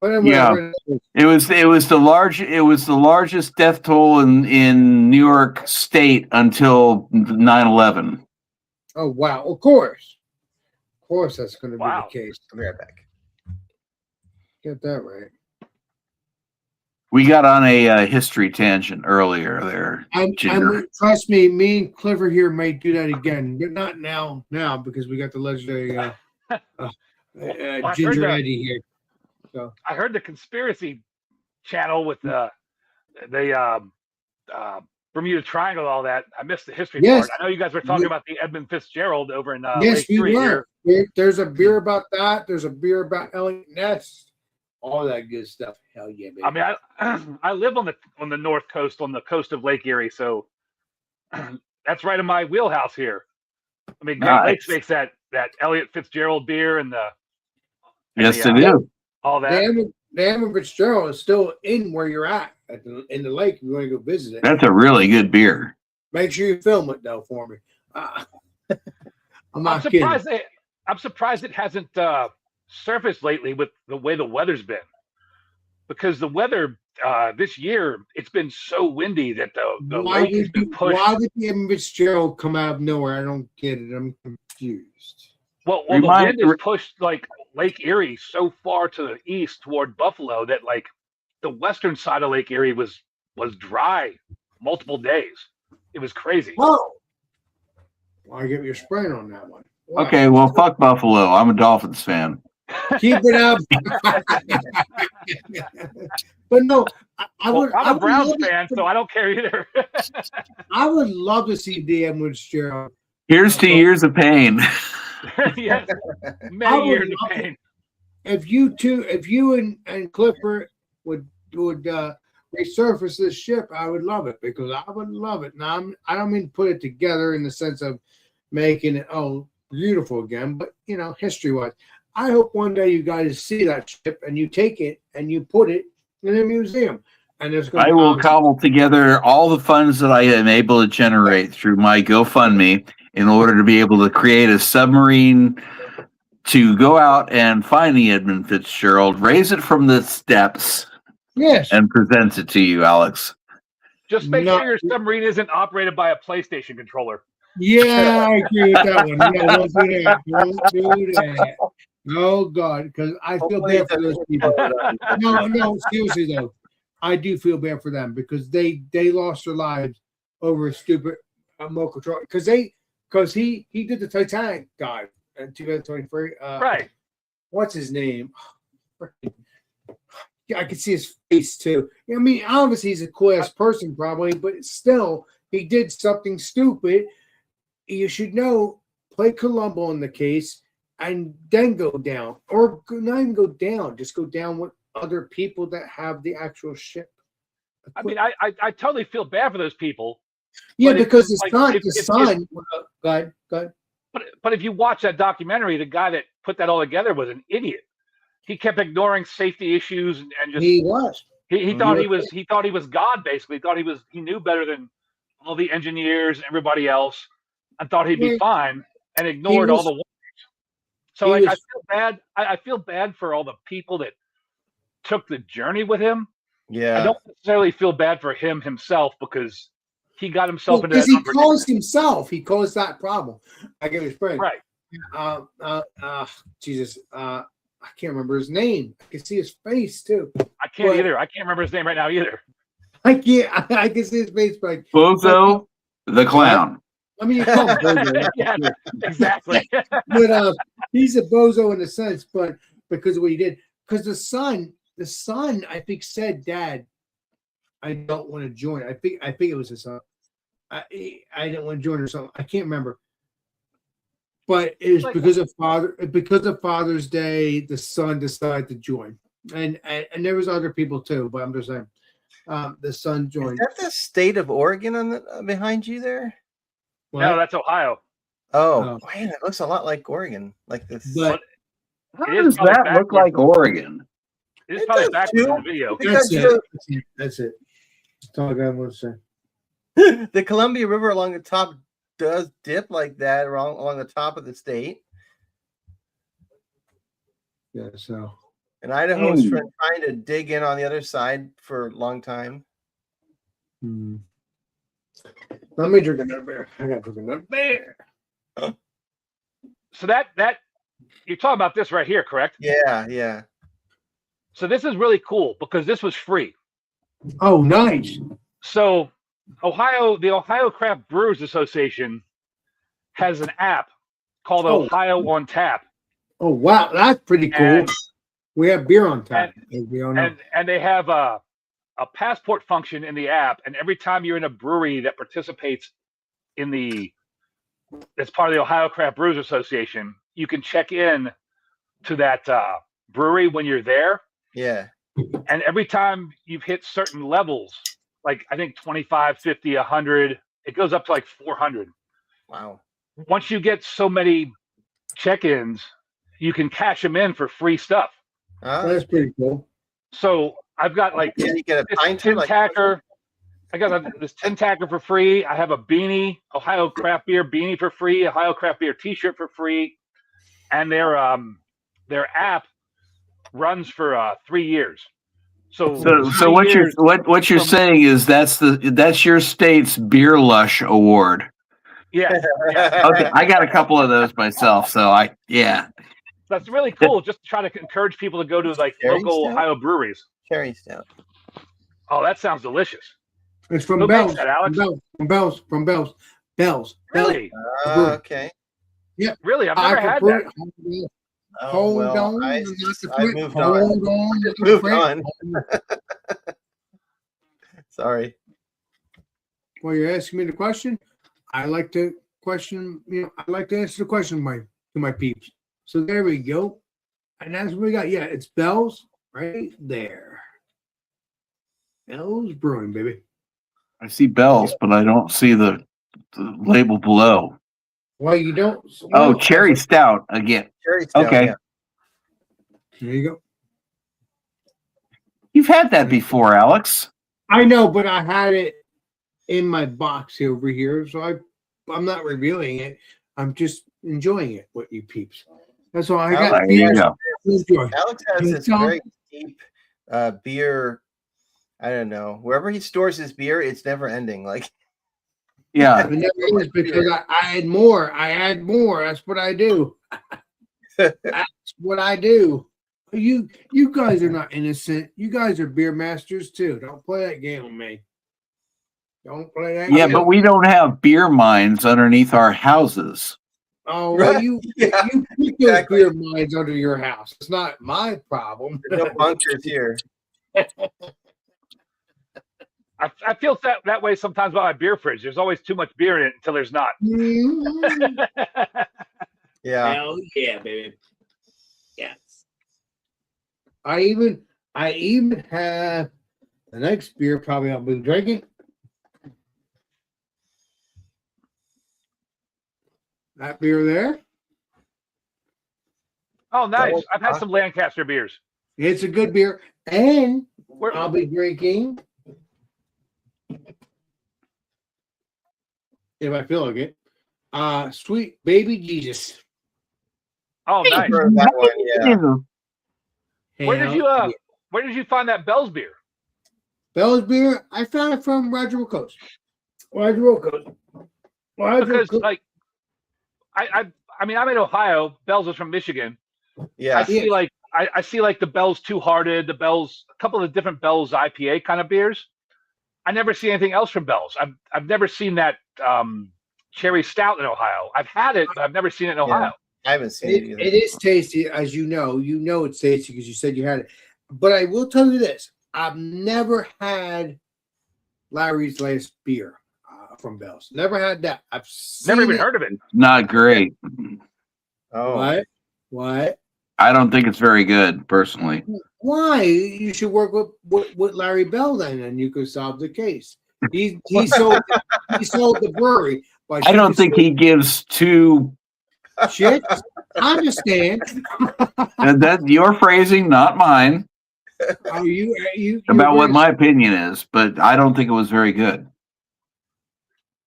But Yeah. It was the largest death toll in New York State until 9/11. Oh wow! Of course, that's going to be the Wow. case. I'll be right back. Get that right. We got on a history tangent earlier there, Ginger. Trust me, me and Clifford here may do that again, but not now. Now because we got the legendary Ginger Eddie here. So I heard the conspiracy channel with the Bermuda Triangle, all that. I missed the history part. I know you guys were talking about the Edmund Fitzgerald over in yes, Lake we Erie were. here. There's a beer about that. There's a beer about Elliot Ness. All that good stuff. Hell yeah, baby. I mean, I live on the north coast, on the coast of Lake Erie, so that's right in my wheelhouse here. I mean, Great Lakes makes that Elliot Fitzgerald beer and the yes, they do. All that. The Edmund Fitzgerald is still in where you're at in the lake. If you want to go visit it. That's a really good beer. Make sure you film it though for me. I'm surprised it hasn't surfaced lately with the way the weather's been, because the weather this year, it's been so windy that the lake has been pushed. Why did the Edmund Fitzgerald come out of nowhere? I don't get it. I'm confused. Well, the wind is pushed like Lake Erie so far to the east toward Buffalo that like the western side of Lake Erie was dry multiple days. It was crazy. Whoa! Well, I give you a sprain on that one. Wow. Okay, well, fuck Buffalo. I'm a Dolphins fan. Keep it up. But no, I'm a Browns fan, so I don't care either. I would love to see the Edmund Fitzgerald. Here's 2 years of pain. Yes, many years of pain. If you and Clifford would resurface this ship, I would love it, because I would love it. Now I don't mean to put it together in the sense of making it beautiful again, but history wise, I hope one day you guys see that ship and you take it and you put it in a museum. And I will cobble together all the funds that I am able to generate through my GoFundMe in order to be able to create a submarine to go out and find the Edmund Fitzgerald, raise it from the steps, yes, and present it to you, Alex. Just make sure your submarine isn't operated by a PlayStation controller. Yeah, I agree with that one. No, don't do that. Don't do that. Oh God, because I feel bad for those people. No, seriously though, I do feel bad for them, because they lost their lives over a stupid remote control. Because he did the Titanic dive in 2023. Right. What's his name? Yeah, I could see his face too. I mean, obviously he's a cool-ass person probably, but still, he did something stupid. You should know, play Columbo in the case, and then go down, or not even go down, just go down with other people that have the actual ship. I mean, I totally feel bad for those people. Yeah, because the son. Go ahead. But if you watch that documentary, the guy that put that all together was an idiot. He kept ignoring safety issues and just he was. He thought he was God, basically. He knew better than all the engineers and everybody else, and thought he'd be fine, and ignored all the warnings. So I feel bad. I feel bad for all the people that took the journey with him. Yeah. I don't necessarily feel bad for him himself, because he got himself into that. Because he caused himself. He caused that problem. I get his brain. Right. Jesus. I can't remember his name. I can see his face too. I can't either. I can't remember his name right now either. I can't. I can see his face, but Bozo the clown. I mean, you call him Bozo. Yeah, exactly. But he's a bozo in a sense, but because of what he did. Because the son, I think, said, "Dad, I don't want to join." I think it was his son. I didn't want to join or something. I can't remember. But it was because of Father's Day, the son decided to join, and there was other people too. But I'm just saying, the son joined. Is that the state of Oregon on the behind you there? What? No, that's Ohio. Oh man, it looks a lot like Oregon, like this. But how does that look like Oregon? It is probably backwards in the video. That's it. That's all I want to say. The Columbia River along the top does dip like that along the top of the state. Yeah, so And Idaho's trying to dig in on the other side for a long time. Let me drink another beer. I got to drink another beer. So that you're talking about this right here, correct? Yeah. So this is really cool because this was free. Oh, nice. So the Ohio Craft Brewers Association has an app called Ohio on Tap. Oh, wow. That's pretty cool. And, we have beer on tap. and they have a passport function in the app. And every time you're in a brewery that participates that's part of the Ohio Craft Brewers Association, you can check in to that brewery when you're there. Yeah. And every time you've hit certain levels, like I think 25, 50, 100, it goes up to like 400. Wow. Once you get so many check-ins, you can cash them in for free stuff. That's pretty cool. So I've got like you get a pint tin tacker. I got this tin tacker for free. I have a beanie, Ohio Craft Beer beanie for free, Ohio Craft Beer T-shirt for free, and their app runs for 3 years. So what you're saying is that's your state's Beer Lush Award. Yeah. Okay, I got a couple of those myself, so that's really cool. Just to try to encourage people to go to like local Ohio breweries. Cherry stout. Oh, that sounds delicious. It's from Who Bell's. makes that, Alex? From Bell's. Really? Okay. Yeah. Really? I've never had that. Hold on. I moved Hold on. on. Moved on. Sorry. Well, you're asking me the question. I like to question. I like to answer the question to my peeps. So there we go. And that's what we got. Yeah, it's Bell's right there. Bell's Brewing, baby. I see Bell's, but I don't see the label below. Well, you don't. Cherry stout again. Cherry stout. Okay. Yeah. There you go. You've had that before, Alex. I know, but I had it in my box over here, so I'm not reviewing it. I'm just enjoying it. What you peeps? That's all I got. There you go. Enjoy. Alex has this very deep beer. I don't know. Wherever he stores his beer, it's never ending. Like, yeah, It never is because I add more. I add more. That's what I do. That's what I do. You guys are not innocent. You guys are beer masters too. Don't play that game with me. Don't play that yeah, game. but we don't have beer mines underneath our houses. Oh, well, you put those Exactly. beer mines under your house. It's not my problem. There's no bunkers here. I feel that way sometimes about my beer fridge. There's always too much beer in it until there's not. Mhm. Yeah. Hell yeah, baby. Yes. I even have the next beer probably I'll be drinking. That beer there. Oh, nice. I've had some Lancaster beers. It's a good beer. And Where, I'll be drinking, if I feel like it, Sweet Baby Jesus. oh, nice. For that one, yeah. Where did you find that Bell's beer? Bell's beer, I found it from Roger Wilco's. Because like I mean I'm in Ohio. Bell's is from Michigan. Yeah. I see like the Bell's Two Hearted, the Bell's, a couple of different Bell's IPA kind of beers. I never see anything else from Bell's. I've never seen that cherry stout in Ohio. I've had it, but I've never seen it in Ohio. I haven't seen it either. It is tasty, as you know. You know it's tasty because you said you had it. But I will tell you this: I've never had Larry's latest beer from Bell's. Never had that. I've Never seen even heard of it. Not great. Oh. What? I don't think it's very good, personally. Why? You should work with Larry Bell then, and you could solve the case. He sold the brewery. I don't think he gives two. Shit. I understand. That's your phrasing, not mine, Are you about what my opinion is. But I don't think it was very good.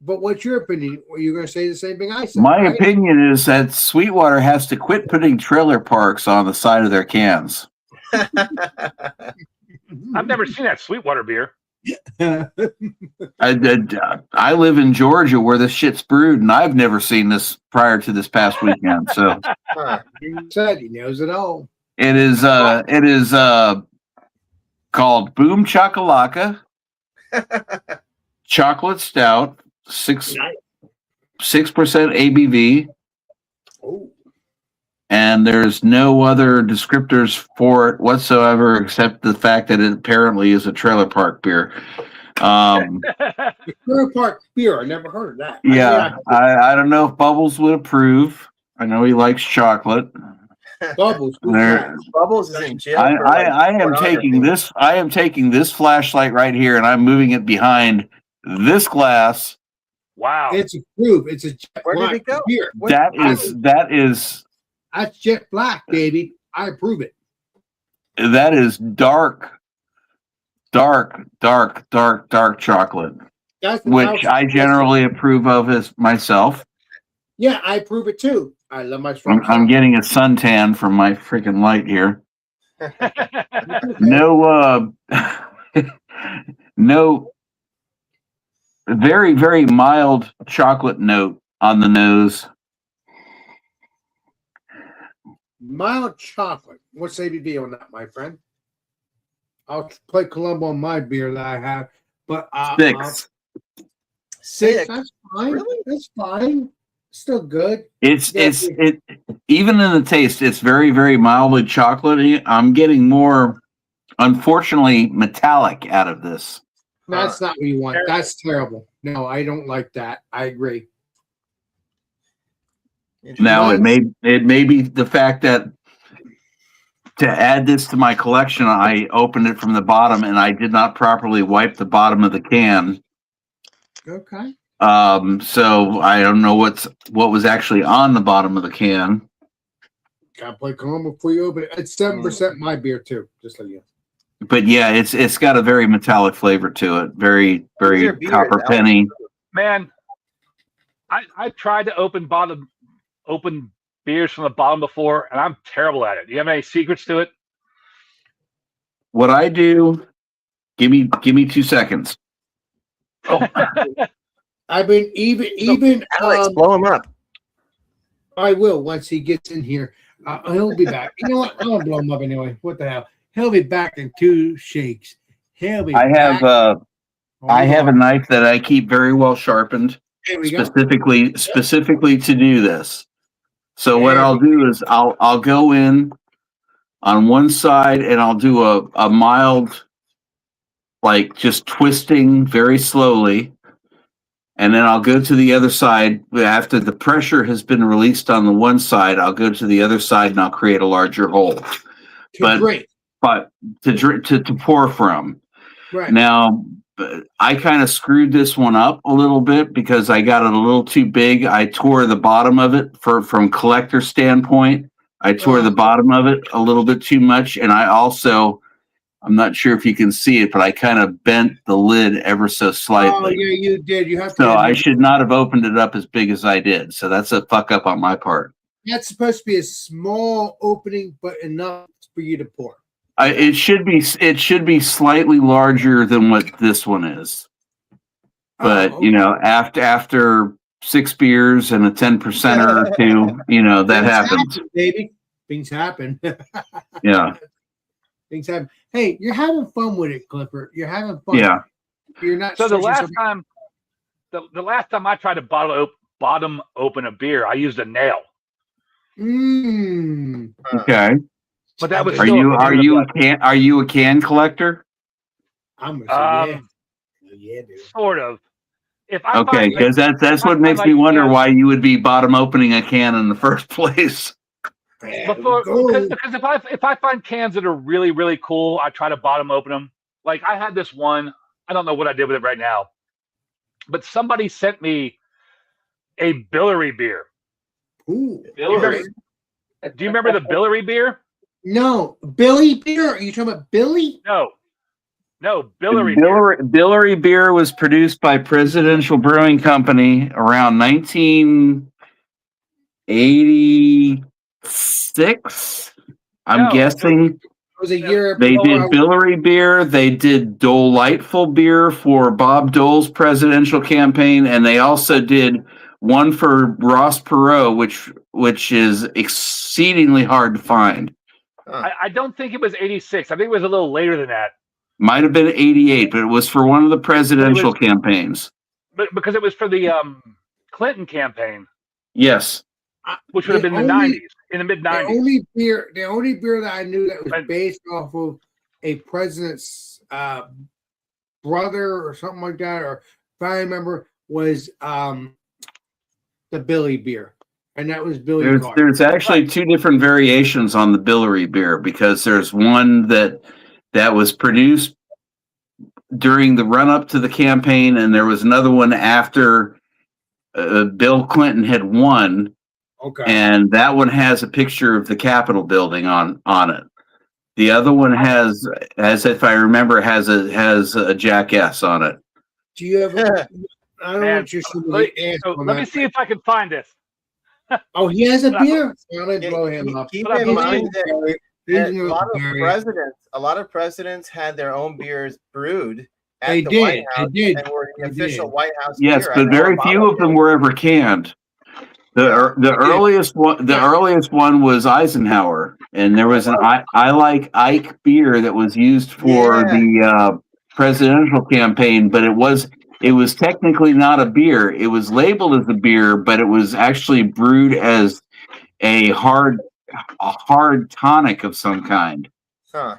But what's your opinion? Well, you're going to say the same thing I said. My right? opinion is that Sweetwater has to quit putting trailer parks on the side of their cans. I've never seen that Sweetwater beer. I live in Georgia where this shit's brewed, and I've never seen this prior to this past weekend. So Huh. He said he knows it all. it is called Boom Chakalaka Chocolate Stout, 6% ABV, Oh, and there's no other descriptors for it whatsoever except the fact that it apparently is a trailer park beer. Trailer Park beer. I never heard of that. Yeah, I don't know if Bubbles would approve. I know he likes chocolate. Bubbles. who's There- that? Bubbles is in jail. I, for, like, I am pornography. taking this. I am taking this flashlight right here, and I'm moving it behind this glass. Wow. It's approved. It's a Jet Where did Black it go? beer. What- That is That's Jet Black, baby. I approve it. dark chocolate, That's which I generally approve of as myself. Yeah, I approve it too. I love my strong. I'm getting a suntan from my freaking light here. No, no, very, very mild chocolate note on the nose. Mild chocolate. What's ABV on that, my friend? I'll play Columbo on my beer that I have, but 6. six. That's fine. Really? That's fine. Still good. It's Yeah. even in the taste, it's very, very mildly chocolatey. I'm getting more, unfortunately, metallic out of this. That's not what you want. That's terrible. No, I don't like that. I agree. Now it may be the fact that to add this to my collection, I opened it from the bottom and I did not properly wipe the bottom of the can. Okay. So I don't know what was actually on the bottom of the can. Gotta play Columbo for you, but it's 7% my beer too. Just like you. But yeah, it's got a very metallic flavor to it. Very, very Your beer copper is penny. Man, I tried to open beers from the bottom before, and I'm terrible at it. Do you have any secrets to it? What I do, give me 2 seconds. I mean, even Alex, blow him up. I will once he gets in here. He'll be back. You know what? I'm gonna blow him up anyway. What the hell? He'll be back in 2 shakes. He'll be. I have back. I have a knife that I keep very well sharpened, There we go. specifically to do this. So what There I'll do is I'll go in on one side and I'll do a mild, like just twisting very slowly. And then I'll go to the other side. After the pressure has been released on the one side, I'll go to the other side and I'll create a larger hole. but- Great. But to pour from. Right. Now, I kind of screwed this one up a little bit because I got it a little too big. I tore the bottom of it from collector standpoint. I tore the bottom of it a little bit too much. And I also, I'm not sure if you can see it, but I kind of bent the lid ever so Oh slightly. yeah, you did. You have to. So I should not have opened it up as big as I did. So that's a fuck up on my part. That's supposed to be a small opening, but enough for you to pour. It should be slightly larger than what this one is. But Oh, you know, after 6 beers and a 10% or two, you know, that Things happens. happen, baby. Things happen. Yeah. Things happen. Hey, you're having fun with it, Clifford. You're having fun. Yeah. You're not. So the stretching last time, the last time I tried to bottom open a beer, I used a nail. Mm. Okay. But that was Are still you a can collector? I'm gonna say Um, yeah, dude. sort of. If I Okay, find, because that's I what find makes like me wonder cans- why you would be bottom opening a can in the first place. because if I find cans that are really, really cool, I try to bottom open them. Like I had this one, I don't know what I did with it right now, but somebody sent me a Billary beer. Ooh. Do you remember the Billary beer? No, Billy beer. Are you talking about Billy? No, Billary beer. Billary beer was produced by Presidential Brewing Company around 1986. I'm No. guessing. was a year. They before did I- Billary beer. They did Delightful beer for Bob Dole's presidential campaign, and they also did one for Ross Perot, which is exceedingly hard to find. I don't think it was 86. I think it was a little later than that. Might have been 88, but it was for one of the presidential campaigns. But because it was for the Clinton campaign, Yes. which would have been in the 90s, in the mid The 90s. only beer that I knew that was based off of a president's brother or something like that, or if I remember, was the Billy beer, and that was Billy. There's actually two different variations on the Billary beer, because there's one that was produced during the run up to the campaign, and there was another one after Bill Clinton had won. Okay. And that one has a picture of the Capitol building on it. The other one has, if I remember, has a jackass on it. Do you ever? I don't Man, want you to let me see if I can find this. Oh, he has a But I- beer. Well, let's blow him up. Keep But I in mind that He's a lot of presidents had their own beers brewed at They the did. White House They did. and were the They official did. White House Yes, beer. but very few of them were ever canned. The earliest one was Eisenhower, and there was an I Like Ike beer that was used for the presidential campaign, but it was technically not a beer. It was labeled as a beer, but it was actually brewed as a hard tonic of some kind. Huh.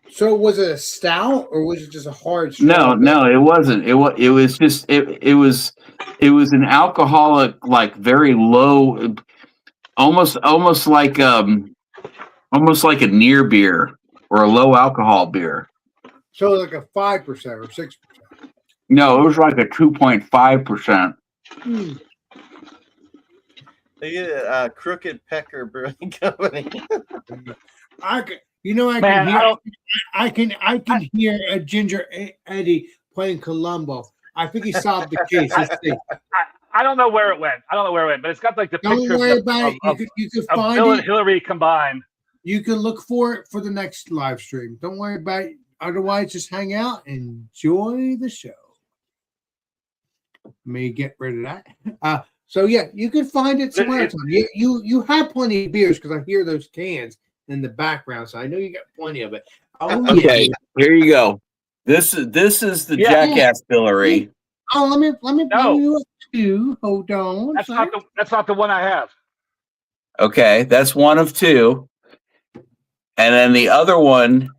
So was it a stout or was it just a hard? No, it wasn't. It was just it was an alcoholic, like very low, almost like a near beer or a low alcohol beer. So like a 5% or 6%. No, it was like a 2.5%. They get a Crooked Pecker Brewing Company. I can hear a Ginger Eddie playing Columbo. I think he solved the case. Let's see. I don't know where it went. But it's got like the Don't pictures worry about it. of You can Bill find and it. Hillary combined. You can look for it for the next live stream. Don't worry about it. Otherwise, just hang out and enjoy the show. Let me get rid of that. So yeah, you can find it somewhere else. You have plenty of beers because I hear those cans in the background, so I know you got plenty of it. Oh, Okay, yeah. here you go. This is the Jackass Billary. Oh, let me No. bring you up too. Hold on. That's not the one I have. Okay, that's one of two. And then the other one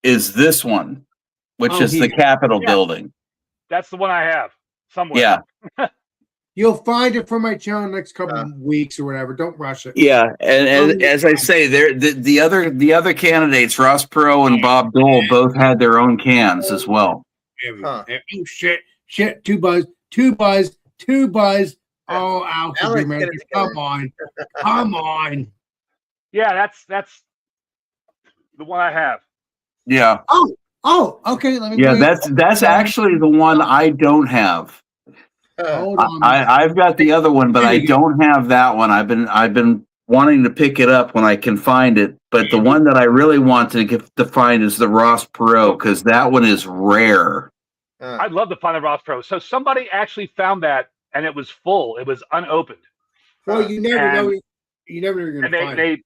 is this one, which is the Capitol building. That's the one I have somewhere. Yeah. You'll find it from my channel next couple of weeks or whatever. Don't rush it. Yeah, and as I say, the other candidates, Ross Perot and Bob Dole, both had their own cans as well. Oh shit! Two buzz. Oh, Alfred, man, come on. Yeah, that's the one I have. Yeah. Oh, okay. Let me. Yeah, that's actually the one I don't have. Hold on. I've got the other one, but I don't have that one. I've been wanting to pick it up when I can find it, but the one that I really want to find is the Ross Perot, because that one is rare. I'd love to find the Ross Pro. So somebody actually found that, and it was full. It was unopened. Well, you never know. You never know you're going to find it.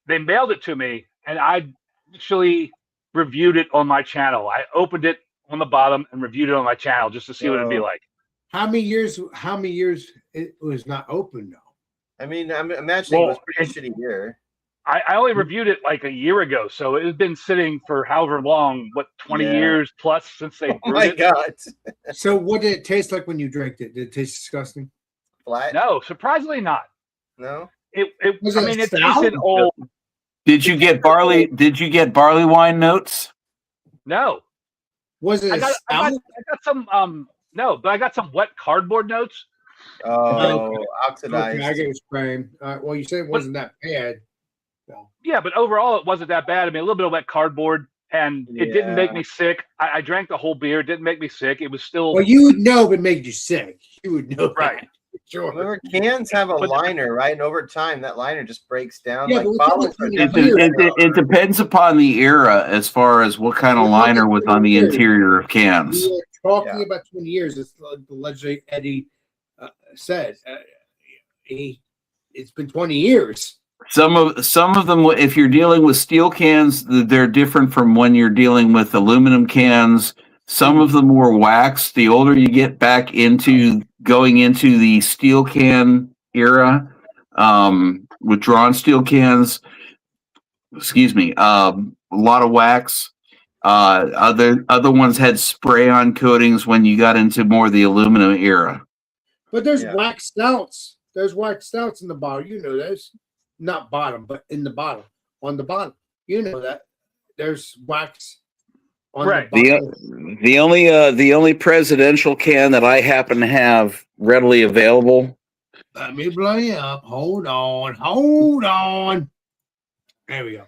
They mailed it to me, and I actually reviewed it on my channel. I opened it on the bottom and reviewed it on my channel just to see what it'd be like. How many years it was not open though? I mean, I'm imagining it was a pretty shitty year. I only reviewed it like a year ago, so it has been sitting for however long, 20 years plus since they brewed it. Oh my god. So what did it taste like when you drank it? Did it taste disgusting? Flat? No, surprisingly not. No. It it tasted old. Did you get barley wine notes? No. Was it I got some no, but I got some wet cardboard notes. Oh, oxidized. Okay, I get it spraying. Well, you said it wasn't that bad. So. Yeah, but overall it wasn't that bad. I mean, a little bit of wet cardboard, and it didn't make me sick. I drank the whole beer. It didn't make me sick. It was still. Well, you would know if it made you sick. You would know. Right. Sure. Remember, cans have a liner, right? And over time, that liner just breaks down. Yeah, like but bottles we're are talking different. It depends upon the era as far as what kind of We're liner talking was on the 20 years. interior of cans. We are talking about 20 years. It's like the legendary Eddie said. It's been 20 years. Some of them, if you're dealing with steel cans, they're different from when you're dealing with aluminum cans. Some of them were wax. The older you get back into going into the steel can era, with drawn steel cans, a lot of wax. Other ones had spray-on coatings when you got into more of the aluminum era. But there's wax stouts. There's wax stouts in the bottle. You know those. Not bottom, but in the bottle. On the bottom. You know that. There's wax on Right. the bottom. The only presidential can that I happen to have readily available. Let me blow you up. Hold on. There we go.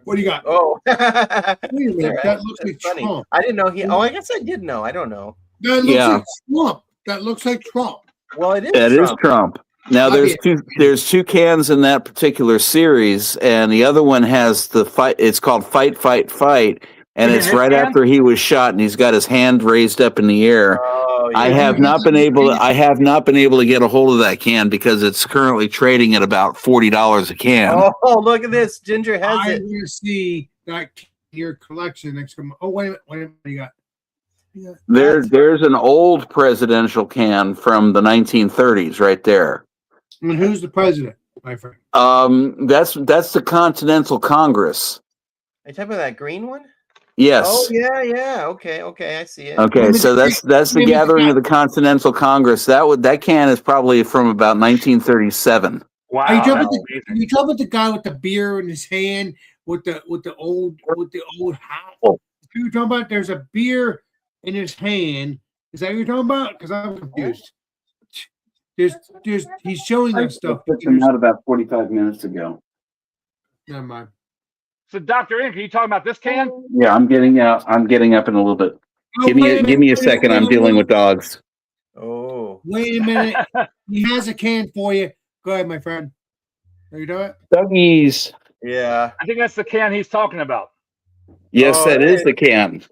What do you got? Oh, Wait a minute. That looks That's like funny. Trump. I didn't know he. Oh, I guess I did know. I don't know. That looks Yeah. like Trump. That looks like Trump. Well, it is. That is Trump. Now Okay. there's two cans in that particular series, and the other one has the fight. It's called Fight, Fight, Fight, and Is it it's his right can? after he was shot, and he's got his hand raised up in the air. Oh, yeah. I have not been able to get a hold of that can because it's currently trading at about $40 a can. Oh, look at this. Ginger has I it. want to see that in your collection next time. Oh, wait a minute. What do you got? There's an old presidential can from the 1930s right there. And who's the president, my friend? That's the Continental Congress. Are you talking about that green one? Yes. Oh, yeah. Okay, I see it. Okay, so that's the gathering of the Continental Congress. That can is probably from about 1937. Wow. Are you talking, that's about amazing. are you talking about the guy with the beer in his hand with the old hat? Oh. You're talking about there's a beer in his hand. Is that what you're talking about? Because I'm confused. He's showing us stuff. out about 45 minutes ago. Never mind. So, Dr. Ink, are you talking about this can? Yeah, I'm getting up in a little bit. Oh, wait Give me a minute, second. wait I'm dealing with dogs. Oh, Wait a minute. He has a can for you. Go ahead, my friend. Are you doing it? Doggies. yeah. I think that's the can he's talking about. Yes, Oh, that is hey. the can.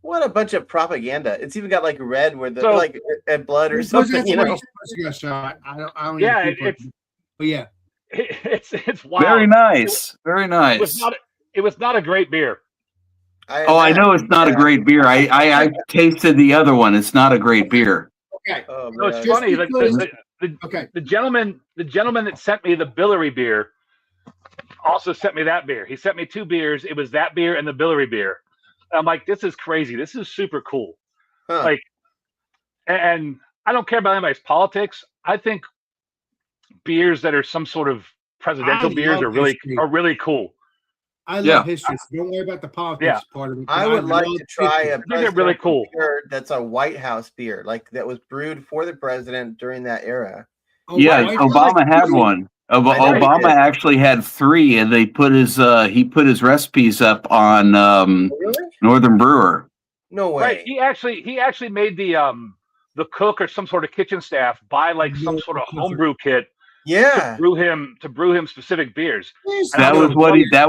What a bunch of propaganda. It's even got like red where the So- like and blood or Because something, that's you why know. he's supposed to get shot. I don't. Yeah, even think it's but yeah. it's wild. Very nice. Very It was not a great beer. I know it's not a great beer. I tasted the other one. It's not a great beer. Okay. Oh, No, it's man. Just funny. Like because- the Okay. the gentleman that sent me the Billary beer also sent me that beer. He sent me two beers. It was that beer and the Billary beer. I'm like, this is crazy. This is super cool. Huh. Like, and I don't care about anybody's politics. I think beers that are some sort of presidential I beers love are really cool. I love Yeah. history. So don't worry about the politics Yeah. part of it. I would like love to try history. a I think they're really cool. beer that's a White House beer, like that was brewed for the president during that era. Oh, Yeah, why- Obama had one. I know he Obama did. actually had 3, and they put his recipes up on Really? Northern Brewer. No way. Right. He actually made the cook or some sort of kitchen staff buy like some sort of homebrew kit Yeah. to brew him specific beers. That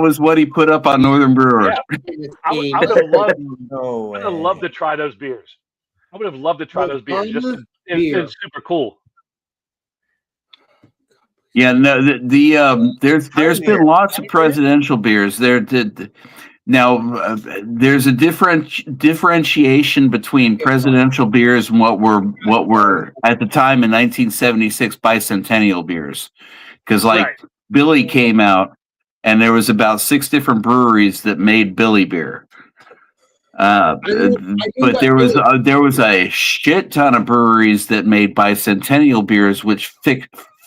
was what he put up on Northern Brewer. Yeah. I would have No way. loved to try those beers. I would have loved to try those beers. Just it's super cool. Yeah, no, there's been lots of presidential beers. Now there's a differentiation between presidential beers and what were at the time in 1976 bicentennial beers, because like Right. Billy came out and there was about 6 different breweries that made Billy beer. But there was a shit ton of breweries that made bicentennial beers, which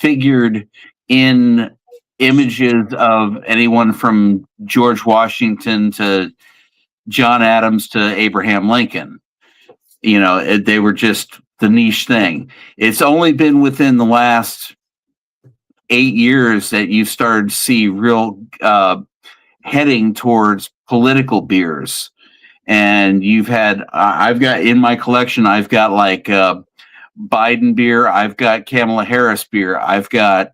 figured in images of anyone from George Washington to John Adams to Abraham Lincoln. You know, they were just the niche thing. It's only been within the last 8 years that you started to see real heading towards political beers. And you've had, I've got in my collection, I've got like Biden beer. I've got Kamala Harris beer. I've got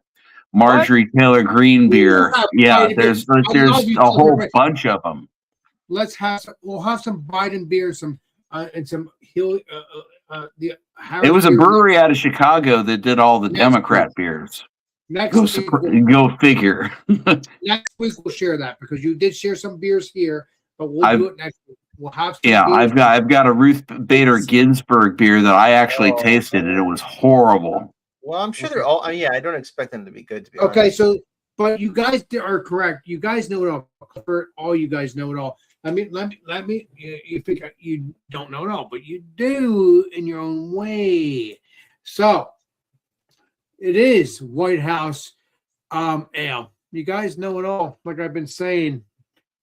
Marjorie Taylor Greene beer. Yeah, there's a whole bunch of them. We'll have some Biden beer, and some Hill. It was a brewery out of Chicago that did all the Democrat beers. Go figure. Next week we'll share that because you did share some beers here, but we'll do it next week. We'll have some beers. I've got a Ruth Bader Ginsburg beer that I actually tasted and it was horrible. Well, I'm sure they're all. I mean, I don't expect them to be good. To be okay, honest. so but you guys are correct. You guys know it all. All you guys know it all. Let me. You think you don't know it all, but you do in your own way. So it is White House ale. You guys know it all. Like I've been saying,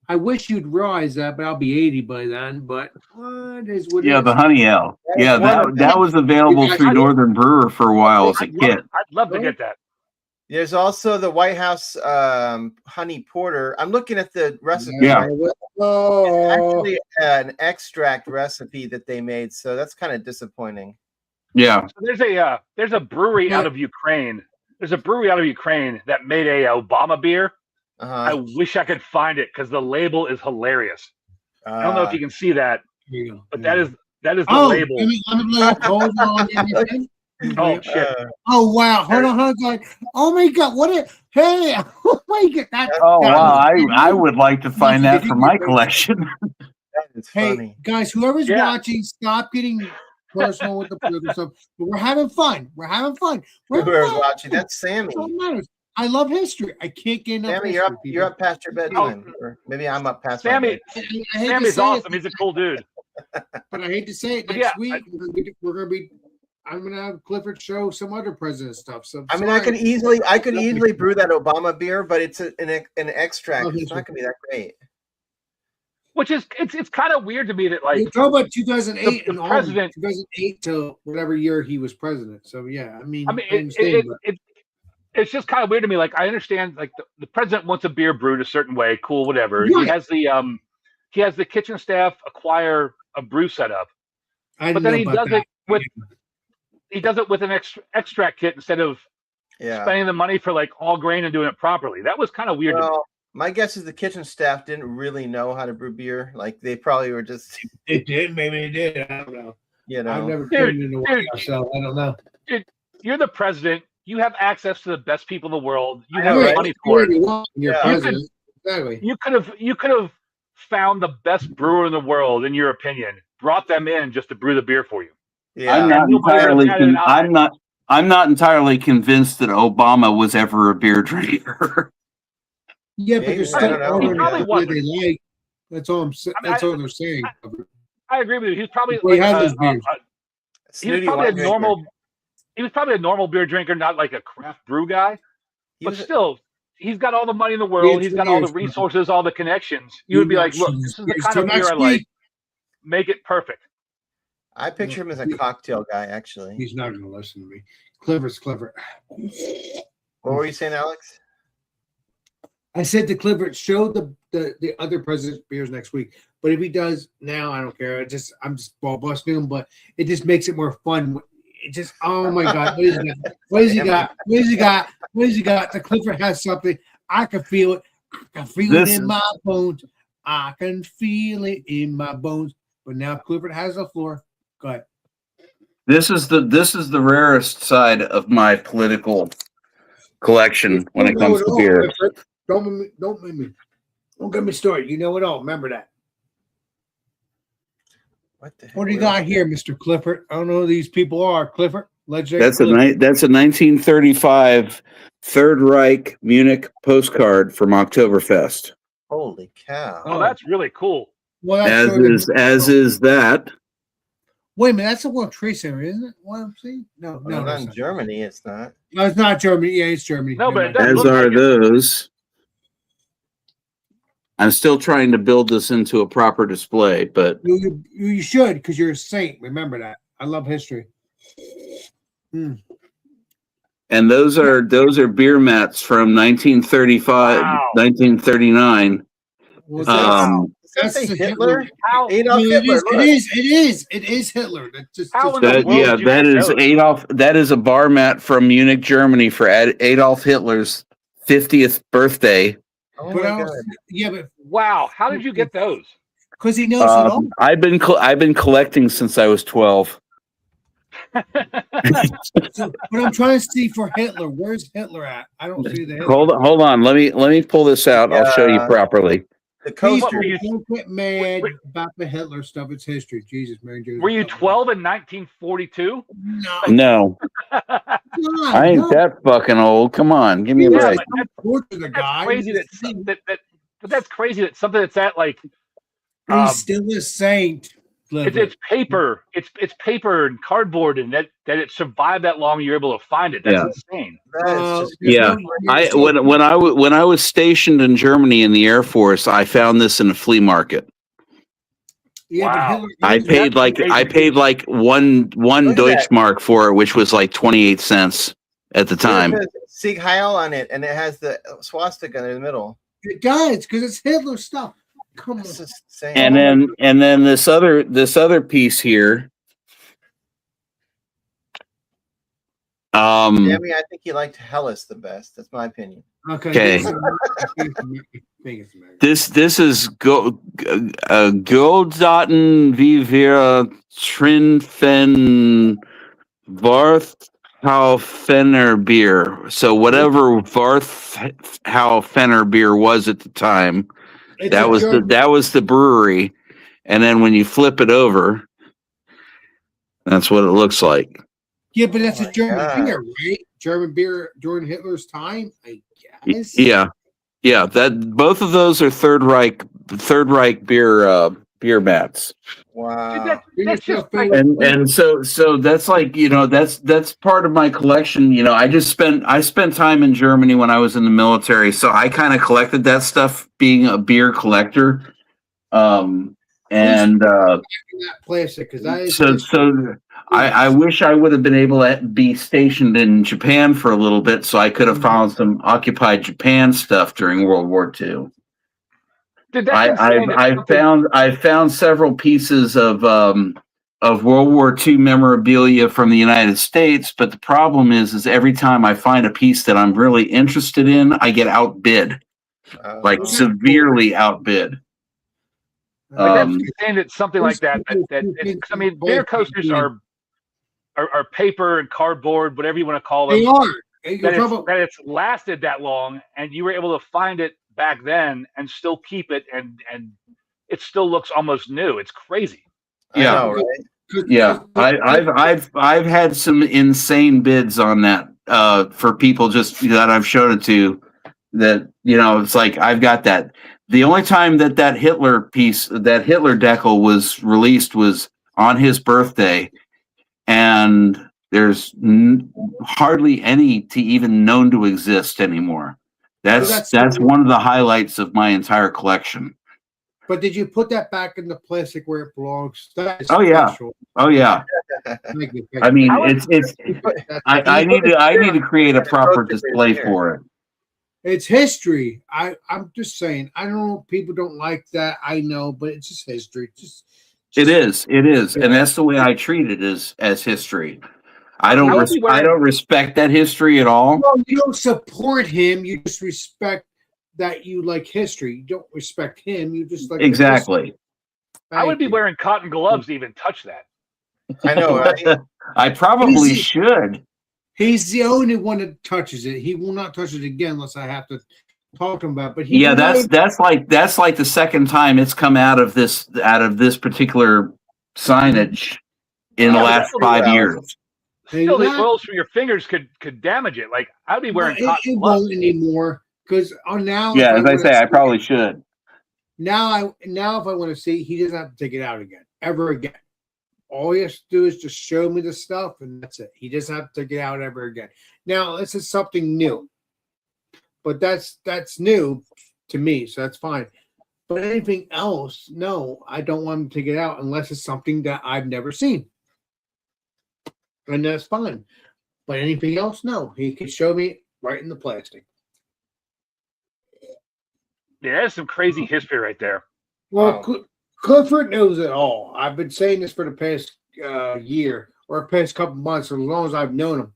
I wish you'd realize that, but I'll be 80 by then. But what is what? Yeah, is. the honey ale. Yeah, that was available through Northern Brewer for a while as a kid. I'd love to get that. There's also the White House honey porter. I'm looking at the recipe. Yeah. It's actually an extract recipe that they made, so that's kind of disappointing. Yeah. So there's a brewery out of Ukraine. There's a brewery out of Ukraine that made a Obama beer. I wish I could find it because the label is hilarious. I don't know if you can see that, but that is the label. Oh shit! Oh wow! Hold on. Oh my god! Hey! Oh my god! Wow! I would like to find that for my collection. Hey funny. Guys, whoever's watching, stop getting personal with the political stuff. But we're having fun. Whoever's watching, that's Sammy. I love history. I can't get enough. Sammy, you're up past your bedtime, or maybe I'm up past. Sammy. Sammy's awesome. He's a cool dude. But I hate to say it. Next week we're gonna be. I'm gonna have Clifford show some other president stuff. So I mean, I could easily brew that Obama beer, but it's an extract. It's not gonna be that great. Which is it's kind of weird to me that like you talk about 2008 the president 2008 to whatever year he was president. So yeah, I mean it's just kind of weird to me. Like I understand like the president wants a beer brewed a certain way, cool, whatever. Right. He has the kitchen staff acquire a brew setup, but then he does it with an extract kit instead of spending the money for like all grain and doing it properly. That was kind of weird. Well, my guess is the kitchen staff didn't really know how to brew beer. Like they probably were just. It did, maybe they did. I don't know. I've never been in the White House, so I don't know. Dude, you're the president. You have access to the best people in the world. You have money for it. You're president. Exactly. You could have found the best brewer in the world, in your opinion, brought them in just to brew the beer for you. Yeah. I'm not entirely convinced that Obama was ever a beer drinker. Yeah, but there's still what they like. That's all that's all they're saying. I agree with you. He's probably he was probably a normal beer drinker, not like a craft brew guy. But still, he's got all the money in the world. He's got all the resources, all the connections. You would be like, look, this is the kind of beer I like. Make it perfect. I picture him as a cocktail guy, actually. He's not going to listen to me. Clifford's Clifford. What were you saying, Alex? I said to Clifford, show the other president's beers next week. But if he does now, I don't care. I'm just ball busting him, but it just makes it more fun. It just, oh my God, what has he got? The Clifford has something. I can feel it. I can feel it in my bones. I can feel it in my bones. But now Clifford has the floor. Go ahead. This is the rarest side of my political collection when it comes to beer. Don't get me started. You know it all. Remember that. What do you got here, Mr. Clifford? I don't know who these people are. Clifford, That's a 1935 Third Reich Munich postcard from Oktoberfest. Holy cow! Oh, that's really cool. Well, as is that. Wait a minute, that's the World Trade Center, isn't it? What I'm saying? No, not in Germany. It's not. No, it's not Germany. Yeah, it's Germany. No, but as are those. I'm still trying to build this into a proper display, but you should, because you're a saint. Remember that. I love history. And those are beer mats from 1935, 1939. Well, That's say the Hitler? How, Adolf No, Hitler. look. it is Hitler. That's just, How in the That, world yeah, did you that get is those? Adolf. That is a bar mat from Munich, Germany, for Adolf Hitler's 50th birthday. Oh but my I god. was, yeah, but Wow, how did you get those? because he knows it all. I've been collecting since I was 12. So, but I'm trying to see for Hitler. Where's Hitler at? I don't see the Hitler. Hold on. Let me pull this out. I'll show you properly. The People coaster. don't get mad Wait. about the Hitler stuff. It's history. Jesus, Mary Jane. Were you 12 in 1942? No, No, I ain't that fucking old. Come on, give me a Yeah, break. but Torture the that's guy. crazy but that's crazy that something that's at like He's still a saint. it's paper, it's paper and cardboard, and that it survived that long. You're able to find it. That's Yeah. insane. That's just Yeah. When I was stationed in Germany in the Air Force, I found this in a flea market. Yeah, Wow. but Hitler, I paid like one Look at that. Deutschmark for it, which was like 28 cents at the time. It says Sieg Heil on it, and it has the swastika in the middle. it does because it's Hitler stuff. Come on. That's just insane. And then this other piece here. Jamie, I think you liked Hellas the best. That's my opinion. Okay. This This is Golddaten wie wir Trinfen Warthhaufener beer. So whatever Warthhaufener beer was at the time, that was the brewery. And then when you flip it over, that's what it looks like. Yeah, but that's Oh a my German God. beer, right? German beer during Hitler's time, I guess. Yeah. That both of those are Third Reich beer mats. Wow. That's just like, And so that's like, that's part of my collection. I spent time in Germany when I was in the military, so I kind of collected that stuff being a beer collector. And That plastic because I wish I would have been able to be stationed in Japan for a little bit, so I could have found some occupied Japan stuff during World War II. dude, that's insane that something- I found several pieces of World War II memorabilia from the United States, but the problem is every time I find a piece that I'm really interested in, I get outbid, like severely outbid. Like that's insane that something like that. I mean, beer coasters are paper and cardboard, whatever you want to call them. they are. That it's lasted that long, and you were able to find it back then and still keep it, and it still looks almost new. It's crazy. Yeah. I know, right? Yeah, I've had some insane bids on that for people just that I've showed it to. That it's like I've got that. The only time that Hitler piece, that Hitler decal was released was on his birthday, and there's hardly any to even known to exist anymore. That's one of the highlights of my entire collection. But did you put that back in the plastic where it belongs? That is Oh, yeah. special. Oh yeah, Thank you. I mean That's- I need to create a proper display for it. It's history. I'm just saying. I don't know. People don't like that. I know, but it's just history. It is, and that's the way I treat it as history. I don't respect that history at all. No, you don't support him. You just respect that you like history. You don't respect him. You just like the Exactly. history. I would be Thank you. wearing cotton gloves to even touch that. I know, right? I probably Easy. should. He's the only one that touches it. He will not touch it again unless I have to talk to him about it. But he Yeah, will that's like the second time it's come out of this particular signage in the Yeah, last but 5 well, years. Still, the Exactly. oils from your fingers could damage it. Like I'd be wearing It cotton won't gloves. anymore because now. Yeah, if as I wanna say, I see- probably should. Now if I want to see, he doesn't have to take it out again, ever again. All he has to do is just show me the stuff, and that's it. He doesn't have to take it out ever again. Now this is something new, but that's new to me, so that's fine. But anything else, no, I don't want him to take it out unless it's something that I've never seen, and that's fine. But anything else, no, he can show me right in the plastic. Yeah, that's some crazy history right there. Well, Wow. Clifford knows it all. I've been saying this for the past year or past couple months, as long as I've known him.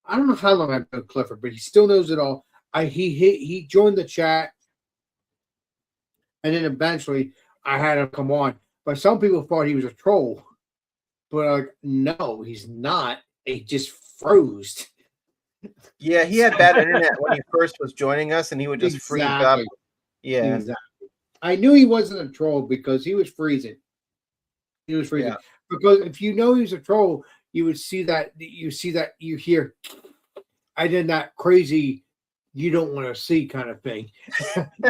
I don't know how long I've known Clifford, but he still knows it all. He joined the chat, and then eventually I had him come on. But some people thought he was a troll, but like, no, he's not. He just froze. Yeah, he had bad internet when he first was joining us, and he would just freeze up. Exactly. Yeah. Exactly. I knew he wasn't a troll because he was freezing. He was freezing. Yeah. Because if you know he's a troll, you would see that. You hear. I did that crazy. You don't want to see kind of thing.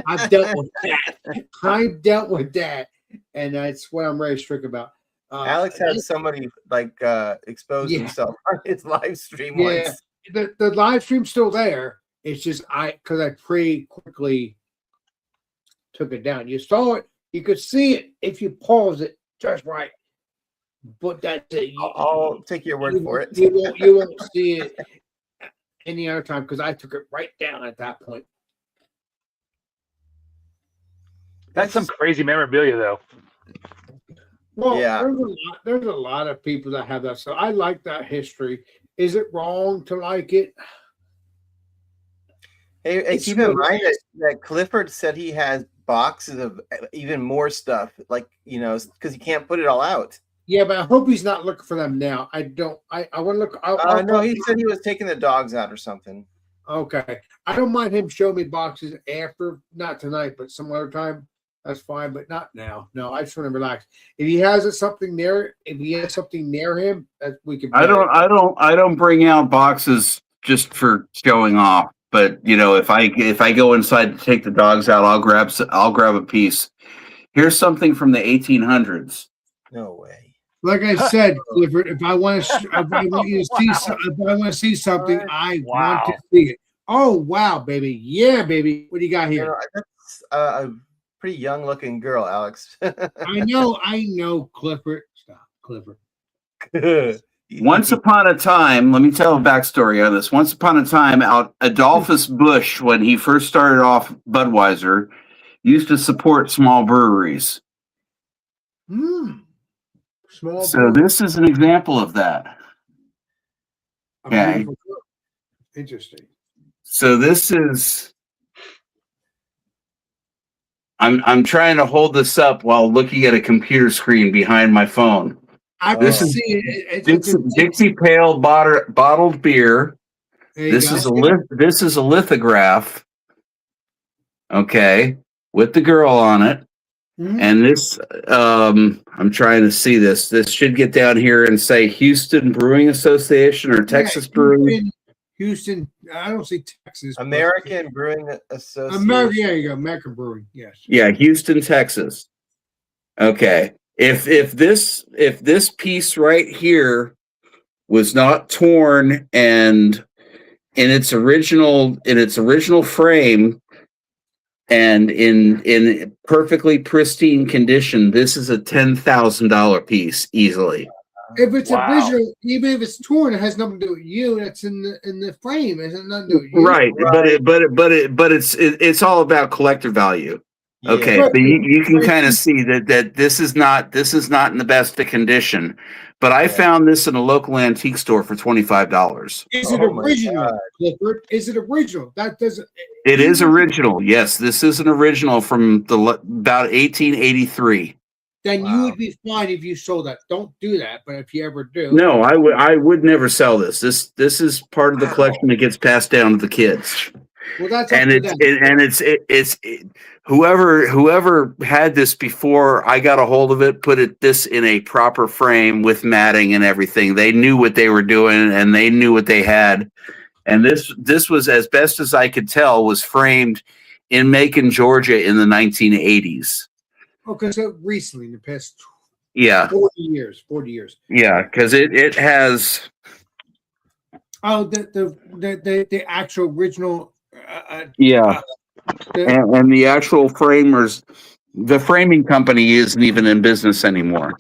I've dealt with that. I've dealt with that, and that's what I'm very strict about. Alex had somebody like expose Yeah. himself on his live stream Yeah, once. the live stream's still there. It's just because I pretty quickly took it down. You saw it, you could see it if you pause it just right. But that's it. I'll take your word for it. You won't see it any other time because I took it right down at that point. That's some crazy memorabilia, though. Well, Yeah. there's a lot of people that have that. So I like that history. Is it wrong to like it? Hey, It's keep in really mind that Clifford said he has boxes of even more stuff, like, because he can't put it all out. Yeah, but I hope he's not looking for them now. I don't. I want to look. No, he said he was taking the dogs out or something. Okay. I don't mind him showing me boxes after, not tonight, but some other time. That's fine, but not now. No, I just want to relax. If he has something near him, that we can. I don't bring out boxes just for showing off. But if I go inside to take the dogs out, I'll grab a piece. Here's something from the 1800s. No way. Like I said, Clifford, if I want to see something, I want to see it. Oh wow, baby, yeah, baby. What do you got here? That's a pretty young-looking girl, Alex. I know, Clifford. Stop, Clifford. Once upon a time, let me tell a backstory on this. Once upon a time, Adolphus Busch, when he first started off Budweiser, used to support small breweries. Small. So this is an example of that. Okay. Interesting. So this is. I'm trying to hold this up while looking at a computer screen behind my phone. I This can is see it. Dixie Pale bottled beer. There you This go. is a lithograph. Okay, with the girl on it. Mhm. And this, I'm trying to see this. This should get down here and say Houston Brewing Association or Texas Brewing. Houston. I don't see Texas. but- American Brewing Association. American. There you go. American Brewing. Yes. Yeah, Houston, Texas. Okay. If this piece right here was not torn and in its original frame and in perfectly pristine condition, this is a $10,000 piece easily. If it's Wow. original, even if it's torn, it has nothing to do with you. That's in the frame. It has nothing to do with you. Right, but it's all about collector value. Okay, Yeah. so you can kind of see that this is not in the best of condition, but I found this in a local antique store for $25. Is it Oh my original, God. Clifford? Is it original? That doesn't. It is original. Yes, this is an original from about 1883. Then you Wow. would be fine if you sold that. Don't do that. But if you ever do, No, I would never sell this. This is part of the Wow. collection that gets passed down to the kids. well, that's And up to it's them. whoever had this before I got a hold of it, put this in a proper frame with matting and everything. They knew what they were doing and they knew what they had. And this was, as best as I could tell, was framed in Macon, Georgia in the 1980s. Okay, so recently, in the past Yeah, 40 years, 40 years. yeah, because it has. Oh, the actual original. Yeah, The, and the actual framers, the framing company isn't even in business anymore.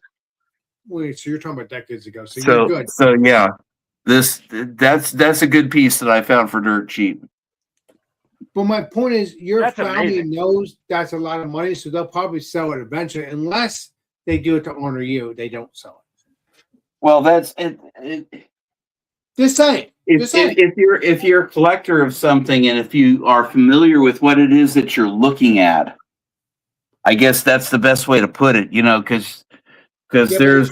wait, so you're talking about decades ago? So you're good. So yeah, that's a good piece that I found for dirt cheap. But my point is, your That's family amazing. knows that's a lot of money, so they'll probably sell it eventually, unless they do it to honor you. They don't sell Well, that's it. it. Just saying. Just saying. If you're a collector of something, and if you are familiar with what it is that you're looking at, I guess that's the best way to put it. Because Yeah, but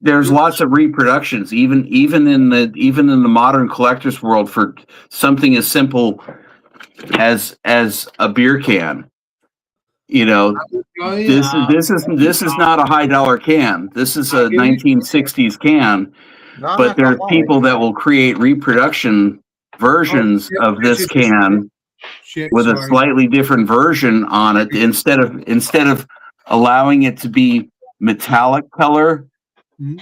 there's lots of reproductions, even in the modern collector's world, for something as simple as a beer can. oh, yeah. This is not a high dollar can. This is a 1960s can. But there's people that will create reproduction versions of this can with a slightly different version on it. Instead of allowing it to be metallic color,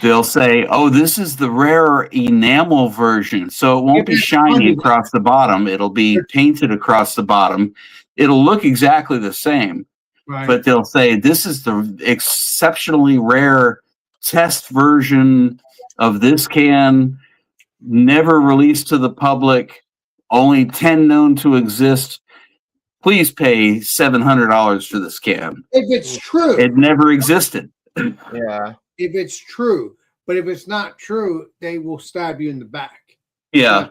they'll say, "Oh, this is the rare enamel version, so it won't be shiny across the bottom. It'll be painted across the bottom. It'll look exactly the same." Right. But they'll say, "This is the exceptionally rare test version of this can, never released to the public, only 10 known to exist. Please pay $700 for this can." If it's true. It never existed. Yeah. If it's true. But if it's not true, they will stab you in the back. Yeah.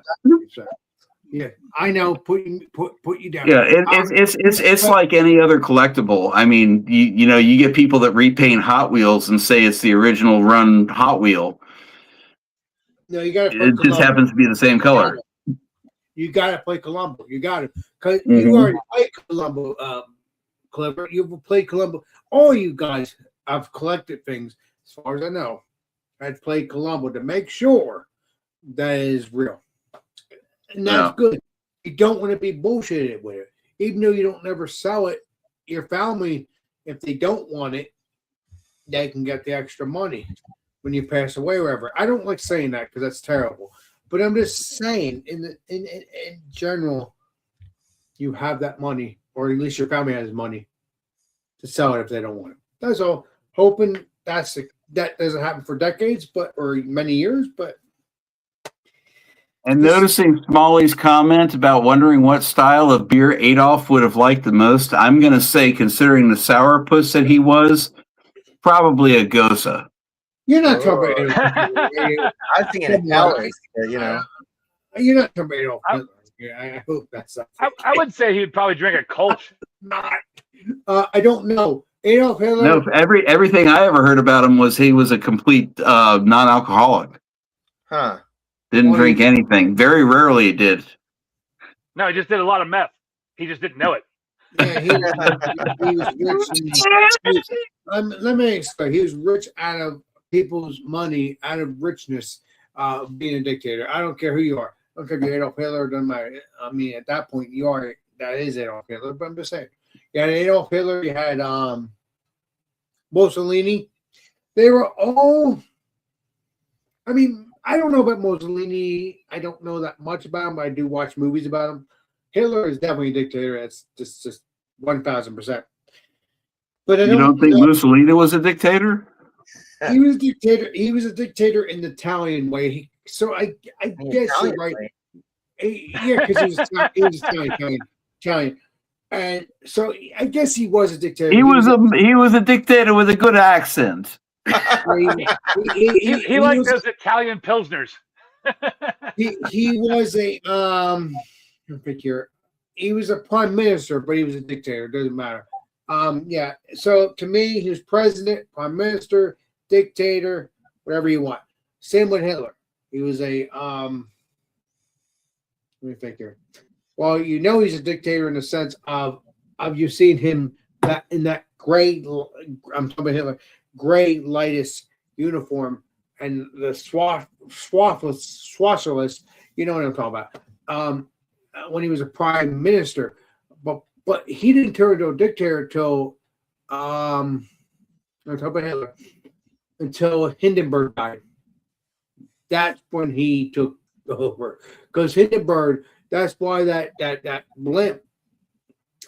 Yeah. I know. Put you down. Yeah, it's like any other collectible. I mean, you get people that repaint Hot Wheels and say it's the original run Hot Wheel. No, you got to. It just happens to be the same color. You got to play Columbo. You got to, because Mhm. you already played Columbo, Clever. You've played Columbo. All you guys have collected things, as far as I know. I've played Columbo to make sure that it is real, and that's good. You don't want to be bullshitted with it, even though you don't never sell it. Your family, if they don't want it, they can get the extra money when you pass away, wherever. I don't like saying that because that's terrible. But I'm just saying, in general, you have that money, or at least your family has money to sell it if they don't want it. That's all. Hoping that doesn't happen for decades, or many years. But And noticing Smalley's comment about wondering what style of beer Adolf would have liked the most, I'm going to say, considering the sourpuss that he was, probably a Gosa. you're not talking about I was thinking Italian, you're not talking about Adolf Hitler. Yeah, I hope that's not. I would say he would probably drink a Kolsch. Not. I don't know. Adolf Hitler. No, everything I ever heard about him was he was a complete non-alcoholic. Huh. Didn't drink anything. Very rarely he did. No, he just did a lot of meth. He just didn't know it. Yeah, he was rich. Let me explain. He was rich out of people's money, out of richness, being a dictator. I don't care who you are. I don't care if you're Adolf Hitler. Doesn't matter. I mean, at that point, that is Adolf Hitler. But I'm just saying. You had Adolf Hitler. You had Mussolini. They were all. I mean, I don't know about Mussolini. I don't know that much about him, but I do watch movies about him. Hitler is definitely a dictator. That's just 1,000%. But You don't think Mussolini was a dictator? He was a dictator. He was a dictator in the Italian way. I guess you're right. Yeah, because he was Italian. And so I guess he was a dictator. He was a dictator with a good accent. He liked those Italian pilsners. he was a I think he was a prime minister, but he was a dictator. Doesn't matter. Yeah. So to me, he was president, prime minister, dictator, whatever you want. Same with Hitler. He was a let me think here. Well, he's a dictator in the sense of you seen him in that gray. I'm talking about Hitler. Gray lightest uniform and the swashless, you know what I'm talking about. When he was a prime minister, but he didn't turn into a dictator till I'm talking about Hitler, until Hindenburg died. That's when he took over, because Hindenburg. That's why that blimp.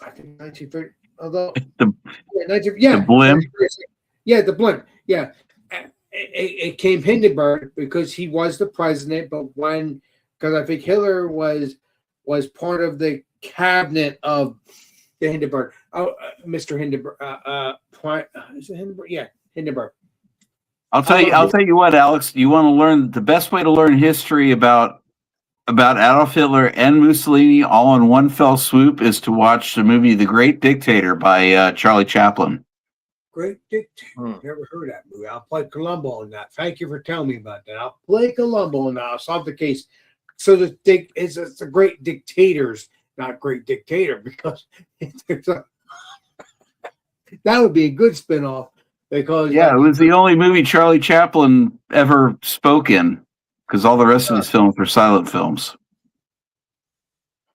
I think 1930. Although the blimp. Yeah, the blimp. Yeah, it came Hindenburg because he was the president, but because I think Hitler was part of the cabinet of the Hindenburg. Oh, Mr. Hindenburg. Is it Hindenburg? Yeah, Hindenburg. I'll tell you what, Alex. You want to learn the best way to learn history about Adolf Hitler and Mussolini all in one fell swoop is to watch the movie The Great Dictator by Charlie Chaplin. Great Dictator. Never heard that movie. I'll play Columbo on that. Thank you for telling me about that. I'll play Columbo on that. I'll solve the case. So it's a great dictators, not great dictator, because that would be a good spinoff. Because yeah, it was the only movie Charlie Chaplin ever spoke in, because all the rest of his films were silent films.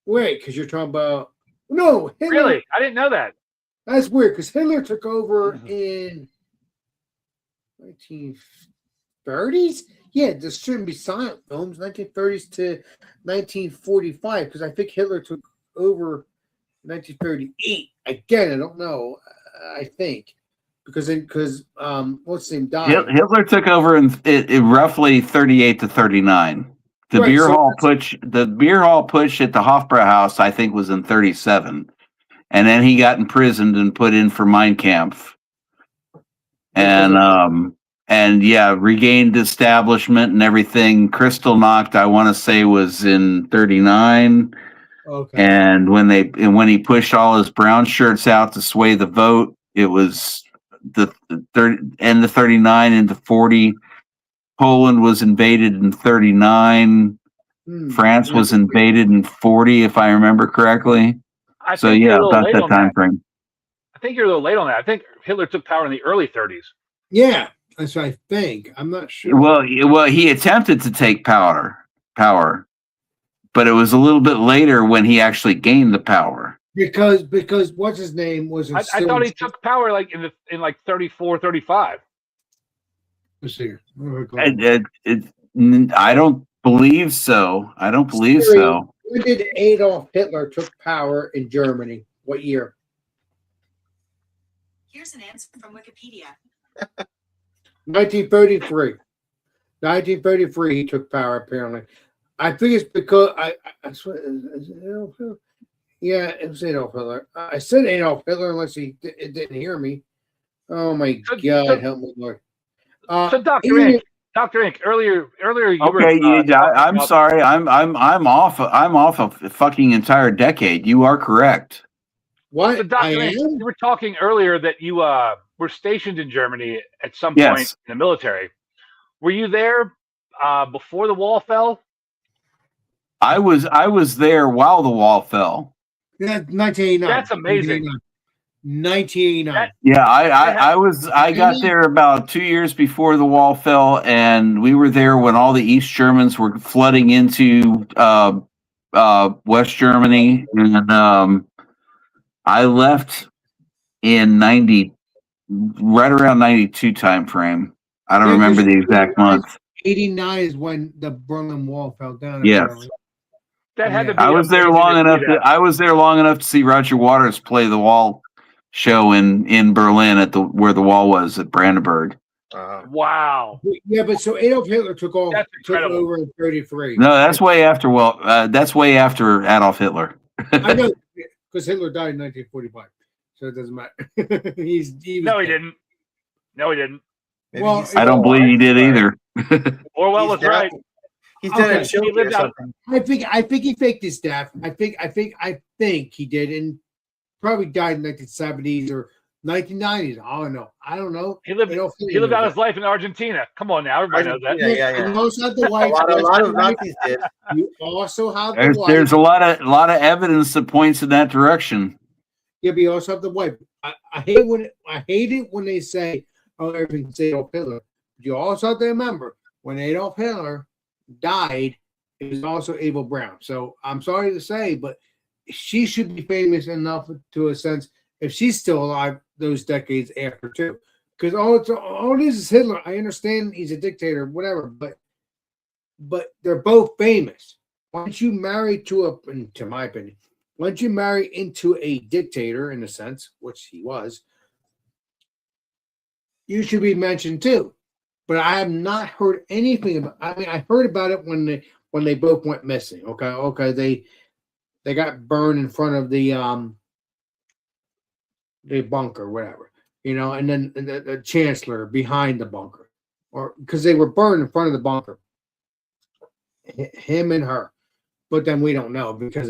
Wait, because you're talking about Hitler. Really? I didn't know that. That's weird because Hitler took over in 1930s. Yeah, this shouldn't be silent films. 1930s to 1945, because I think Hitler took over 1938. Again, I don't know. I think because what's his name died. Hitler took over in roughly 38 to 39. The beer hall push at the Hofbrauhaus, I think, was in 37. And then he got imprisoned and put in for Mein Kampf. And regained establishment and everything. Kristallnacht, I want to say, was in 39. Okay. And when he pushed all his brown shirts out to sway the vote, it was the end of 39 into 40. Poland was invaded in 39. France was invaded in 40, if I remember correctly. About that time frame. I think you're a little late on that. I think Hitler took power in the early 30s. Yeah, that's what I think. I'm not sure. Well, he attempted to take power, but it was a little bit later when he actually gained the power. Because what's his name was. I thought he took power like in 34, 35. Let's see. I don't believe so. When did Adolf Hitler took power in Germany? What year? Here's an answer from Wikipedia. 1933. 1933, he took power, apparently. I think it's because I swear, is it Adolf Hitler? Yeah, it was Adolf Hitler. I said Adolf Hitler unless it didn't hear me. Oh my God, help me, Lord. So Dr. Ink, earlier you were. I'm sorry. I'm off a fucking entire decade. You are correct. What? So Dr. Ink, you were talking earlier that you were stationed in Germany at some point in the military. Were you there before the wall fell? I was there while the wall fell. Yeah, 1989. That's amazing. 1989. Yeah, I got there about 2 years before the wall fell, and we were there when all the East Germans were flooding into West Germany, and I left in right around 92 time frame. I don't remember the exact month. 89 is when the Berlin Wall fell down. Yes. That had to be. I was there long enough to see Roger Waters play the wall show in Berlin where the wall was at Brandenburg. Wow. Yeah, but so Adolf Hitler took over in 33. No, that's way after. That's way after Adolf Hitler. I know, because Hitler died in 1945, so it doesn't matter. He didn't. No, he didn't. Well, I don't believe he did either. Orwell was right. He's dead in Chile or something. I think he faked his death. I think he did, and probably died in 1970s or 1990s. I don't know. He lived out his life in Argentina. Come on now, everybody knows that. Yeah. You also have the wife. A lot of Nazis did. You also have the wife. There's a lot of evidence that points in that direction. Yeah, but you also have the wife. I hate it when they say, "Oh, everything's Adolf Hitler." But you also have to remember when Adolf Hitler died, it was also Abel Brown. So I'm sorry to say, but she should be famous enough to a sense if she's still alive those decades after too. Because all it is Hitler. I understand he's a dictator, whatever, but they're both famous. Once you marry to my opinion, once you marry into a dictator in a sense, which he was, you should be mentioned too. But I have not heard anything about. I mean, I heard about it when they both went missing. Okay, they got burned in front of the bunker, whatever, and then the chancellor behind the bunker, or because they were burned in front of the bunker, him and her. But then we don't know because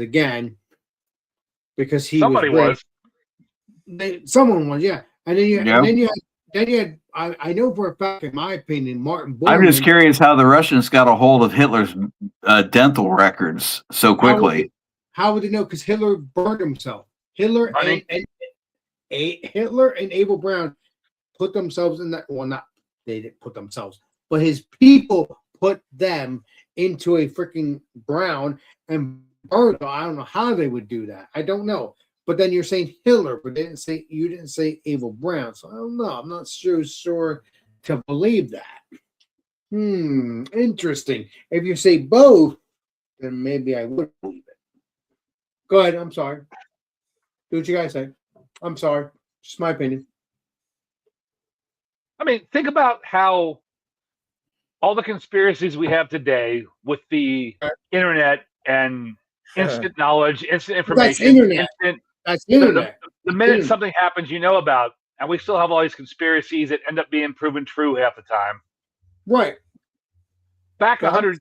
Somebody was. Someone was, yeah. And then you had I know for a fact, in my opinion, Martin Bormann. I'm just curious how the Russians got a hold of Hitler's dental records so quickly. How would they know? Because Hitler burned himself. Hitler and Abel Brown put themselves in that. Well, not they didn't put themselves, but his people put them into a freaking Brown and burned. I don't know how they would do that. I don't know. But then you're saying Hitler, but you didn't say Abel Brown. So I don't know. I'm not sure to believe that. Interesting. If you say both, then maybe I would believe it. Go ahead. I'm sorry. Do what you guys say. I'm sorry. Just my opinion. I mean, think about how all the conspiracies we have today with the internet and instant knowledge, instant information. That's internet. That's internet. The minute something happens, you know about, and we still have all these conspiracies that end up being proven true half the time. Right. Back 100,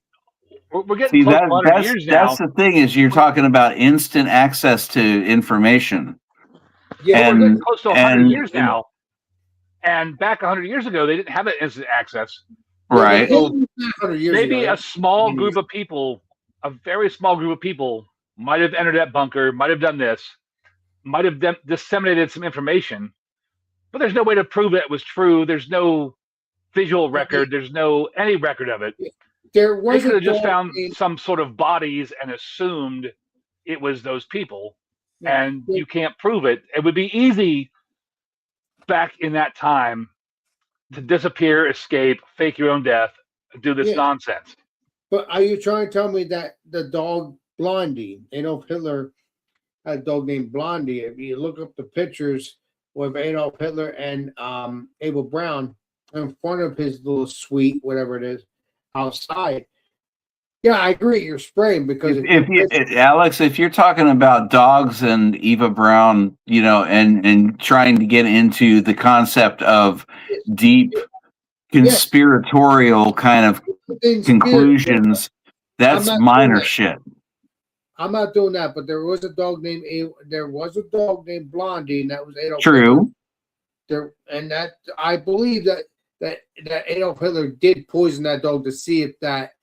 we're getting close to 100 years now. That's the thing is you're talking about instant access to information. Yeah, we're getting close to 100 years now. And back 100 years ago, they didn't have that instant access. Right. Maybe a small group of people, a very small group of people, might have entered that bunker, might have done this, might have disseminated some information, but there's no way to prove that it was true. There's no visual record. There's no any record of it. They could have just found some sort of bodies and assumed it was those people, and you can't prove it. It would be easy back in that time to disappear, escape, fake your own death, do this nonsense. But are you trying to tell me that the dog Blondie, Adolf Hitler had a dog named Blondie? If you look up the pictures with Adolf Hitler and Abel Brown in front of his little suite, whatever it is, outside. Yeah, I agree. You're spraying because Alex, if you're talking about dogs and Eva Braun, and trying to get into the concept of deep conspiratorial kind of conclusions, that's minor shit. I'm not doing that, but there was a dog named Blondie, and that was Adolf True. Hitler. And that I believe that Adolf Hitler did poison that dog to see if that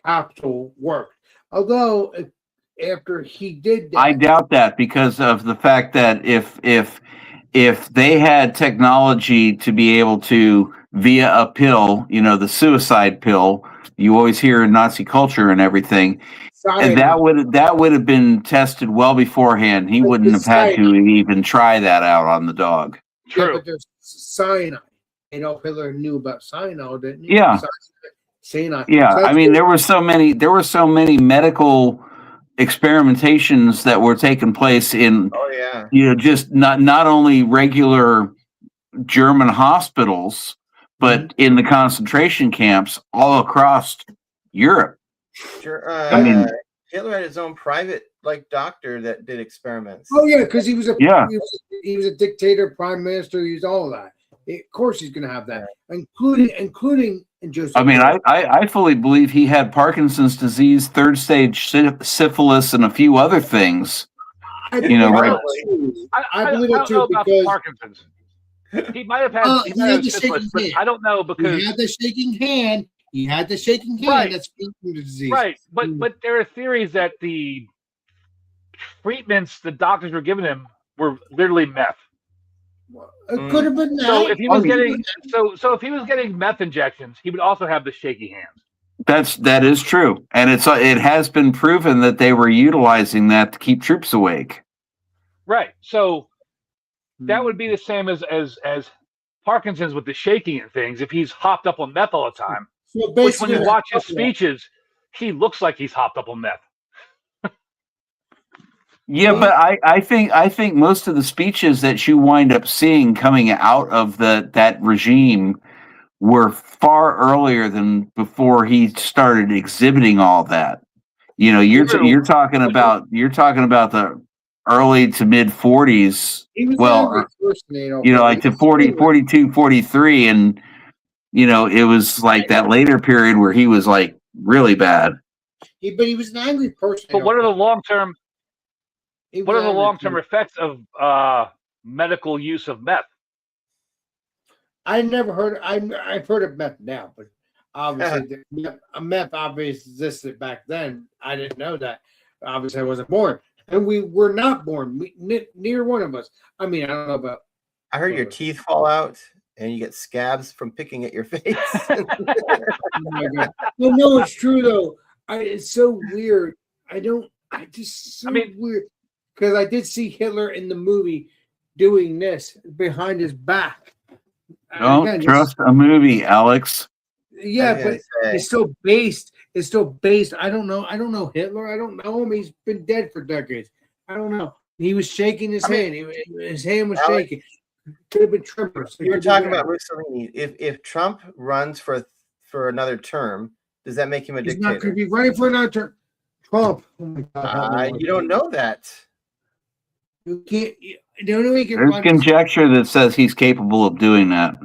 capsule worked. Although after he did that, I doubt that because of the fact that if they had technology to be able to via a pill, the suicide pill, you always hear in Nazi culture and everything, and that would have been tested well beforehand. He wouldn't have had to even try that out on the dog. True. Yeah, but there's cyanide. Adolf Hitler knew about cyanide, didn't he? Yeah. Cyanide. Yeah. I mean, there were so many medical experimentations that were taking place in, just not only regular German hospitals, but in the concentration camps all across Europe. Sure. I mean, Hitler had his own private doctor that did experiments. Oh yeah, because he was a dictator, prime minister. He was all that. Of course, he's going to have that, including Joseph. I mean, I fully believe he had Parkinson's disease, third stage syphilis, and a few other things. I believe it too because Parkinson's. He might have had. He might have syphilis, but I don't know because he had the shaking hand. He had the shaking hand. Right. That's Parkinson's disease. Right, but there are theories that the treatments the doctors were giving him were literally meth. It could have been that. So if he was if he was getting meth injections, he would also have the shaky hands. That is true, and it has been proven that they were utilizing that to keep troops awake. Right. So that would be the same as Parkinson's with the shaking and things. If he's hopped up on meth all the time, so which when you watch his speeches, he looks like he's hopped up on meth. Yeah, but I think most of the speeches that you wind up seeing coming out of that regime were far earlier than before he started exhibiting all that. You know, True. you're talking about the early to mid 40s. He was Well, angry person, Adolf you know, Hitler. like to He was 40, angry. 42, 43, and you know, it was like that later period where he was like really bad. But he was an angry person. But what are the Adolf long term? Hitler. He was What are an the angry long term person. effects of medical use of meth? I never heard. I've heard of meth now, but obviously, meth obviously existed back then. I didn't know that. Obviously, I wasn't born, and we were not born. Neither one of us. I mean, I don't know about. I heard your teeth fall out and you get scabs from picking at your face. Oh my God. Well, no, it's true though. It's so weird. I just so weird because I did see Hitler in the movie doing this behind his back. Don't Again, trust a movie, Alex. Yeah, I was but gonna say. it's still based. It's still based. I don't know Hitler. I don't know him. He's been dead for decades. I don't know. He was shaking his hand. His hand was Alex, shaking. Could have been tremors. You were talking about Mussolini. If Trump runs for another term, does that make him a He's not going dictator? to be running for another term. Trump. Oh my God. You don't know that. You can't. The only way he can There's run conjecture that says he's capable of doing that.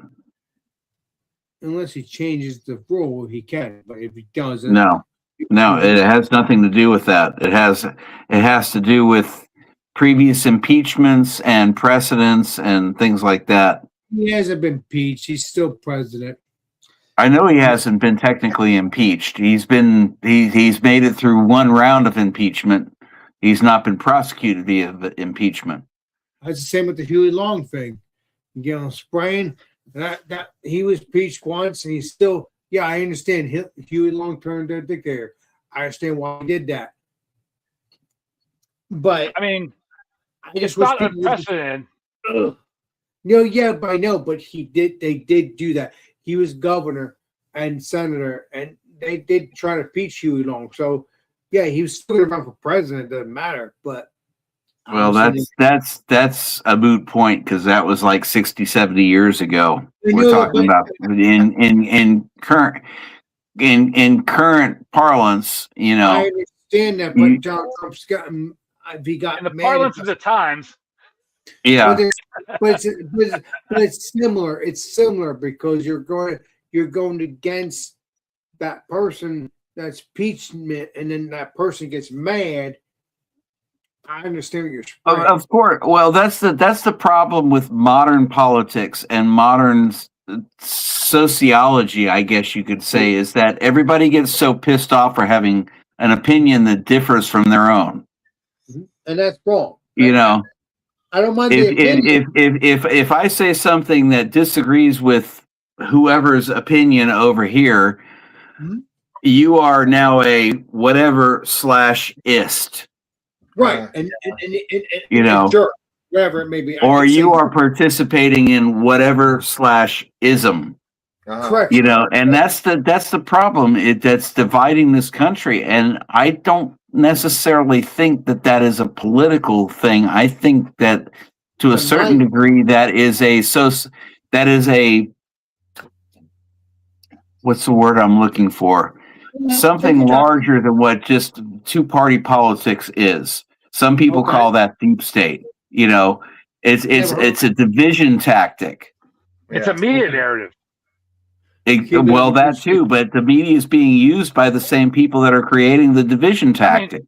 unless he changes the rule, he can. But if he doesn't, No, it has nothing to do with that. It has to do with previous impeachments and precedents and things like that. he hasn't been impeached. He's still president. I know he hasn't been technically impeached. He's made it through one round of impeachment. He's not been prosecuted via impeachment. That's the same with the Huey Long thing. You get on spraying. That he was impeached once, and he's still. Yeah, I understand. Huey Long turned a dictator. I understand why he did that. But I mean, I it's just wish not people would- unprecedented. No, yeah, but I know. But he did. They did do that. He was governor and senator, and they did try to impeach Huey Long. So, yeah, he was still going to run for president. Doesn't matter. But Well, that's a moot point because that was like 60, 70 years ago. We're talking about in current parlance, you know. I understand that, but John Trump's gotten. He got In the mad parlance at- of the times, Yeah, but it's similar. It's similar because you're going against that person that's impeachment, and then that person gets mad. I understand what you're saying. of course. Well, that's the problem with modern politics and modern sociology, I guess you could say, is that everybody gets so pissed off for having an opinion that differs from their own. And that's wrong. You know, I don't mind the opinion. if I say something that disagrees with whoever's opinion over here, Mhm. you are now a whatever /ist. Right, and You know, sure, whatever it may be, I or could say you are participating in whatever /ism. correct. You know, and that's the problem. That's dividing this country, and I don't necessarily think that is a political thing. I think that to a certain degree that is a what's the word I'm looking for? Something larger than what just two-party politics is. Some people call that deep state. You know, it's a division tactic. it's a media narrative. Well, that too, but the media is being used by the same people that are creating the division tactic.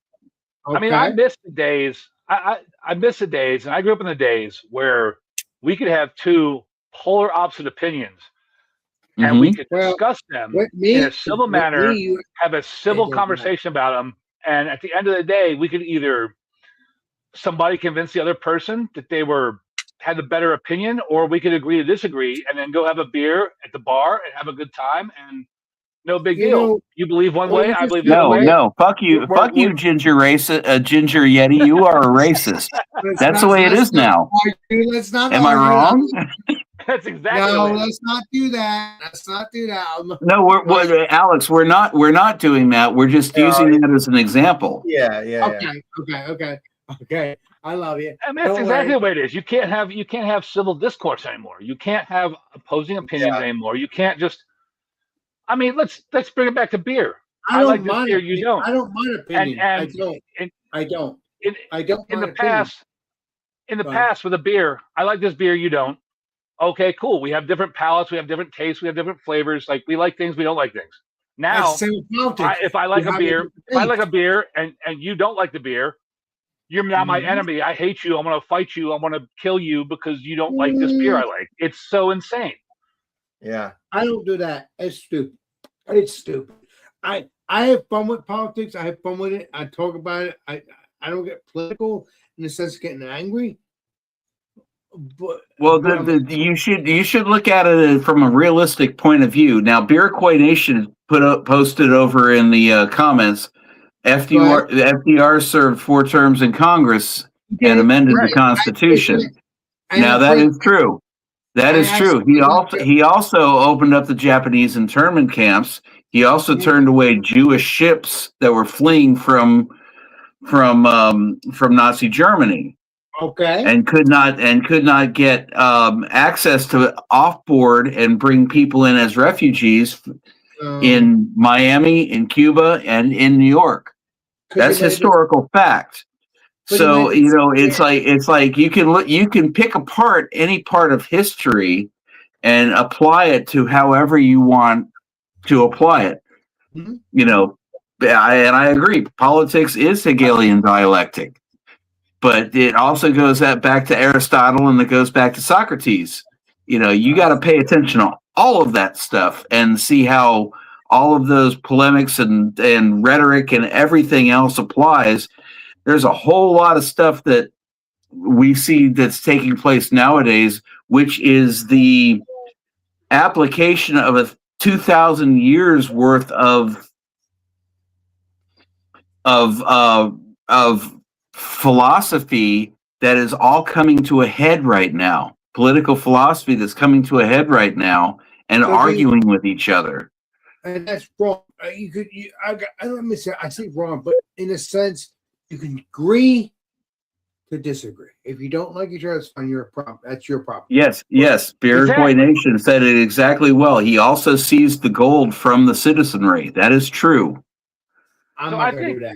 I mean, I miss the days. I miss the days, and I grew up in the days where we could have two polar opposite opinions, and we could discuss them in a civil manner, have a civil conversation about them, and at the end of the day, we could either somebody convince the other person that they had a better opinion, or we could agree to disagree, and then go have a beer at the bar and have a good time, and no big deal. You believe one way, I believe the other way. No, fuck you, ginger ginger Yeti. You are a racist. That's the way it is now. Let's not. Am I wrong? That's exactly. No, let's not do that. Let's not do that. No, Alex, we're not doing that. We're just using that as an example. Yeah. Okay. I love you. I mean, that's exactly the way it is. You can't have civil discourse anymore. You can't have opposing opinions anymore. You can't just. I mean, let's bring it back to beer. I like this beer, you don't. I don't mind opinion. And I don't. in, I don't in mind the opinion. past, Right. with a beer, I like this beer, you don't. Okay, cool. We have different palates, we have different tastes, we have different flavors. Like we like things, we don't like things. That's Now, the same with politics. if I like You a have beer, different if I like a tastes. beer and you don't like the beer, you're now my Mhm. enemy. I hate you. I'm gonna fight you. I'm gonna kill you because you don't like this beer I like. It's so insane. Yeah. I don't do that. It's stupid. It's stupid. I have fun with politics. I have fun with it. I talk about it. I don't get political in the sense of getting angry. But Well, but you should look at it from a realistic point of view. Now, Beer Nation posted over in the comments. FDR served 4 terms in Congress and amended the Constitution. Now that is true. That is true. He also opened up the Japanese internment camps. He also turned away Jewish ships that were fleeing from Nazi Germany. Okay. And could not get access to offboard and bring people in as refugees in Miami, in Cuba, and in New York. That's historical fact. So it's like you can pick apart any part of history and apply it to however you want to apply it. Mm-hmm. I agree. Politics is Hegelian dialectic. But it also goes back to Aristotle and it goes back to Socrates. You got to pay attention to all of that stuff and see how all of those polemics and rhetoric and everything else applies. There's a whole lot of stuff that we see that's taking place nowadays, which is the application of a 2,000 years worth of philosophy that is all coming to a head right now. Political philosophy that's coming to a head right now and arguing with each other. And that's wrong. I don't miss it. I say wrong, but in a sense, you can agree to disagree. If you don't like each other, it's fine. You're a problem. That's your problem. Yes. Beer Nation said it exactly well. He also seized the gold from the citizenry. That is true. I'm not going to do that.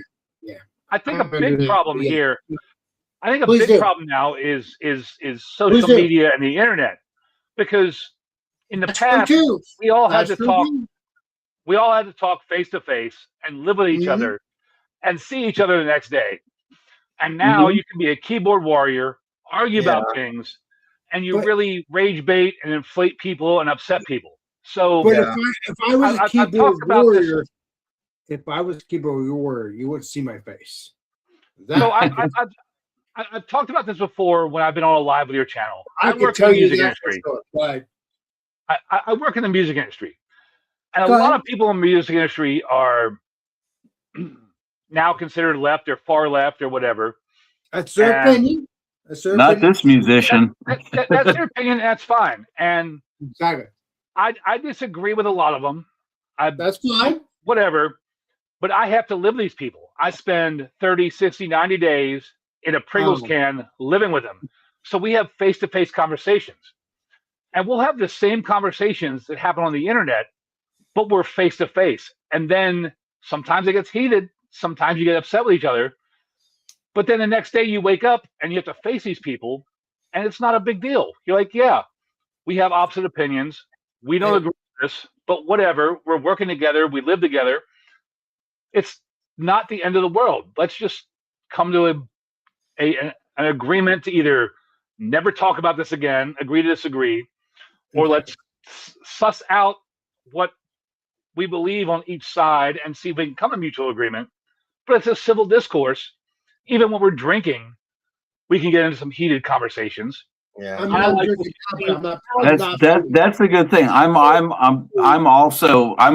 I think a big problem here. I think a big problem now is social media and the internet, because in the past we all had to talk. We all had to talk face to face and live with each other and see each other the next day. And now you can be a keyboard warrior, argue about things, and you really rage bait and inflate people and upset people. So, but if I was a keyboard warrior. If I was a keyboard warrior, you wouldn't see my face. So I've talked about this before when I've been on a live with your channel. I work in the music industry. I work in the music industry, and a lot of people in the music industry are now considered left or far left or whatever. That's their opinion. Not this musician. That's their opinion. That's fine. And exactly, I disagree with a lot of them. That's fine. Whatever. But I have to live with these people. I spend 30, 60, 90 days in a Pringles can living with them. So we have face-to-face conversations. And we'll have the same conversations that happen on the internet, but we're face-to-face. And then sometimes it gets heated. Sometimes you get upset with each other. But then the next day you wake up and you have to face these people, and it's not a big deal. You're like, yeah, we have opposite opinions. We don't agree with this, but whatever. We're working together. We live together. It's not the end of the world. Let's just come to an agreement to either never talk about this again, agree to disagree, or let's suss out what we believe on each side and see if we can come to mutual agreement. But it's a civil discourse. Even when we're drinking, we can get into some heated conversations. Yeah, that's a good thing. I'm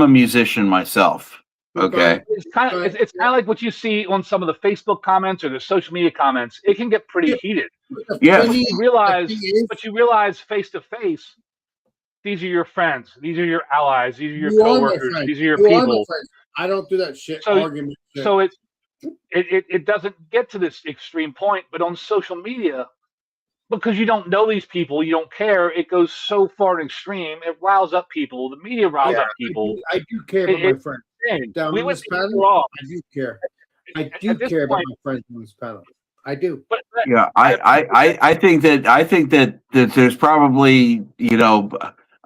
a musician myself. Okay. It's kind of like what you see on some of the Facebook comments or the social media comments. It can get pretty heated. Yeah. But you realize face to face, these are your friends, these are your allies, these are your coworkers, these are your people. I don't do that shit. Argument. So it doesn't get to this extreme point, but on social media, because you don't know these people, you don't care. It goes so far and extreme. It riles up people. The media riles up people. I do care about my friends. saying. down We on would this be panel. wrong. I do care. I At do this care about point- my friends on this panel. I do. But Yeah, I think that there's probably,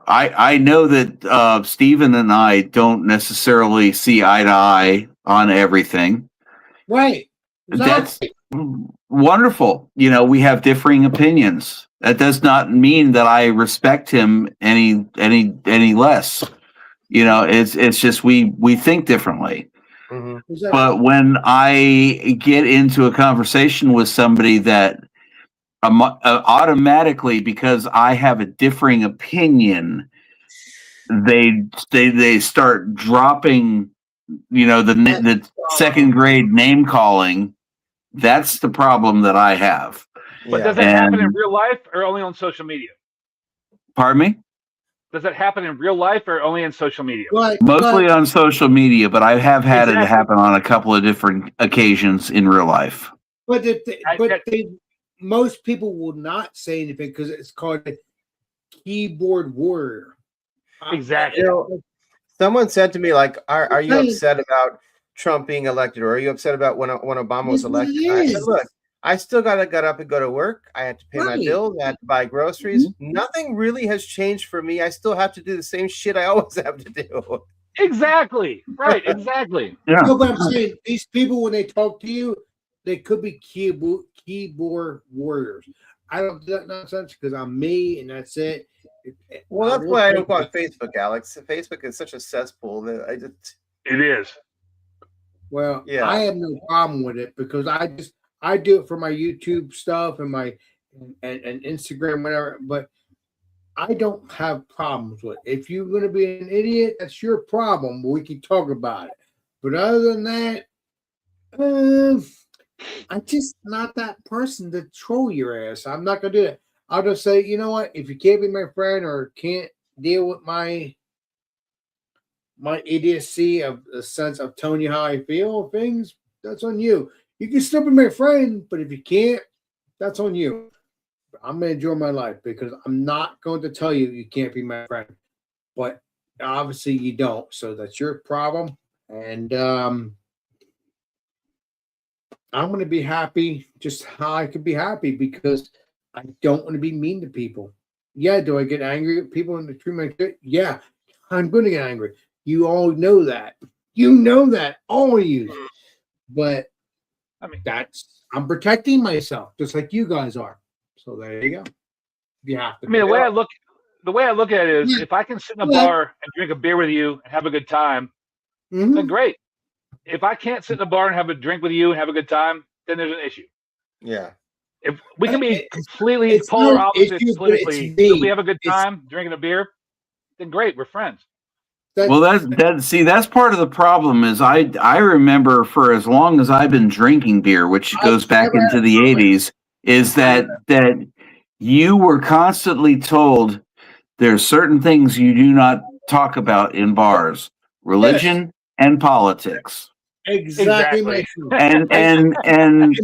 I know that Stephen and I don't necessarily see eye to eye on everything. Right. That's Exactly. wonderful. We have differing opinions. That does not mean that I respect him any less. It's just we think differently. Mhm. Exactly. But when I get into a conversation with somebody that automatically, because I have a differing opinion, they start dropping, the second grade name calling. That's the problem that I have. But Yeah. does that happen in And- real life or only on social media? Pardon me? Does that happen in real life or only in social media? Mostly on social media, but I have had it Exactly. happen on a couple of different occasions in real life. But I- most people will not say anything because it's called a keyboard warrior. Exactly. Someone said to me, like, are you Right. upset about Trump being elected, or are you upset about when Obama was That's what it elected? I said, is. look, I still got up and go to work. I had to pay my Right. bills. I had to buy groceries. Mm-hmm. Nothing really has changed for me. I still have to do the same shit I always have to do. Exactly. Right. Exactly. Yeah. No, but I'm saying these people when they talk to you, they could be keyboard warriors. I don't do that nonsense because I'm me and that's it. Well, I that's will why I take don't go on it. Facebook, Alex. Facebook is such a cesspool that I just It is. Well, Yeah. I have no problem with it because I do it for my YouTube stuff and my and Instagram, whatever. But I don't have problems with it. If you're going to be an idiot, that's your problem. We can talk about it. But other than that, I'm just not that person to troll your ass. I'm not going to do that. I'll just say, you know what? If you can't be my friend or can't deal with my idiocy of the sense of telling you how I feel of things, that's on you. You can still be my friend, but if you can't, that's on you. I'm gonna enjoy my life because I'm not going to tell you you can't be my friend. But obviously you don't, so that's your problem. And I'm gonna be happy just how I could be happy because I don't want to be mean to people. Yeah, do I get angry at people in the treat my shit? Yeah, I'm gonna get angry. You all know that. You know that, all of you. But I mean, I'm protecting myself, just like you guys are. So there you go. You have to. I mean, the way I look at it is, Yeah. if I can sit in a Yeah. bar and drink a beer with you and have a good time, Mhm. then great. If I can't sit in a bar and have a drink with you and have a good time, then there's an issue. yeah. If we can be It's- completely it's polar no opposites issue, but it's politically, me. if we have a good It's- time drinking a beer, then great, we're friends. Well, that's part of the problem is I remember for as long as I've been drinking beer, which goes back never into had the a problem. 80s, is that you were constantly told there's certain things you do not talk about in bars, religion and politics. exactly my Exactly. truth. And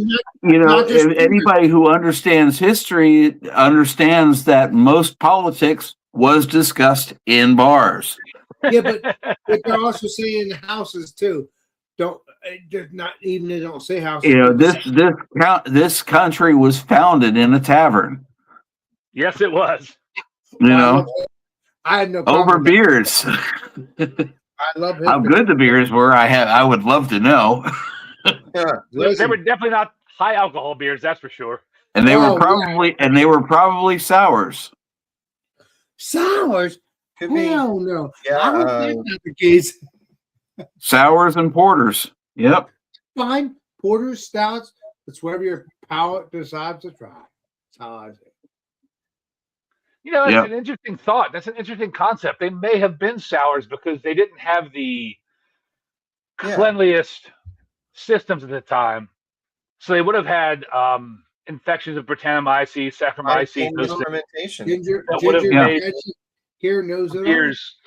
Not just if anybody who understands history understands that most politics was discussed in bars. Yeah, but they're also saying houses too. Don't they're not even they don't say houses. This country was founded in a tavern. Yes, it was. I had no problem Over with that. beers. I love How history. good the beers were, I would love to know. Yeah. They Listen, were definitely not high alcohol beers, that's for sure. And they Oh, were probably sours. sours. Could be. Hell no. Yeah, I hope that's not the case. Sours and porters. Yep. Fine. Porters, stouts. It's whatever your palate decides to try. That's how I do. You know, it's Yep. an interesting thought. That's an interesting concept. They may have been sours because they didn't have the Yeah. cleanliest systems at the time. So they would have had infections of Brettanomyces, Saccharomyces, those things fermentation. Ginger, That would've ginger made here knows it all. beers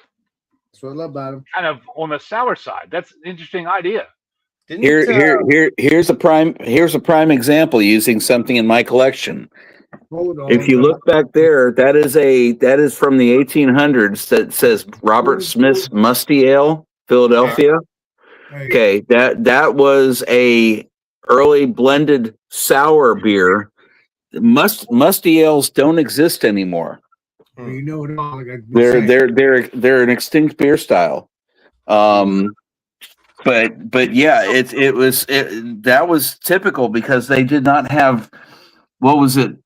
That's what I love about them. kind of on the sour side. That's an interesting idea. Didn't, Here's a prime example using something in my collection. Hold on. If you look back there, that is from the 1800s. That says Robert Smith's Musty Ale, Philadelphia. Okay, that was a early blended sour beer. Musty ales don't exist anymore. You know it all. Like I've been saying. They're an extinct beer style. But yeah, that was typical because they did not have, what was it,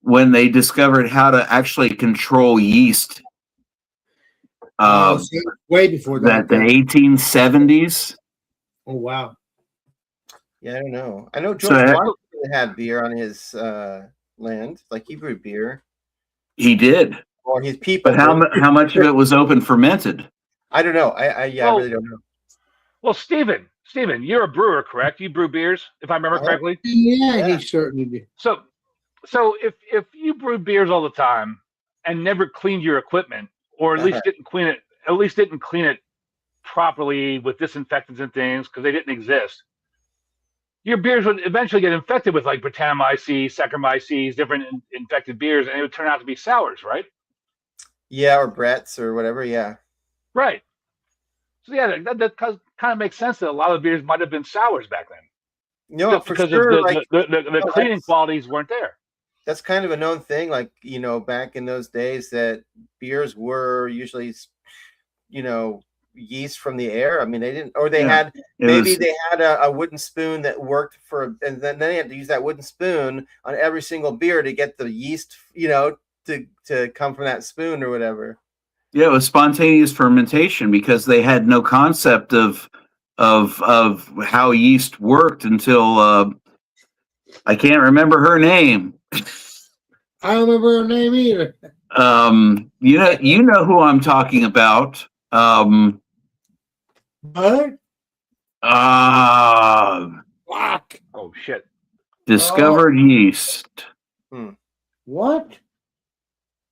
when they discovered how to actually control yeast. So way before that. The 1870s. Oh wow. Yeah, I don't know. I know George Washington had beer on his land, like he brewed beer. He did. Or his people. But how much of it was open fermented? I don't know. I really don't know. Well, Stephen, you're a brewer, correct? You brew beers, if I remember correctly. Yeah, he certainly did. So if you brewed beers all the time and never cleaned your equipment, or at least didn't clean it properly with disinfectants and things because they didn't exist, your beers would eventually get infected with like Brettanomyces, Saccharomyces, different infected beers, and it would turn out to be sours, right? Yeah, or Brett's or whatever. Yeah. Right. So yeah, that kind of makes sense that a lot of the beers might have been sours back then. No, for because sure. The cleaning qualities weren't there. That's kind of a known thing. Like, back in those days that beers were usually, yeast from the air. I mean, they didn't, or they had, they had a wooden spoon that worked and then they had to use that wooden spoon on every single beer to get the yeast, to come from that spoon or whatever. Yeah, it was spontaneous fermentation because they had no concept of how yeast worked until I can't remember her name. I don't remember her name either. You know who I'm talking about. What? Fuck. Oh shit. Discovered yeast. What?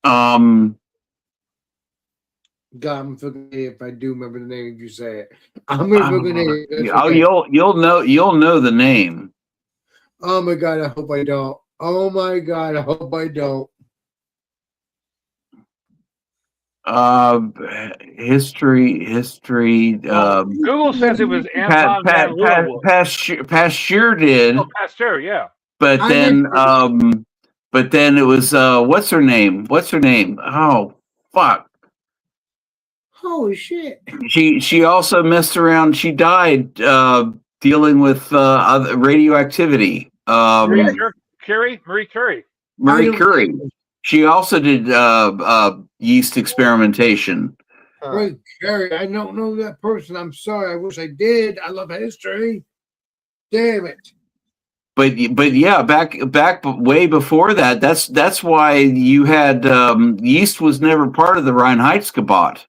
God, I'm fucking idiot if I do remember the name if you say it. I'm gonna fucking idiot. Okay. You'll know the name. Oh my god, I hope I don't. Oh my god, I hope I don't. History. Google says it was Anton van Leeuwenhoek. Pasteur did. Oh, Pasteur, yeah. But then it was what's her name? Oh, fuck. Holy shit. She also messed around. She died dealing with other radioactivity. Marie Curie. Marie Curie. She also did yeast experimentation. Marie Curie. I don't know that person. I'm sorry. I wish I did. I love history. Damn it. But yeah, back way before that. That's why you had yeast was never part of the Reinheitsgebot.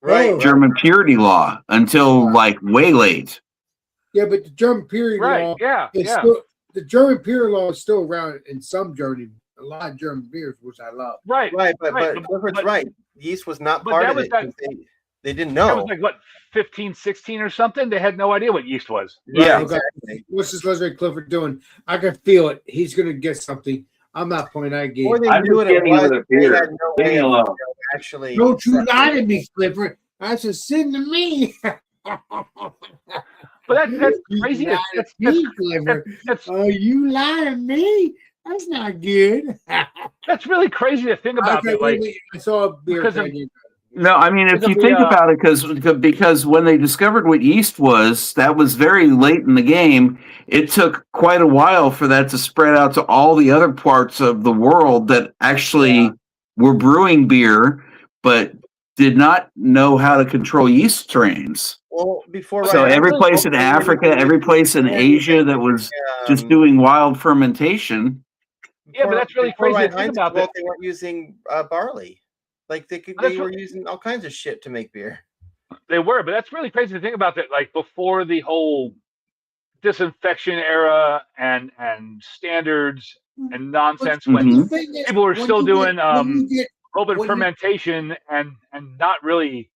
Right. German purity law until like way late. Yeah, but the German purity law. Still, the German purity law is still around in some German, a lot of German beers, which I love. Right. But Clifford's right. Yeast was not part of it. They didn't know. That was like what, 15, 16 or something? They had no idea what yeast was. Yeah, exactly. What's this Leslie Clifford doing? I can feel it. He's gonna get something. I'm not pointing that game. Or they knew what it was. They had no way of actually. Don't you lie to me, Clifford. That's a sin to me. But that's crazy. You lie to me. That's not good. That's really crazy to think about. Okay, I saw a beer. No, I mean, if you think about it, because when they discovered what yeast was, that was very late in the game. It took quite a while for that to spread out to all the other parts of the world that actually were brewing beer, but did not know how to control yeast strains. Well, so every place in Africa, every place in Asia that was just doing wild fermentation. Yeah, but that's really crazy to think about. They weren't using barley. Like they were using all kinds of shit to make beer. They were, but that's really crazy to think about that. Like before the whole disinfection era and standards and nonsense, when people were still doing open fermentation and not really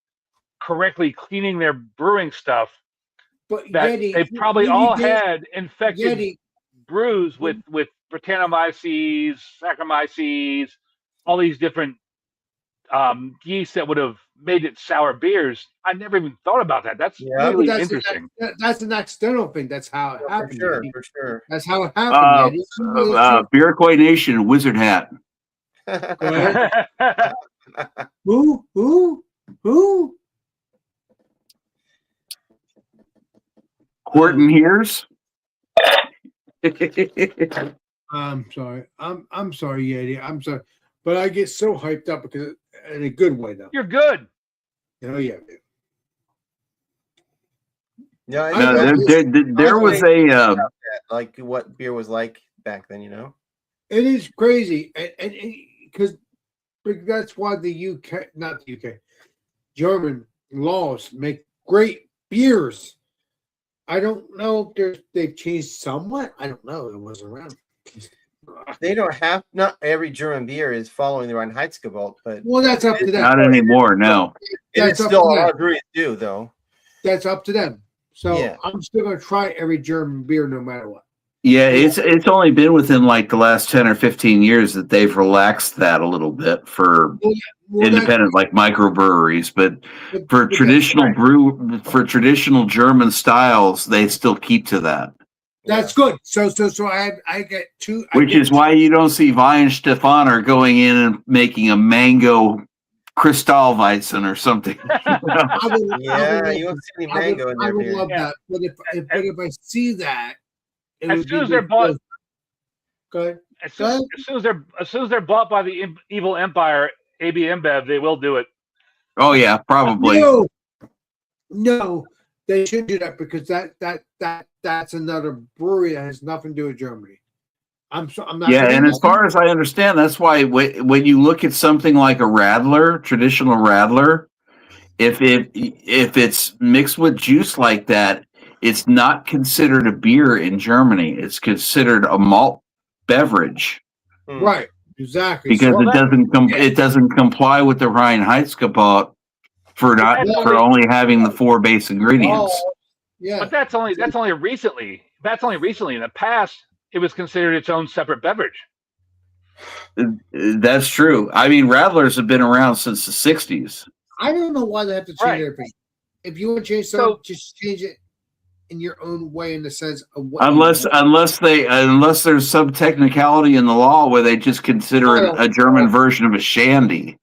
correctly cleaning their brewing stuff. But they probably all had infected brews with Brettanomyces, Saccharomyces, all these different yeast that would have made it sour beers. I never even thought about that. That's Yeah, really That's interesting. that's an external thing. That's how it for happened. sure, Yeti. for sure. That's how it happened. Yeti. Beer Koi Nation, Wizard Hat. Go ahead. Who? Horton Hears. I'm sorry. I'm sorry, Yeti. I'm sorry, but I get so hyped up because in a good way though. You're good. Oh yeah. Yeah, I No, there was a like what beer was like back then, you know. It is crazy, and because that's why the UK, not the UK, German laws make great beers. I don't know if they've changed somewhat. I don't know. It wasn't around. They don't have, not every German beer is following the Reinheitsgebot, but Well, that's up to them. not anymore. No. it's up still to them. our breweries do though. That's up to them. So Yeah. I'm still going to try every German beer no matter what. Yeah, it's only been within like the last 10 or 15 years that they've relaxed that a little bit for Well, independent like microbreweries, but for that's traditional right. for traditional German styles, they still keep to that. That's good. So I get two. Which is why you don't see Weihenstephaner going in and making a mango Kristallweizen or something. Yeah, you won't see any mango in I their would beer. love that. But if I see that, it As would soon be as they're bought, Go ahead. as soon as they're bought by the evil empire, AB InBev, they will do it. Oh yeah, probably. No, they should do that because that's another brewery that has nothing to do with Germany. I'm not. Yeah, and as far as I understand, that's why when you look at something like a Radler, traditional Radler, if it's mixed with juice like that, it's not considered a beer in Germany. It's considered a malt beverage right, exactly. because So it doesn't comply with the Reinheitsgebot for only having the 4 base ingredients. yeah, But that's only recently. That's only recently. In the past, it was considered its own separate beverage. That's true. I mean, Radlers have been around since the 60s. I don't know why they have to change Right. everything. If you want to change something, just change it in your own way, in the sense of what. Unless there's some technicality in the law where they just consider it a German version of a shandy,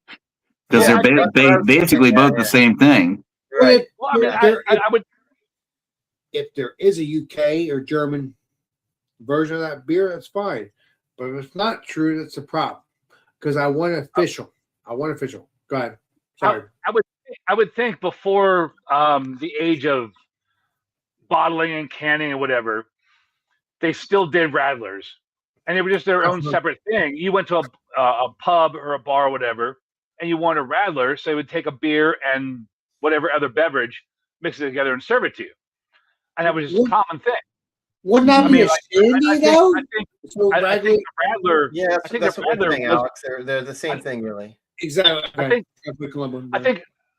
because Yeah, they're basically both the same thing. Right. Well, I mean, I would. If there is a UK or German version of that beer, that's fine. But if it's not true, that's a problem. Because I want official. Go ahead. Sorry. I would think before the age of bottling and canning or whatever, they still did Radlers, and they were just their own separate thing. You went to a pub or a bar or whatever, and you wanted a Radler, so they would take a beer and whatever other beverage, mix it together and serve it to you, and that was just a common thing. Wouldn't that be a shandy though? I think the Radler. Yeah, I think that's the what we're Radler saying, was- Alex. They're the same thing, really. Exactly.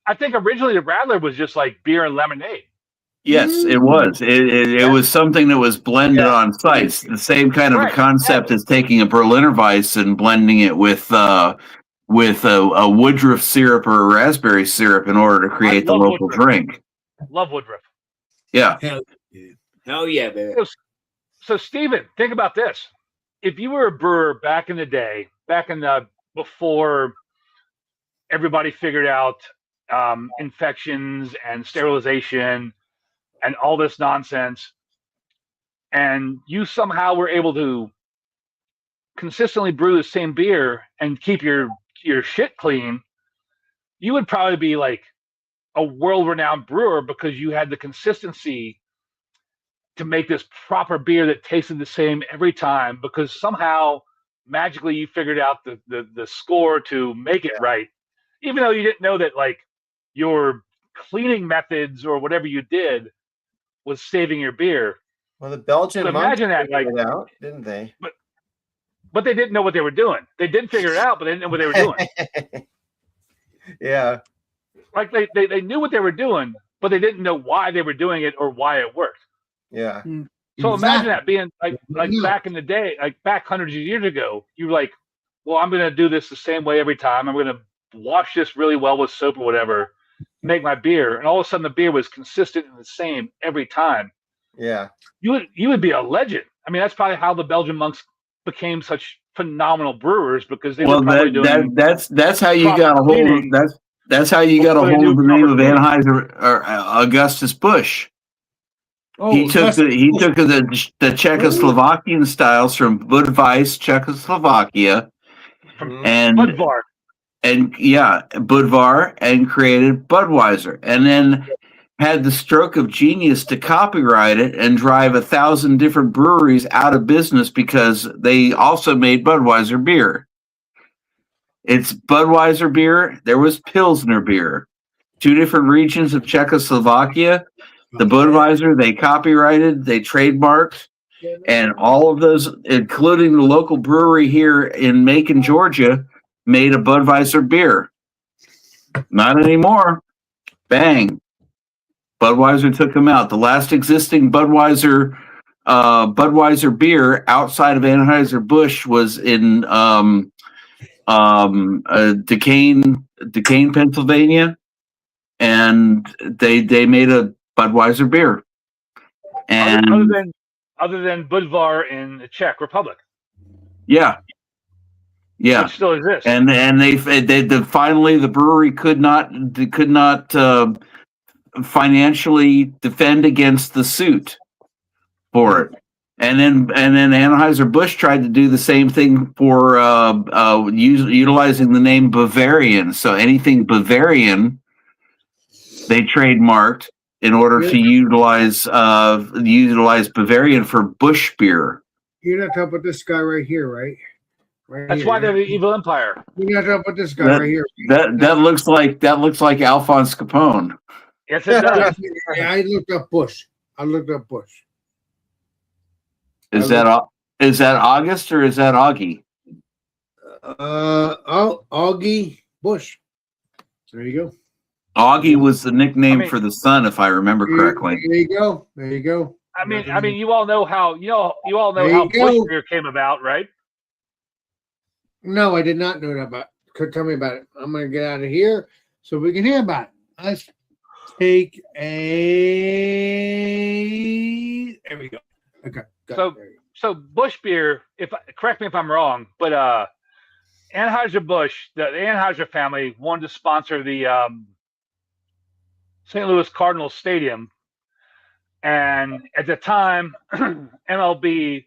I think originally the Radler was just like beer and lemonade. Yes, it was. It was something that was blended on site. It's the same kind of a concept as taking a Berliner Weiss and blending it with a Woodruff syrup or a raspberry syrup in order to create the local drink. Love Woodruff. Yeah. Hell yeah, baby. So Steven, think about this. If you were a brewer back in the day, before everybody figured out infections and sterilization and all this nonsense, and you somehow were able to consistently brew the same beer and keep your shit clean, you would probably be like a world-renowned brewer because you had the consistency to make this proper beer that tasted the same every time, because somehow magically you figured out the score to make it right, even though you didn't know that like your cleaning methods or whatever you did was saving your beer. Well, the Belgian So imagine that, like, figured it out, didn't they? But they didn't know what they were doing. They did figure it out, but they didn't know what they were doing. Yeah. Like they knew what they were doing, but they didn't know why they were doing it or why it worked. Yeah. So imagine that being like back in the day, like back hundreds of years ago, you were like, well, I'm going to do this the same way every time. I'm going to wash this really well with soap or whatever, make my beer, and all of a sudden the beer was consistent and the same every time. Yeah. You would be a legend. I mean, that's probably how the Belgian monks became such phenomenal brewers, because they were probably doing that's how you got a hold of cleaning. that's how you got a Before they hold of do the name of proper cleaning. Anheuser or Augustus Busch. Oh, He took the Czechoslovakian styles from Budweis, Czechoslovakia, From and Budvar. Budvar, and created Budweiser, and then had the stroke of genius to copyright it and drive 1,000 different breweries out of business because they also made Budweiser beer. It's Budweiser beer. There was Pilsner beer. 2 different regions of Czechoslovakia. The Budweiser, they copyrighted, they trademarked, and all of those, including the local brewery here in Macon, Georgia, made a Budweiser beer. Not anymore. Bang. Budweiser took them out. The last existing Budweiser beer outside of Anheuser-Busch was in Duquesne, Pennsylvania, and they made a Budweiser beer. And other than Budvar in the Czech Republic, yeah, which still exists. and they finally the brewery could not financially defend against the suit for it. And then Anheuser-Busch tried to do the same thing for utilizing the name Bavarian. So anything Bavarian, they trademarked in order to utilize Bavarian for Busch beer. You're not talking about this guy right here, right? That's why they're the evil empire. You're not talking about this guy right here. That looks like Alphonse Capone. Yes, it does. Yeah, I looked up Bush. Is that August or is that Augie? Augie Bush. There you go. Augie was the nickname for the son, if I remember correctly. There you go. I mean, you all know how Busch beer came about, right? No, I did not know that about. Tell me about it. I'm gonna get out of here so we can hear about it. Let's take a. There we go. Okay. So Busch beer. Correct me if I'm wrong, but Anheuser-Busch, the Anheuser family, wanted to sponsor the St. Louis Cardinals Stadium, and at the time, MLB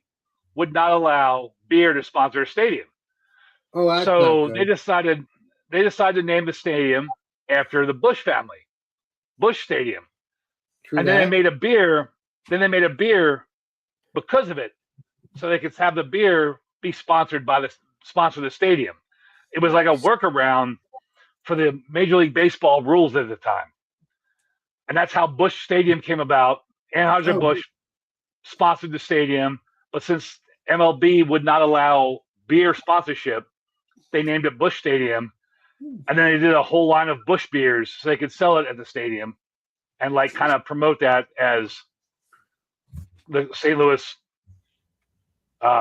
would not allow beer to sponsor a stadium. Oh, so they decided to name the stadium after the Busch family, Busch Stadium. Then they made a beer. Because of it, so they could have the beer be sponsored by the sponsor of the stadium. It was like a workaround for the Major League Baseball rules at the time. And that's how Busch Stadium came about. Anheuser-Busch sponsored the stadium, but since MLB would not allow beer sponsorship, they named it Busch Stadium. And then they did a whole line of Busch beers so they could sell it at the stadium and like kind of promote that as the St. Louis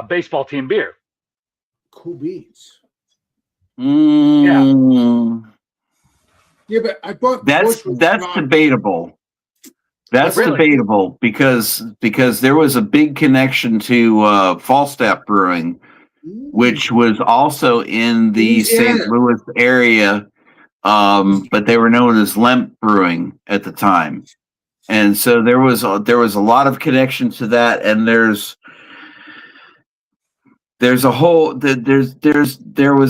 baseball team beer. Cool beans. Yeah, but I thought that's debatable. That's debatable because there was a big connection to Falstaff Brewing, which was also in the St. Louis area, but they were known as Lemp Brewing at the time. And so there was a lot of connection to that, and there was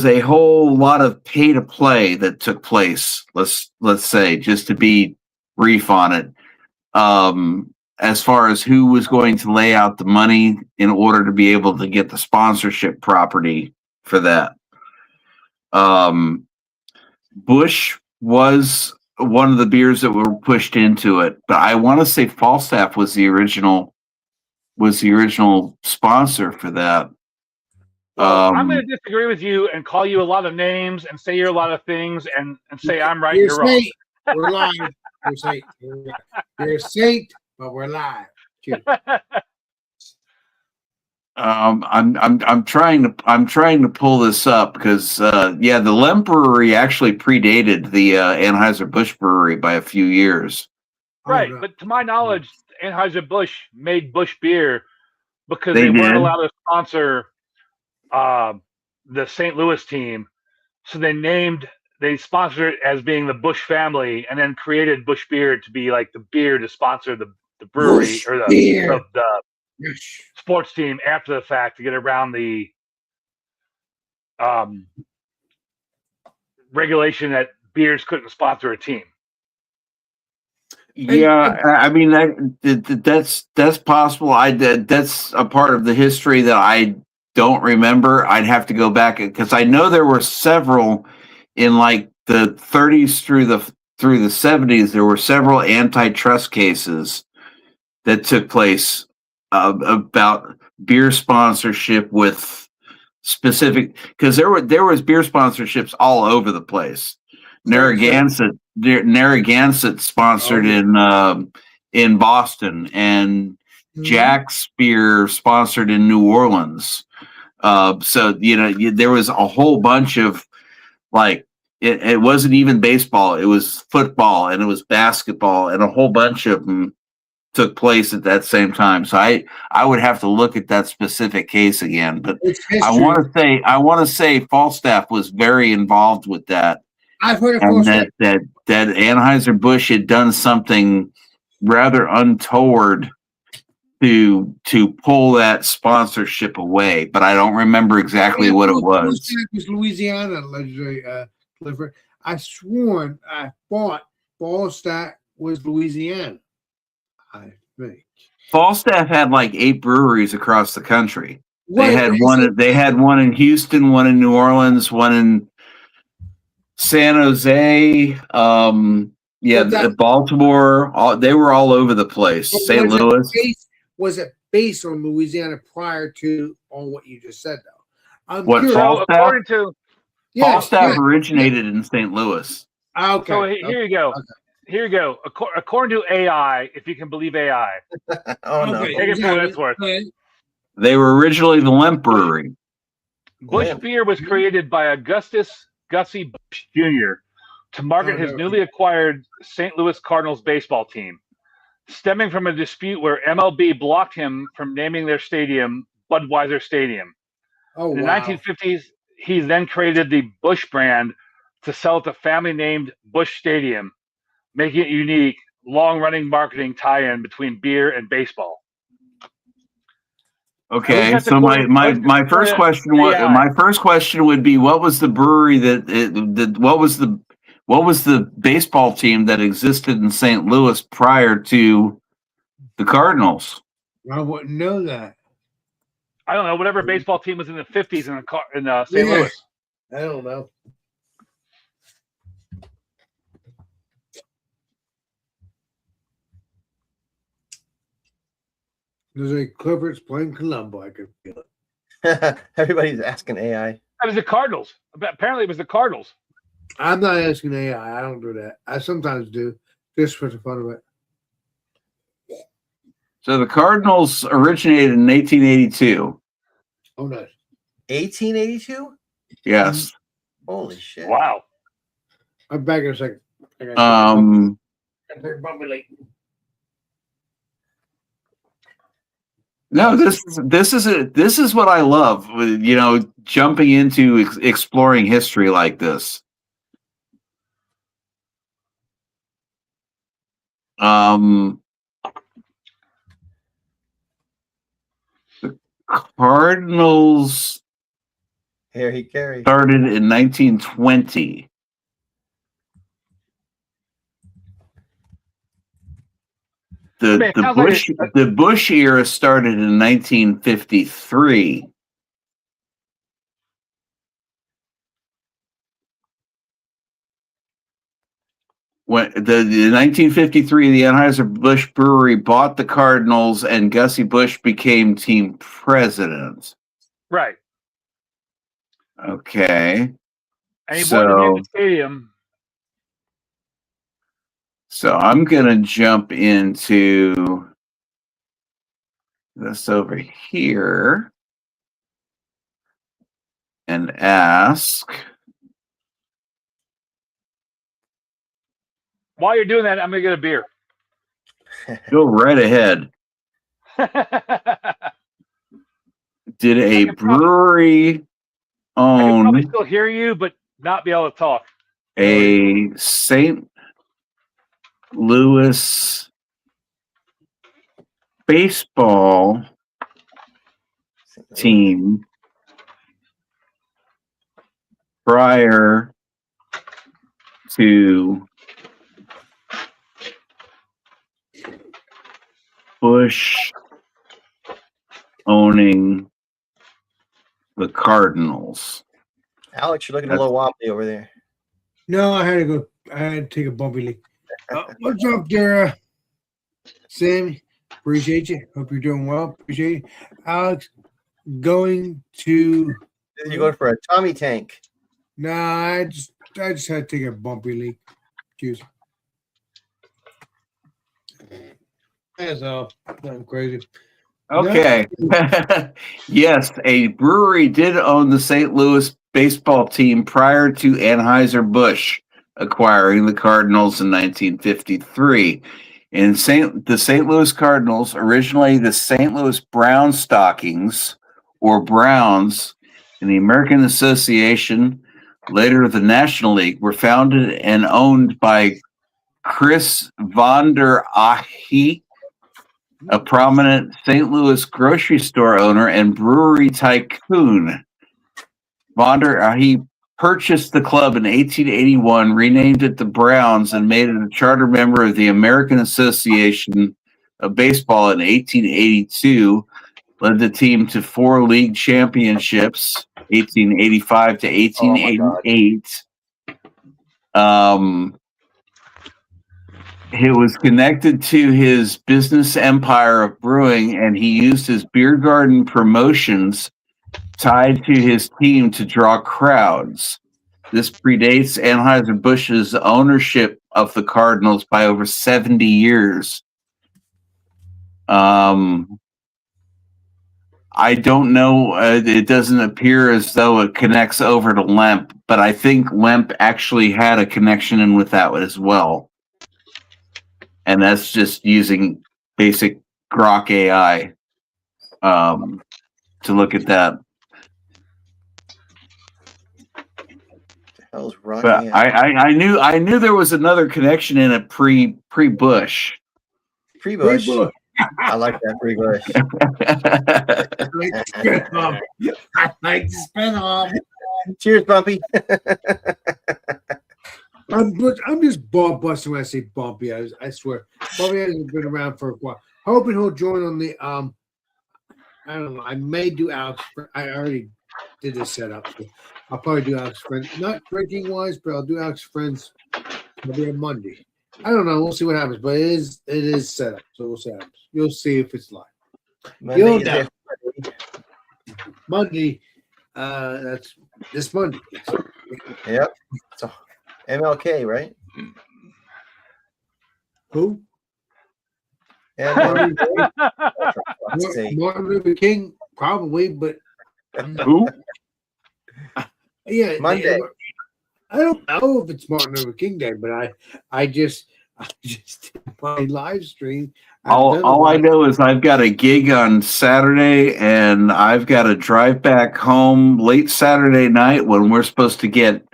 a whole lot of pay to play that took place. Let's say, just to be brief on it, as far as who was going to lay out the money in order to be able to get the sponsorship property for that. Busch was one of the beers that were pushed into it, but I want to say Falstaff was the original sponsor for that. I'm going to disagree with you and call you a lot of names and say you're a lot of things and say I'm right, you're wrong. We're live. You're a saint, but we're live. I'm trying to pull this up because yeah, the Lem Brewery actually predated the Anheuser-Busch Brewery by a few years. Right, no. but to my knowledge, Anheuser-Busch made Busch beer because They they weren't did. allowed to sponsor the St. Louis team, so they sponsored it as being the Busch family, and then created Busch Beer to be like the beer to sponsor the brewery Busch or beer. the Yes. sports team after the fact to get around the regulation that beers couldn't sponsor a team. Yeah, I mean that's possible. That's a part of the history that I don't remember. I'd have to go back because I know there were several in like the 30s through the 70s. There were several antitrust cases that took place about beer sponsorship with specific because there was beer sponsorships all over the place. Narragansett sponsored in Boston, and Jack's Beer sponsored in New Orleans. So there was a whole bunch of like it wasn't even baseball; it was football and it was basketball, and a whole bunch of them took place at that same time. So I would have to look at that specific case again, but I want to say Falstaff was very involved with that. I've heard of and Falstaff. that Anheuser-Busch had done something rather untoward to pull that sponsorship away, but I don't remember exactly what it was. Falstaff was Louisiana legendary delivery. I sworn I thought Falstaff was Louisiana. I think Falstaff had like 8 breweries across the country. Right, They had one in Houston, one in New Orleans, one in San Jose, Baltimore. They were all over the place. St. Louis. Was it based on Louisiana prior to on what you just said though? I'm What, curious. Falstaff? According to Falstaff originated in St. Louis. Okay. So here you go. Okay. Here you go. According to AI, if you can believe AI, Oh no. Okay. take it for what it's worth. They were originally the Lemp Brewery. Busch Beer was created by Augustus Gussie Busch Jr. to market his newly acquired St. Louis Cardinals baseball team, stemming from a dispute where MLB blocked him from naming their stadium Budweiser Stadium. In the 1950s, he then created the Busch brand to sell it to family-named Busch Stadium, making it unique, long-running marketing tie-in between beer and baseball. Okay, so my first question would be, what was the brewery what was the baseball team that existed in St. Louis prior to the Cardinals? I wouldn't know that. I don't know, whatever baseball team was in the 50s in St. Louis. I don't know. There's a Clippers playing Colombo. I could feel it. Everybody's asking AI. It was the Cardinals. Apparently, it was the Cardinals. I'm not asking AI. I don't do that. I sometimes do, just for the fun of it. So the Cardinals originated in 1882. Oh, no. 1882? Yes. Holy shit. Wow. I'm back in a second. No, this is what I love. Jumping into exploring history like this. The Cardinals Harry Carey started in 1920. The Bush era started in 1953. When the 1953, the Anheuser-Busch Brewery bought the Cardinals, and Gussie Busch became team president. Right. Okay. And he wanted to name the stadium. So I'm going to jump into this over here. and ask. While you're doing that, I'm gonna get a beer. Go right ahead. Did a brewery I can probably own still hear you, but not be able to talk. a St. Louis baseball team prior to Bush owning the Cardinals? Alex, you're looking a little wobbly over there. No, I had to go. I had to take a bumpy leak. What's up there, Sammy? Appreciate you. Hope you're doing well. Appreciate you. Alex, going to. You're going for a Tommy tank. Nah, I just had to take a bumpy leak. Excuse me. That's all. Nothing crazy. Okay. Yes, a brewery did own the St. Louis baseball team prior to Anheuser-Busch acquiring the Cardinals in 1953. The St. Louis Cardinals, originally the St. Louis Brown Stockings or Browns in the American Association, later the National League, were founded and owned by Chris von der Ahe, a prominent St. Louis grocery store owner and brewery tycoon. Von der Ahe purchased the club in 1881, renamed it the Browns, and made it a charter member of the American Association of Baseball in 1882, led the team to 4 league championships, 1885 to 1888. It was connected to his business empire of brewing, and he used his beer garden promotions tied to his team to draw crowds. This predates Anheuser-Busch's ownership of the Cardinals by over 70 years. I don't know. It doesn't appear as though it connects over to Lemp, but I think Lemp actually had a connection in with that as well. And that's just using basic Grok AI to look at that. But I knew there was another connection in it pre-Bush. Pre-Bush. I like that pre-Bush. I like to spin off. Cheers, Bumpy. I'm just ball busting when I say Bumpy. I swear, Bumpy hasn't been around for a while. Hoping he'll join on the I don't know. I may do Alex. I already did this setup. So I'll probably do Alex Friends, not drinking wise, but I'll do Alex Friends maybe on Monday. I don't know. We'll see what happens, but it is set up. So we'll see what happens. You'll see if it's live. Monday. That's this Monday. Yep. So MLK, right? Who? And Martin Luther King, probably, but Who? Yeah, Monday. I don't know if it's Martin Luther King Day, but I just did my live stream. All I know is I've got a gig on Saturday, and I've got to drive back home late Saturday night when we're supposed to get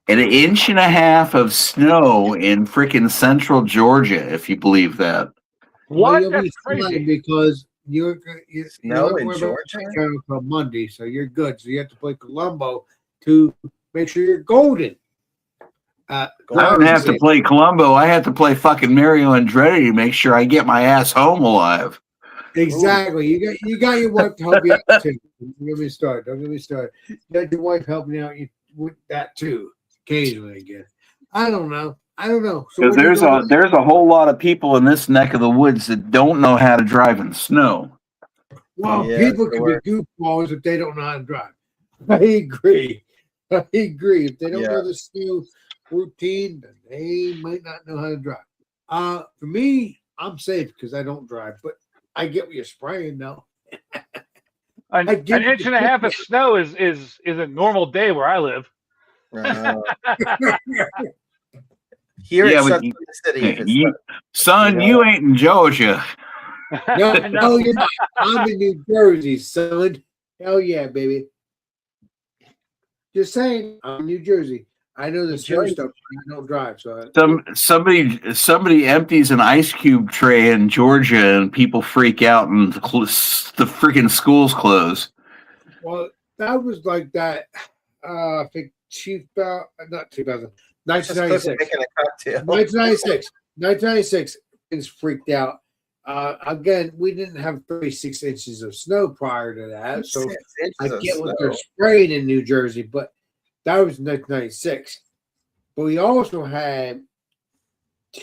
1.5 inches of snow in freaking central Georgia, if you believe that. What? You'll That's be fine crazy. because you're Snow in worried Georgia? about for Monday, so you're good. So you have to play Colombo to make sure you're golden. I don't have to play Colombo. I have to play fucking Mario Andretti to make sure I get my ass home alive. Exactly. You got your wife to help you out too. Don't get me started. You got your wife helping you out with that too. Occasionally, I guess. I don't know. So Because there's a whole lot of people in this neck of the woods that don't know how to drive in snow. well, Yeah, people can be goofballs if they don't know how to drive. I agree. If they don't know the snow routine, then they might not know how to drive. For me, I'm safe because I don't drive, but I get what you're spraying now. An inch and a half of snow is a normal day where I live. Here Yeah, in but Sutton City, if it's son, you ain't in Georgia. No, I know. hell yeah. I'm in New Jersey, son. Hell yeah, baby. Just saying, I'm in New Jersey. I know the snow Jersey. stuff. I don't drive, so Somebody empties an ice cube tray in Georgia, and people freak out, and the freaking schools close. well, that was like that. I think not 2000, just 1996. making a cocktail. 1996 is freaked out. Again, we didn't have 36 inches of snow prior to that, so 6 inches I of get what they're snow. spraying in New Jersey, but that was 1996. But we also had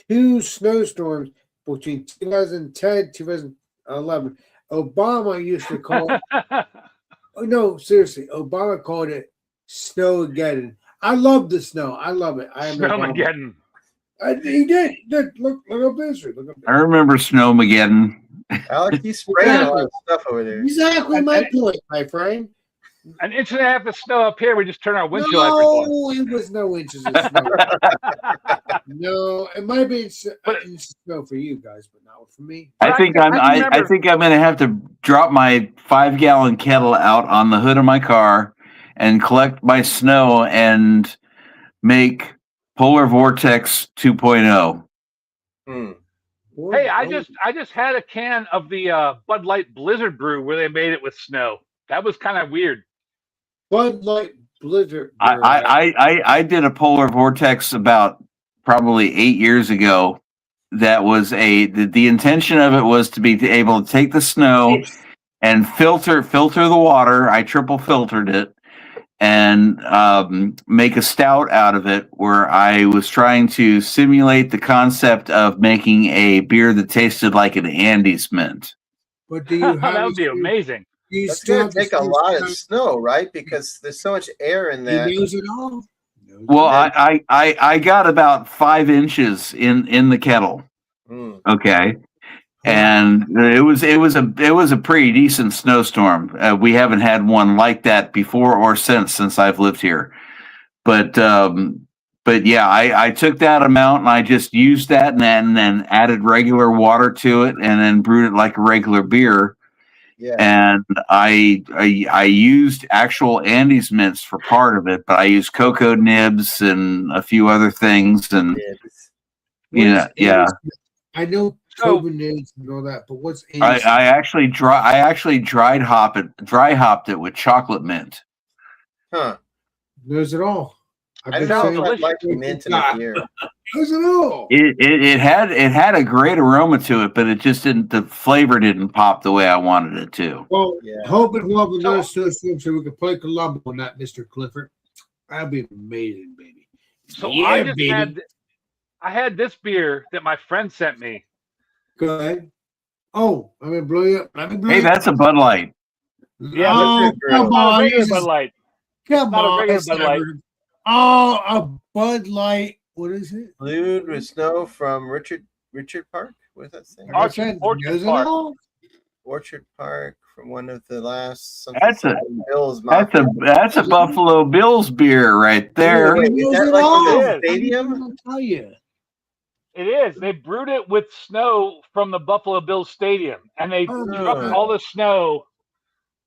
2 snowstorms between 2010 2011. Obama used to call oh no, seriously, Obama called it Snowmageddon. I love the snow. I love it. I am Obama. Snowmageddon. He did. Look up history. Look up I remember Snowmageddon. Alex, you spraying a lot of stuff over there. exactly my point, my friend. An inch and a half of snow up here. We just turn our windshield wipers on. No, it was no inches of snow. No, it might be snow for you guys, but not for me. I think I'm going to have to drop my 5-gallon kettle out on the hood of my car and collect my snow and make Polar Vortex 2.0. Hey, I just had a can of the Bud Light Blizzard Brew where they made it with snow. That was kind of weird. Bud Light Blizzard. I did a Polar Vortex about probably 8 years ago. That was the intention of it was to be able to take the snow and filter the water. I triple filtered it and make a stout out of it, where I was trying to simulate the concept of making a beer that tasted like an Andes Mint. But do you have That would be amazing. That's going to take a lot of snow, right? Because there's so much air in there. He knows it all. Well, I got about 5 inches in the kettle. Okay, and it was a pretty decent snowstorm. We haven't had one like that before or since I've lived here. But yeah, I took that amount and I just used that and then added regular water to it and then brewed it like a regular beer. Yeah. And I used actual Andes mints for part of it, but I used cocoa nibs and a few other things. And yeah. I know cocoa nibs and all that, but what's I actually dry hopped it with chocolate mint. Huh. Knows it all. I don't like mint in a beer. Knows it all. It had a great aroma to it, but it just didn't. The flavor didn't pop the way I wanted it to. Well, hoping we'll have another snowstorm so we can play Columbo on that, Mr. Clifford. That'd be amazing, baby. So I had this beer that my friend sent me. Go ahead. Oh, I'm gonna blow you up. Hey, that's a Bud Light. Yeah, oh, come on, regular Bud Light. Come Not a on, regular Bud Light. Oh, a Bud Light. What is it? Blue with snow from Richard Park. What does that say? Orchard Park from one of the last. That's a Bills. That's a Buffalo Bills beer right there. Wait, is that like the stadium? I'll tell you. It is. They brewed it with snow from the Buffalo Bills stadium, and they trucked all the snow.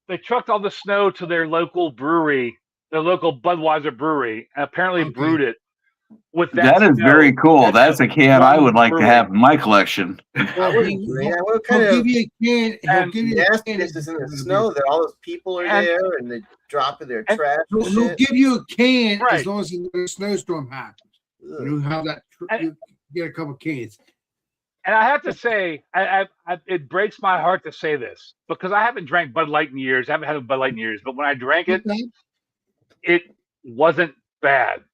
They trucked all the snow to their local brewery, their local Budweiser brewery, and apparently brewed it with that. That is very cool. That's a can I would like to have in my collection. He'll give you a can. He'll give you a can. This is in the snow. That all those people are there, and they drop in their trash. He'll give you a can as long as a snowstorm happens. You know how that you get a couple cans. And I have to say, it breaks my heart to say this because I haven't drank Bud Light in years. I haven't had a Bud Light in years, but when I drank it, it wasn't bad.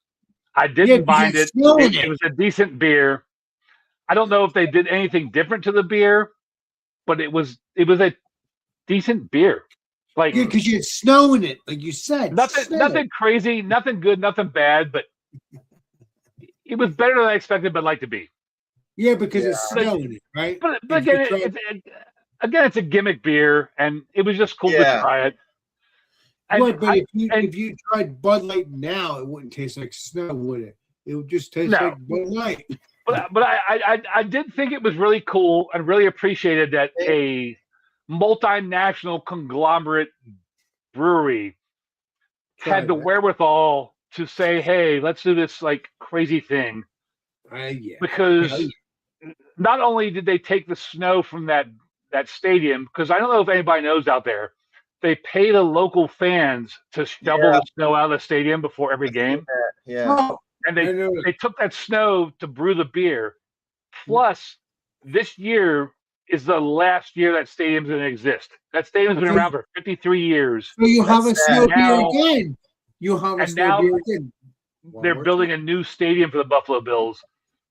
I didn't mind it. It was a decent beer. I don't know if they did anything different to the beer, but it was a decent beer. Like because you had snow in it, like you said. Nothing crazy, nothing good, nothing bad, but it was better than I expected Bud Light to be. Yeah, because it's snow in it, right? But again, again, it's a gimmick beer, and it was just cool to try it. And Right, but if you tried Bud Light now, it wouldn't taste like snow, would it? It would just taste like Bud Light. But I did think it was really cool and really appreciated that a multinational conglomerate brewery had the wherewithal to say, "Hey, let's do this like crazy thing." Because not only did they take the snow from that stadium, because I don't know if anybody knows out there, they pay the local fans to shovel the snow out of the stadium before every game. And they took that snow to brew the beer. Plus, this year is the last year that stadium's going to exist. That stadium's been around for 53 years. So you have a snow beer again. You have a snow beer again. They're building a new stadium for the Buffalo Bills.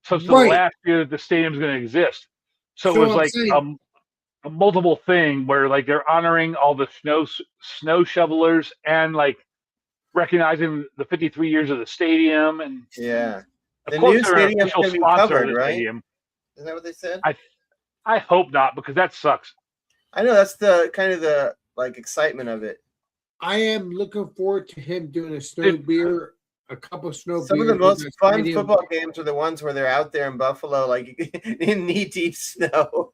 So it's the last year that the stadium's going to exist. So it was like a multiple thing where like they're honoring all the snow shovelers and like recognizing the 53 years of the stadium. And the new stadium's going to be covered, right? Stadium. Is that what they said? I hope not, because that sucks. I know, that's the kind of the like excitement of it. I am looking forward to him doing a snow beer. A couple of snow Some beers of the most fun football games are the ones where they're out there in Buffalo, like in knee-deep snow.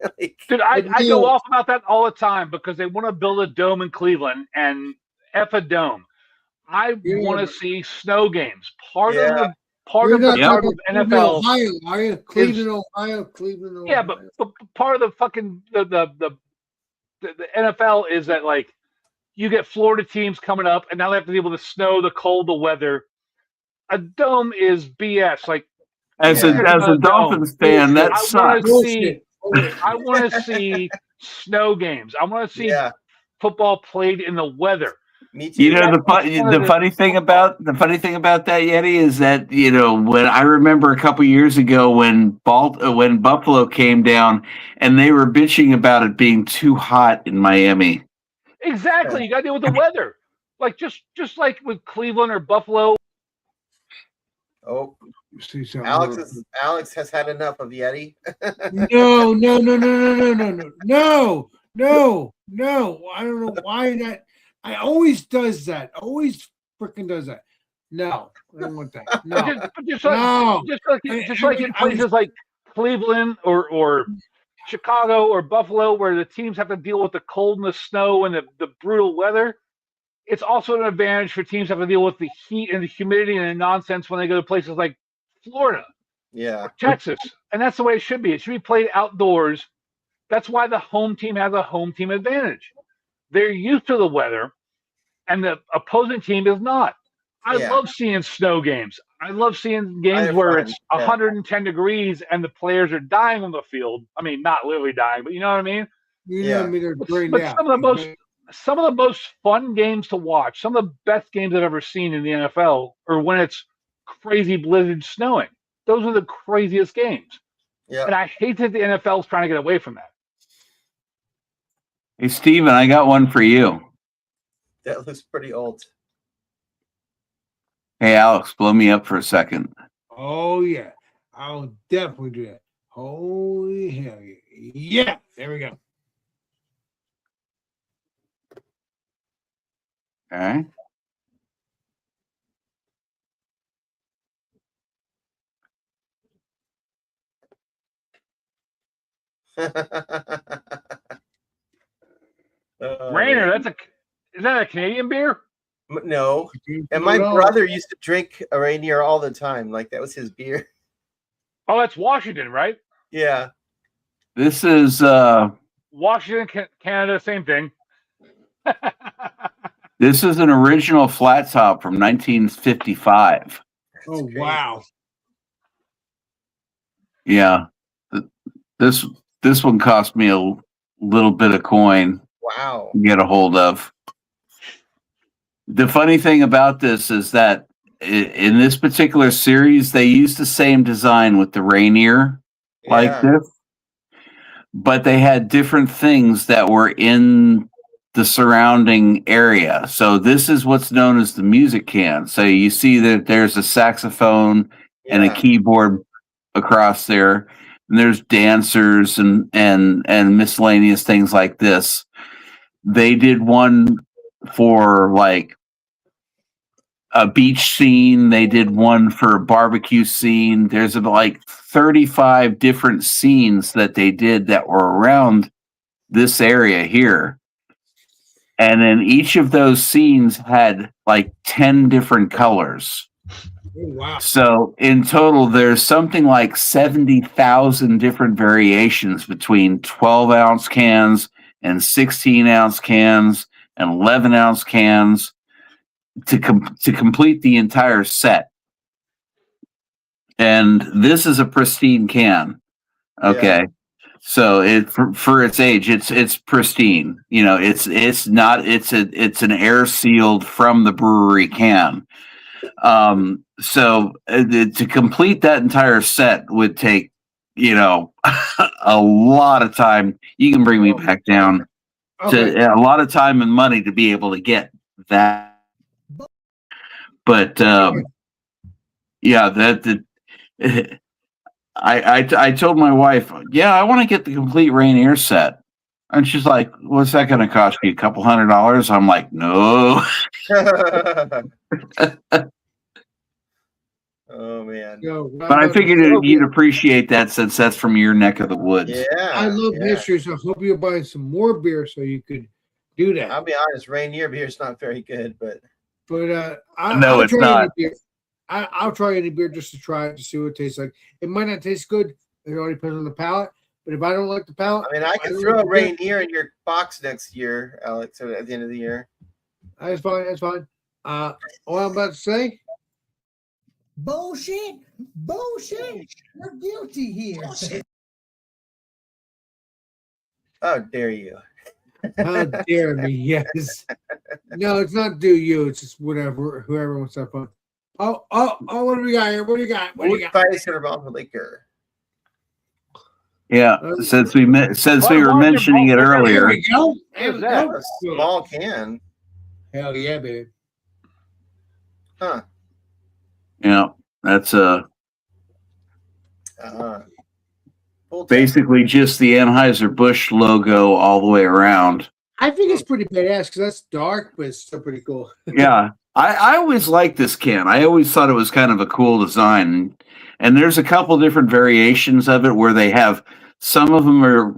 Dude, I go off about that all the time because they want to build a dome in Cleveland, and F a dome. I want to see snow games. Part of the NFL. Ohio, are you? Cleveland, Ohio. Yeah, but part of the fucking the NFL is that like you get Florida teams coming up, and now they have to deal with the snow, the cold, the weather. A dome is BS. Like as a Dolphins fan, that sucks. I want to see snow games. I want to see football played in the weather. Me too. You know, the funny thing about that, Yeti, is that, you know, when I remember a couple years ago when Buffalo came down and they were bitching about it being too hot in Miami. Exactly. You got to deal with the weather. Like just like with Cleveland or Buffalo. Oh, Alex has had enough of Yeti. No. I don't know why that. I always does that. Always freaking does that. No, I don't want that. No, just like in places like Cleveland or Chicago or Buffalo, where the teams have to deal with the cold and the snow and the brutal weather. It's also an advantage for teams that have to deal with the heat and the humidity and the nonsense when they go to places like Florida, or Texas, and that's the way it should be. It should be played outdoors. That's why the home team has a home team advantage. They're used to the weather, and the opposing team is not. I love seeing snow games. I love seeing games where it's 110 degrees and the players are dying on the field. I mean, not literally dying, but you know what I mean? Some of the most fun games to watch, some of the best games I've ever seen in the NFL are when it's crazy blizzard snowing. Those are the craziest games. Yeah. And I hate that the NFL is trying to get away from that. Hey, Steven, I got one for you. That looks pretty old. Hey, Alex, blow me up for a second. Oh, yeah. I'll definitely do that. Holy hell yeah. Yeah, there we go. All right. Rainer, is that a Canadian beer? No. And my brother used to drink a Rainier all the time. Like that was his beer. Oh, that's Washington, right? Yeah. This is Washington, Canada, same thing. This is an original flat top from 1955. Oh, wow. Yeah. This one cost me a little bit of coin. Wow. To get a hold of. The funny thing about this is that in this particular series, they used the same design with the Rainier like this, but they had different things that were in the surrounding area. So this is what's known as the music can. So you see that there's a saxophone and a keyboard across there. and there's dancers and miscellaneous things like this. They did one for like a beach scene. They did one for a barbecue scene. There's about like 35 different scenes that they did that were around this area here. And then each of those scenes had like 10 different colors. Oh, wow. So in total, there's something like 70,000 different variations between 12-ounce cans and 16-ounce cans and 11-ounce cans to complete the entire set. And this is a pristine can. Okay. Yeah. So it for its age, it's pristine. You know, it's an air sealed from the brewery can. So to complete that entire set would take, you know, a lot of time. You can bring me back down to a lot of time and money to be able to get that. But yeah, I told my wife, yeah, I want to get the complete Rainier set. And she's like, what's that going to cost you? A couple $100? I'm like, no. Oh man. But I figured you'd appreciate that since that's from your neck of the woods. Yeah. I love yeah. history, so I hope you're buying some more beer so you could do that. I'll be honest, Rainier beer is not very good, but No, it's not. I'll try any beer just to try it to see what it tastes like. It might not taste good. It all depends on the palate. But if I don't like the palate, I mean, I could throw a Rainier in your box next year, Alex, at the end of the year. That's fine. That's fine. All I'm about to say. Bullshit! We're guilty here. How dare you? How dare me? Yes. No, it's not do you. It's just whatever. Whoever wants to have fun. Oh! What do we got here? What do you got? What do you got? Spice or malt liquor? Yeah, since we were mentioning it earlier. There we go. What is that? A small can. Hell yeah, baby. Huh. Yeah, that's Basically, basically just the Anheuser-Busch logo all the way around. I think it's pretty badass because that's dark, but it's still pretty cool. Yeah, I always liked this can. I always thought it was kind of a cool design. And there's a couple different variations of it where they have, some of them are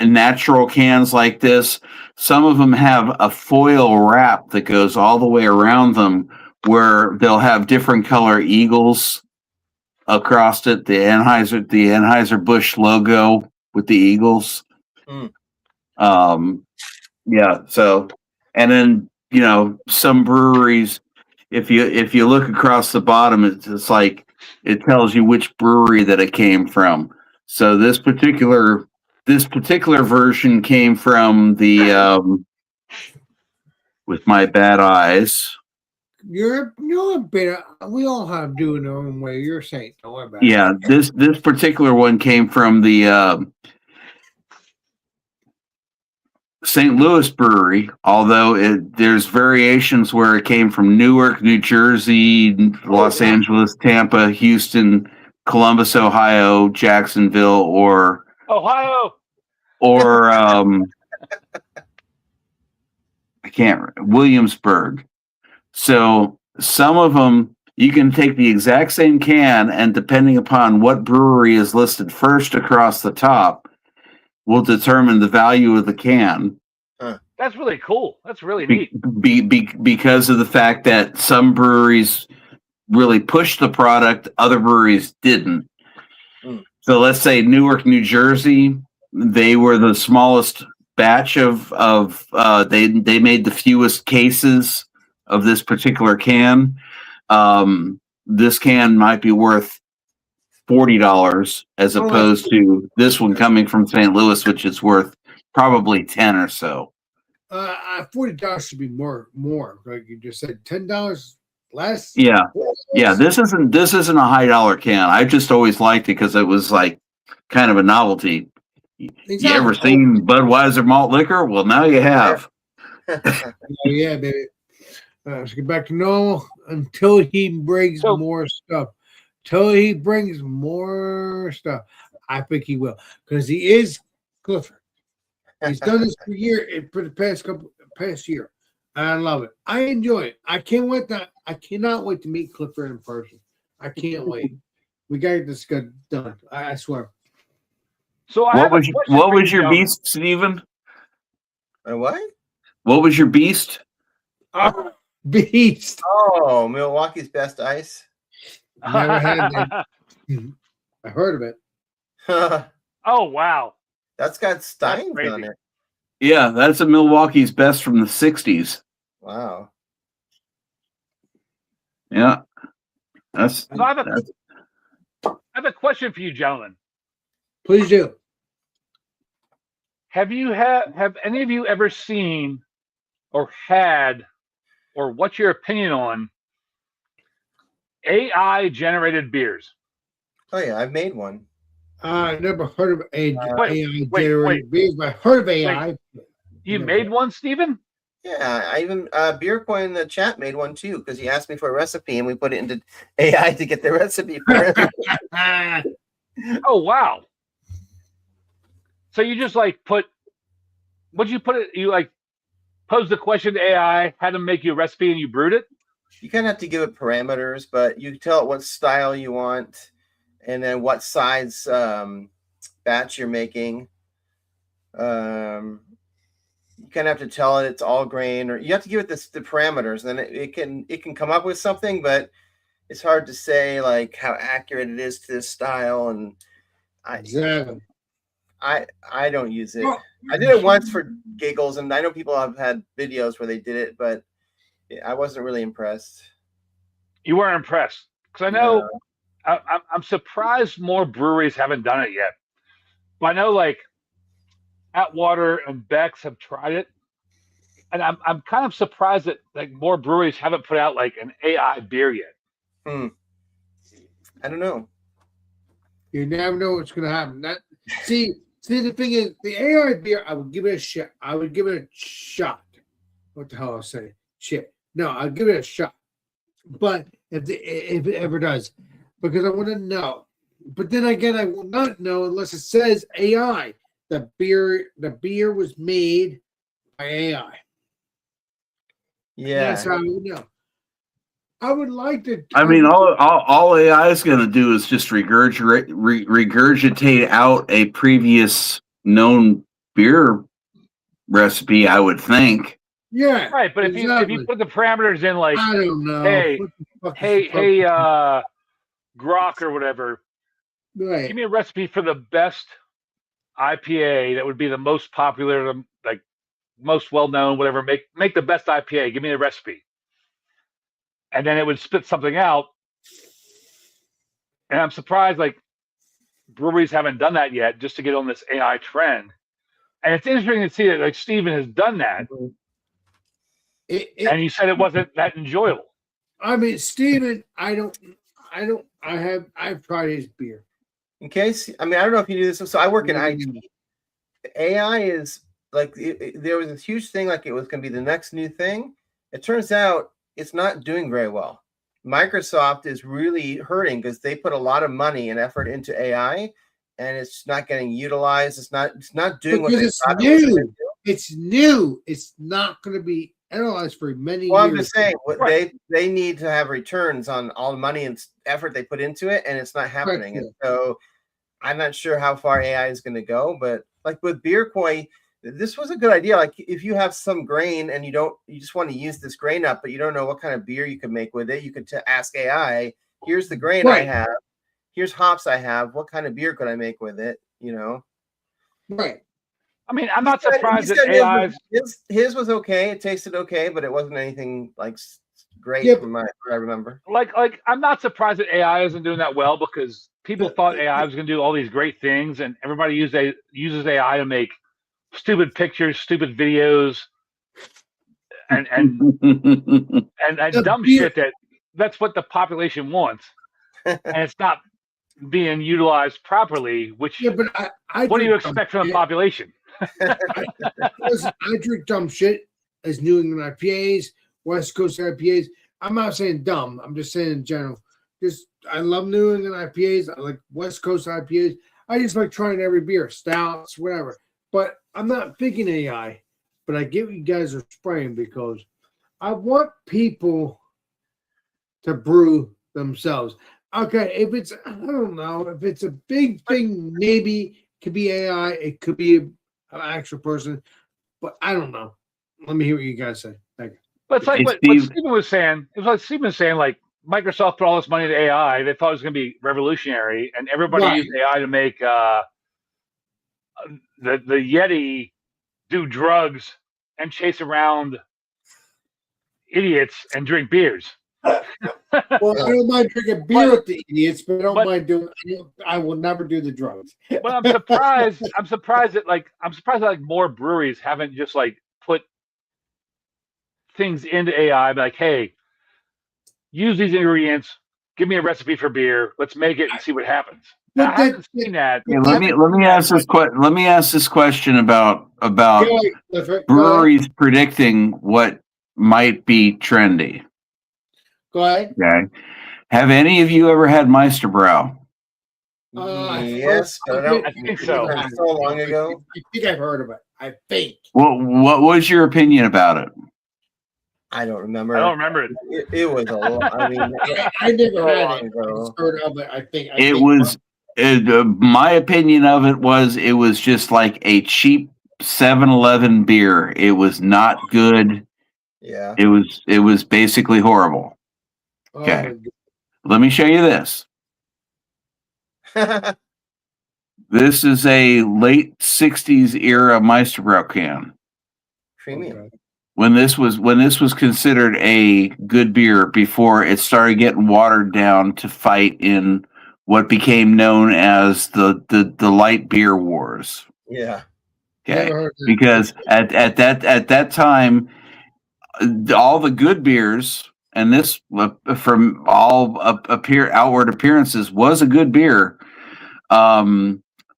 natural cans like this. Some of them have a foil wrap that goes all the way around them where they'll have different color eagles across it. The Anheuser-Busch logo with the eagles. Yeah. So, and then, you know, some breweries, if you look across the bottom, it's like, it tells you which brewery that it came from. So this particular version came from the with my bad eyes. You're a bit. We all have doing our own way. You're a saint. Don't worry about it. Yeah, this particular one came from the St. Louis brewery, although there's variations where it came from Newark, New Jersey, Los Angeles, Tampa, Houston, Columbus, Ohio, Jacksonville, or Williamsburg. So some of them, you can take the exact same can, and depending upon what brewery is listed first across the top, will determine the value of the can. That's really cool. That's really neat. Because of the fact that some breweries really pushed the product, other breweries didn't. So let's say Newark, New Jersey, they were the smallest batch of they made the fewest cases of this particular can. This can might be worth $40 as opposed to this one coming from St. Louis, which is worth probably 10 or so. $40 should be more, like you just said. $10 less. Yeah. This isn't a high dollar can. I just always liked it because it was like kind of a novelty. Exactly. You ever seen Budweiser malt liquor? Well, now you have. Yeah, baby. Let's get back to normal until he brings more stuff. I think he will because he is Clifford. He's done this for the past year. And I love it. I enjoy it. I cannot wait to meet Clifford in person. I can't wait. We got to get this done. I swear. So I What have a was question what for was you, your gentlemen. beast, Stephen? What? What was your beast? Oh, beast. Oh, Milwaukee's best ice. Never had that. I heard of it. That's Oh wow. got Steins crazy. on it. Yeah, that's a Milwaukee's best from the 60s. Wow. Yeah. That's, So I have that's a question for you, gentlemen. Please do. Have any of you ever seen or had or what's your opinion on AI generated beers? Oh yeah, I've made one. I never heard of AI wait. generated beers, but I heard of AI. You Yeah. made one, Stephen? Yeah, I even Beer Coin in the chat made one too because he asked me for a recipe and we put it into AI to get the recipe for him. Oh wow. So you just like what'd you put it? You like posed the question to AI, had them make you a recipe, and you brewed it? You kind of have to give it parameters, but you tell it what style you want and then what size batch you're making. You kind of have to tell it it's all grain, or you have to give it the parameters, and then it can come up with something, but it's hard to say like how accurate it is to this style. And Exactly. I don't use it. I did it once for giggles, and I know people have had videos where they did it, but I wasn't really impressed. You weren't impressed because I know I'm surprised more breweries haven't done it yet. But I know like Atwater and Beck's have tried it, and I'm kind of surprised that like more breweries haven't put out like an AI beer yet. I don't know. You never know what's going to happen. See, the thing is, the AI beer, I would give it a shot. What the hell I was saying? Shit. No, I'll give it a shot. But if it ever does, because I want to know. But then again, I will not know unless it says AI. The beer was made by AI. Yeah. That's how I would know. I would like to. I mean, all AI is going to do is just regurgitate out a previous known beer recipe, I would think. Yeah. Right, but if you put the parameters in like, I don't know. hey, Grok or whatever, Right. give me a recipe for the best IPA that would be the most popular, like most well known, whatever. Make the best IPA. Give me the recipe. And then it would spit something out. And I'm surprised like breweries haven't done that yet just to get on this AI trend. And it's interesting to see that like Stephen has done that. And you said it wasn't that enjoyable. I mean, Stephen, I've tried his beer. In case, I mean, I don't know if you knew this. So I work in IT. AI is like, there was this huge thing, like it was going to be the next new thing. It turns out it's not doing very well. Microsoft is really hurting because they put a lot of money and effort into AI, and it's not getting utilized. It's not doing what they thought it was gonna do. It's new. It's not going to be analyzed for many Well, years. I'm just saying, they need to have returns on all the money and effort they put into it, and it's not happening. Correct. And so I'm not sure how far AI is going to go, but like with Beer Koi, this was a good idea. Like if you have some grain and you just want to use this grain up, but you don't know what kind of beer you could make with it, you could ask AI, here's the grain I have, here's hops I have, what kind of beer could I make with it, you know? Right. I mean, I'm not surprised that AI his was okay. It tasted okay, but it wasn't anything like great from what I remember. Like I'm not surprised that AI isn't doing that well because people thought AI was going to do all these great things, and everybody uses AI to make stupid pictures, stupid videos, and dumb shit that's what the population wants, and it's not being utilized properly. Which but what do you expect from the population? I drink dumb shit as New England IPAs, West Coast IPAs. I'm not saying dumb. I'm just saying in general. I love New England IPAs. I like West Coast IPAs. I just like trying every beer, stouts, whatever. But I'm not thinking AI. But I get what you guys are spraying because I want people to brew themselves. Okay, if it's I don't know if it's a big thing, maybe it could be AI. It could be an actual person, but I don't know. Let me hear what you guys say. Thank you. But it's like Hey, what Steve. Stephen was saying. It was like Stephen was saying, like Microsoft put all this money into AI. They thought it was going to be revolutionary, and everybody Right. used AI to make the Yeti do drugs and chase around idiots and drink beers. Well, I don't mind drinking beer with the idiots, but I don't mind doing. I will never do the drugs. But I'm surprised. I'm surprised that more breweries haven't just like put things into AI. Like, hey, use these ingredients. Give me a recipe for beer. Let's make it and see what happens. But I haven't seen that. Yeah, let me ask this let me ask this question about Go ahead. breweries predicting what might be trendy. Go ahead. Okay. Have any of you ever had Meisterbrow? Yes, but I think so. So long ago. I think I've heard of it. I think. What was your opinion about it? I don't remember. I don't remember it. It was a lot. I mean, I never so had long it. ago. I heard of it. I think It was my opinion of it was just like a cheap 7-Eleven beer. It was not good. Yeah. It was basically horrible. Oh, Okay. my God. Let me show you this. This is a late 60s era Meisterbrow can. Premium. Okay. When this was considered a good beer before it started getting watered down to fight in what became known as the light beer wars. Yeah. Okay. Never heard of that. Because at that time, all the good beers, and this from all outward appearances was a good beer.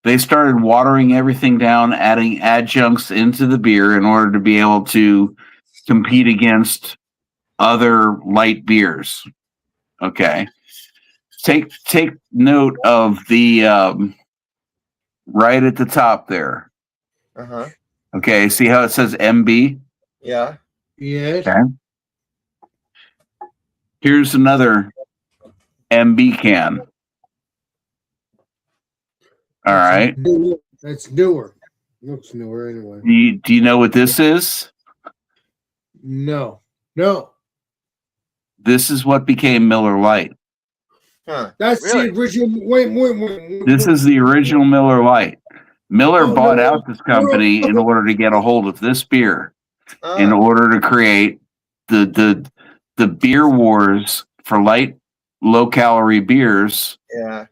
They started watering everything down, adding adjuncts into the beer in order to be able to compete against other light beers. Okay. Take note of the right at the top there. Uh-huh. Okay, see how it says MB? Yeah. Yes. Okay. Here's another MB can. All right. That's newer. Looks newer anyway. Do you know what this is? No. This is what became Miller Lite. Huh. That's Really? the original. Wait. This is the original Miller Lite. Miller Oh, bought no. out this company in order to get a hold of this beer, in Oh, order to create the beer wars for light, low calorie beers yeah.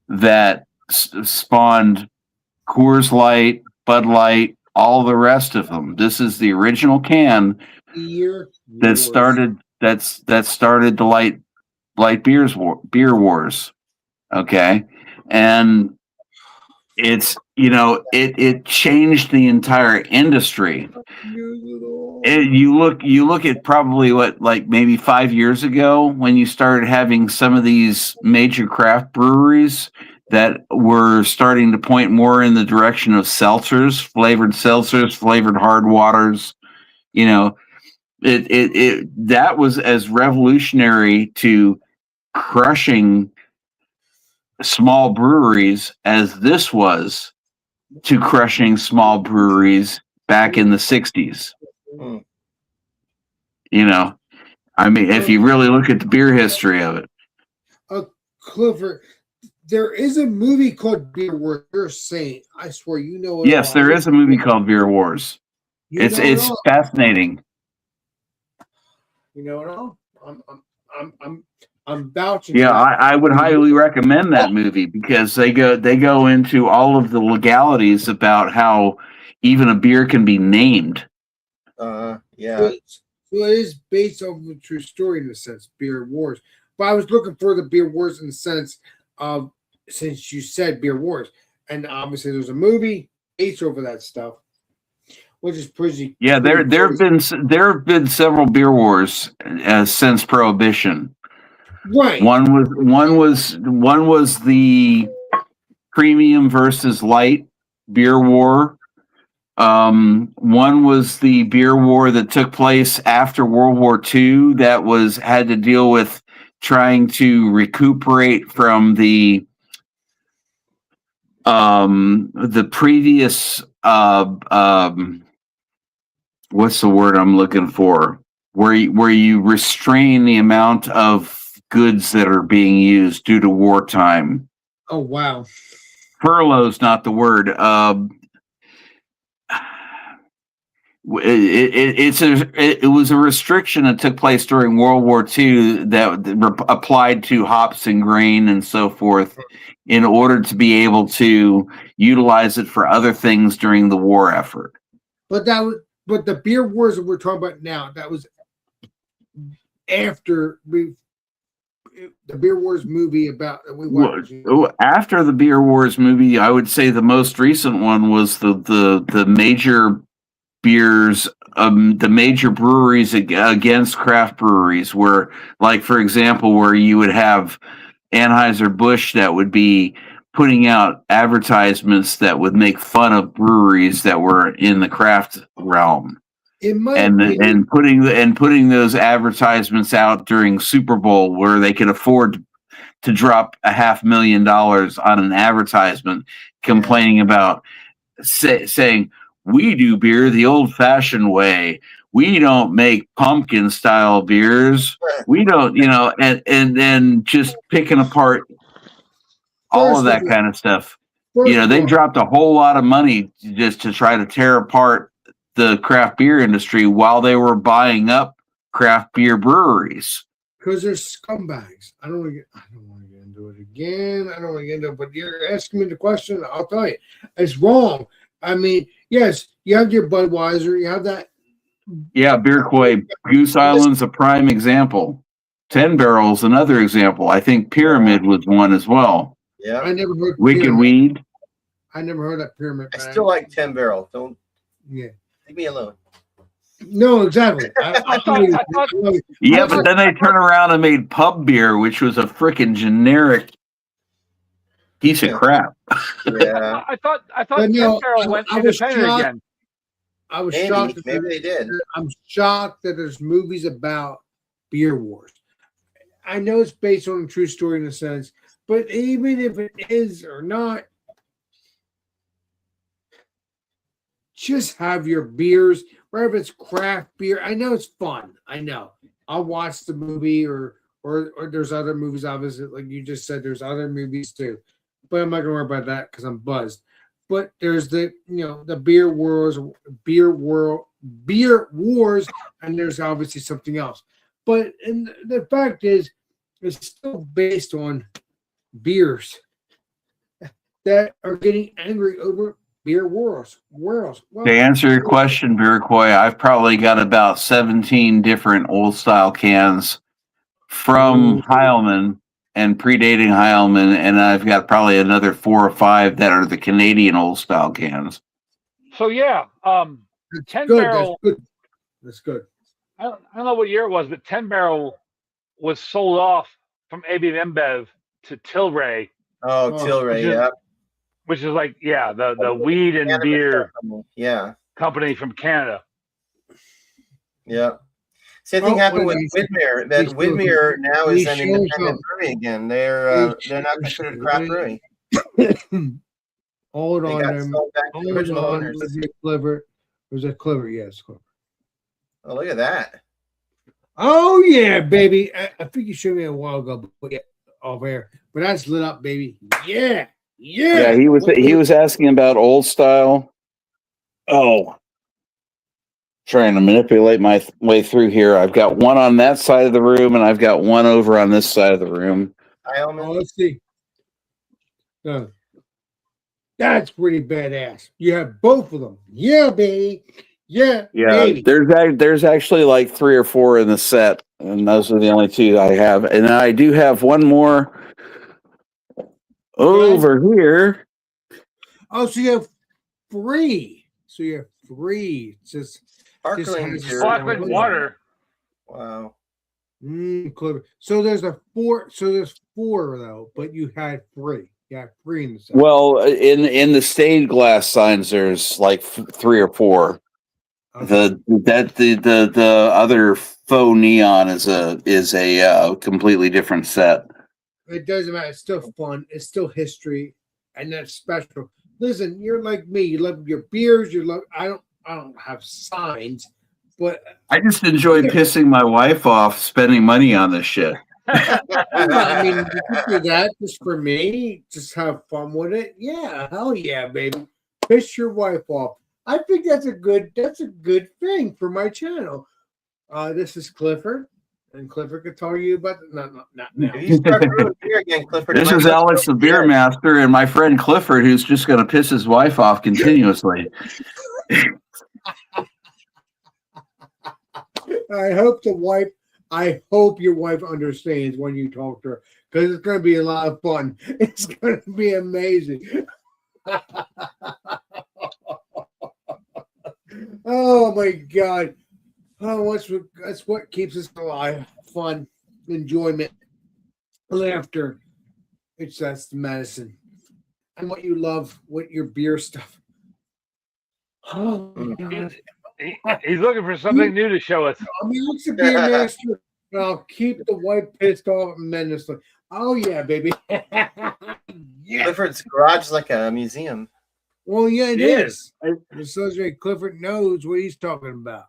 that spawned Coors Light, Bud Light, all the rest of them. This is the original can Beer that wars. started the beer wars. Okay, and it's it changed the entire industry. You look at probably like maybe 5 years ago when you started having some of these major craft breweries that were starting to point more in the direction of seltzers, flavored hard waters. That was as revolutionary to crushing small breweries as this was to crushing small breweries back in the 60s. Hmm. I mean, if you really look at the beer history of it. Clifford, there is a movie called Beer Wars. You're a saint. I swear, you know it. Yes, all. there is a movie called Beer Wars. You It's know it it's all. fascinating. You know it all. I'm vouching. Yeah, for it. I would highly recommend that movie because they go into all of the legalities about how even a beer can be named. Yeah. So it is based on a true story in a sense, Beer Wars. But I was looking for the Beer Wars in the sense of, since you said Beer Wars, and obviously there's a movie based over that stuff, which is pretty. Yeah, there have been several beer wars since Prohibition. Right. One was the premium versus light beer war. One was the beer war that took place after World War II that had to deal with trying to recuperate from the previous what's the word I'm looking for? Where you restrain the amount of goods that are being used due to wartime. Oh wow. Furlough's not the word. It was a restriction that took place during World War II that applied to hops and grain and so forth in order to be able to utilize it for other things during the war effort. But the beer wars that we're talking about now, that was after the Beer Wars movie about that we watched. After the Beer Wars movie, I would say the most recent one was the major beers, the major breweries against craft breweries, where, like, for example, where you would have Anheuser-Busch that would be putting out advertisements that would make fun of breweries that were in the craft realm. And putting those advertisements out during Super Bowl where they could afford to drop $500,000 on an advertisement, complaining about saying, we do beer the old-fashioned way. We don't make pumpkin style beers. We don't, and then just picking apart all of that kind of stuff. They dropped a whole lot of money just to try to tear apart the craft beer industry while they were buying up craft beer breweries. Because they're scumbags. I don't want to get into it again. I don't want to get into it, but you're asking me the question. I'll tell you, it's wrong. I mean, yes, you have your Budweiser, you have that. Yeah, Beerquay, Goose Island's a prime example. 10 Barrel's another example. I think Pyramid was one as well. Yeah, I never heard Wicked Pyramid. Weed. I never heard that Pyramid. I still like 10 Barrel. Don't. Yeah. Leave me alone. No, exactly. I thought Yeah, but then they turn around and made Pub Beer, which was a freaking generic piece of crap. Yeah. I thought But 10 no, Barrel went I was independent shocked. again. I was Maybe, shocked. maybe they did. I'm shocked that there's movies about beer wars. I know it's based on a true story in a sense, but even if it is or not, just have your beers, wherever it's craft beer. I know it's fun. I know. I'll watch the movie or there's other movies, obviously, like you just said, there's other movies too. But I'm not gonna worry about that because I'm buzzed. But there's the beer wars, and there's obviously something else. But the fact is, it's still based on beers that are getting angry over beer wars. Well, To answer your question, Beerquay, I've probably got about 17 different old style cans from Heilman and predating Heilman, and I've got probably another 4 or 5 that are the Canadian old style cans. So yeah, 10 good. Barrel. That's good. I don't know what year it was, but 10 Barrel was sold off from AB InBev to Tilray. Oh, Tilray, yeah. Which is like, the weed and beer company from Canada. Yeah. Same thing happened with Widmer. That Widmer now is an independent brewery again. They're not considered craft brewing. Hold on. Original owners. Was it Clever? Yes, Clever. Oh, look at that. Oh yeah, baby. I think you showed me a while ago, but off air. But that's lit up, baby. Yeah. Yeah, he was asking about old style. Oh, trying to manipulate my way through here. I've got one on that side of the room, and I've got one over on this side of the room. Let's see. That's pretty badass. You have both of them. Yeah, baby. Yeah. Baby. There's actually like 3 or 4 in the set, and those are the only 2 I have. And I do have one more over here. Oh, so you have 3. It's just sparkling water. Wow. Clever. So there's 4. So there's 4 though, but you had 3. Yeah, 3 in the set. Well, in the stained glass signs, there's like 3 or 4. Okay. The other faux neon is a completely different set. It doesn't matter. It's still fun. It's still history, and that's special. Listen, you're like me. You love your beers. You love. I don't have signs, but I just enjoy pissing my wife off spending money on this shit. I mean, you can do that just for me. Just have fun with it. Yeah, hell yeah, baby. Piss your wife off. I think that's a good thing for my channel. This is Clifford, and Clifford could tell you about not now. If you start brewing beer again, Clifford. This is Alex, the beer master, and my friend Clifford, who's just going to piss his wife off continuously. I hope your wife understands when you talk to her, because it's going to be a lot of fun. It's going to be amazing. Oh my God. Oh, that's what keeps us alive. Fun, enjoyment, laughter. That's the medicine. And what you love with your beer stuff. Oh my God. He's looking for something new to show us. I mean, it's a beer master, and I'll keep the wife pissed off tremendously. Oh yeah, baby. Yeah. Clifford's garage is like a museum. Well, yeah, it It is. The Sergeant Clifford knows what he's talking about.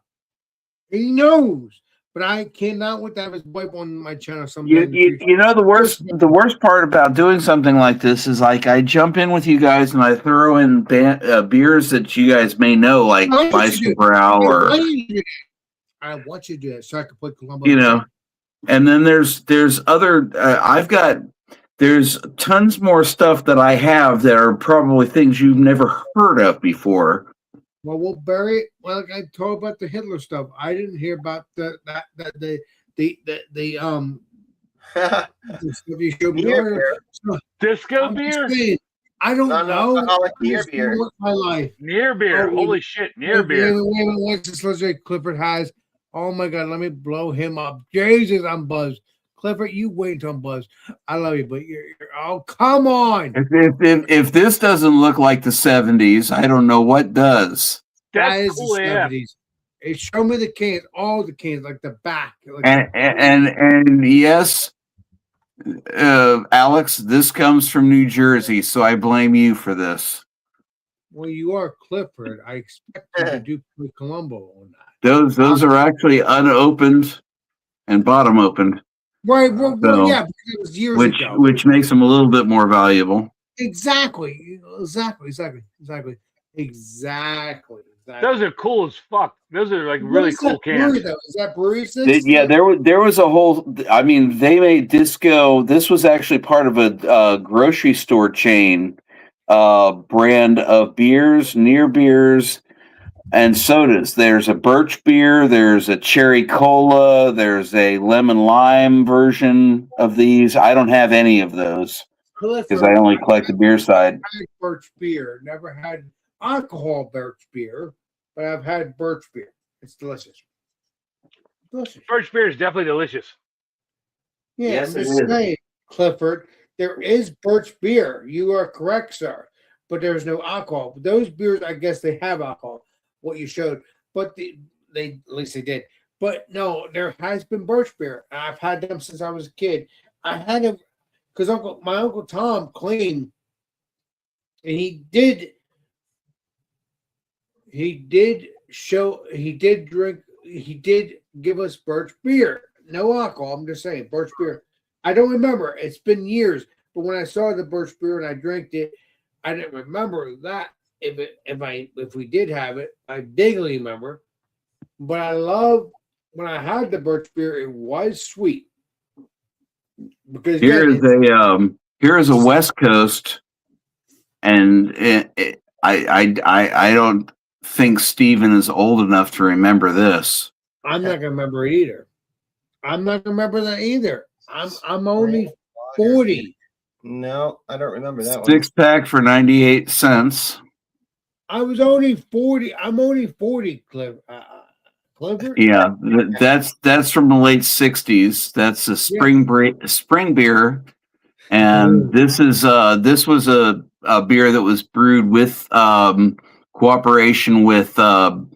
He knows, but I cannot wait to have his wife on my channel sometime. You know the worst part about doing something like this is like I jump in with you guys and I throw in beers that you guys may know, like Weissbrow or I want you to do that so I can put Columbo. you know, and then there's other. There's tons more stuff that I have that are probably things you've never heard of before. Well, we'll bury it. Well, like I told about the Hitler stuff. I didn't hear about the stuff you showed me earlier. So, Disco I'm beer? just saying, I don't know. Non-alcoholic I'm just beer. going with my life. Near beer. Oh, Holy shit. Near Wait, beer. what's this legendary Clifford has? Oh my God, let me blow him up. Jesus, I'm buzzed. Clifford, you wait until I'm buzzed. I love you, but you're oh, come on. If this doesn't look like the 70s, I don't know what does. That That's is cool, the yeah. 70s. Hey, show me the cans, all the cans, like the back. Like And yes, Alex, this comes from New Jersey, so I blame you for this. well, you are Clifford. I expect you to do put Columbo on that. Those are actually unopened and bottom opened, Right, well, So, yeah, because it was years which ago. makes them a little bit more valuable. Exactly. Those are cool as fuck. Those are like What really is cool that cans. brewery, though? Is that brewery? Yeah, there was a whole. I mean, they made disco. This was actually part of a grocery store chain brand of beers, near beers, and sodas. There's a birch beer. There's a cherry cola. There's a lemon lime version of these. I don't have any of those because I only collect the beer side. I had birch beer. Never had alcohol birch beer, but I've had birch beer. It's delicious. Delicious. Birch beer is definitely delicious. Yeah, Yes, I'm it just is. saying, Clifford, there is birch beer. You are correct, sir. But there's no alcohol. Those beers, I guess they have alcohol, what you showed. But they at least they did. But no, there has been birch beer. I've had them since I was a kid. I had them because my Uncle Tom cleaned, and he did give us birch beer. No alcohol. I'm just saying, birch beer. I don't remember. It's been years. But when I saw the birch beer and I drank it, I didn't remember that. If we did have it, I vaguely remember. But I love when I had the birch beer, it was sweet. Because Here is a West Coast, and I don't think Steven is old enough to remember this. I'm not gonna remember it either. I'm not gonna remember that either. I'm only 40. No, I don't remember that one. 6-pack for 98 cents. I was only 40. I'm only 40, Clifford. Yeah, that's from the late 60s. That's a spring beer And this was a beer that was brewed with cooperation with Blitz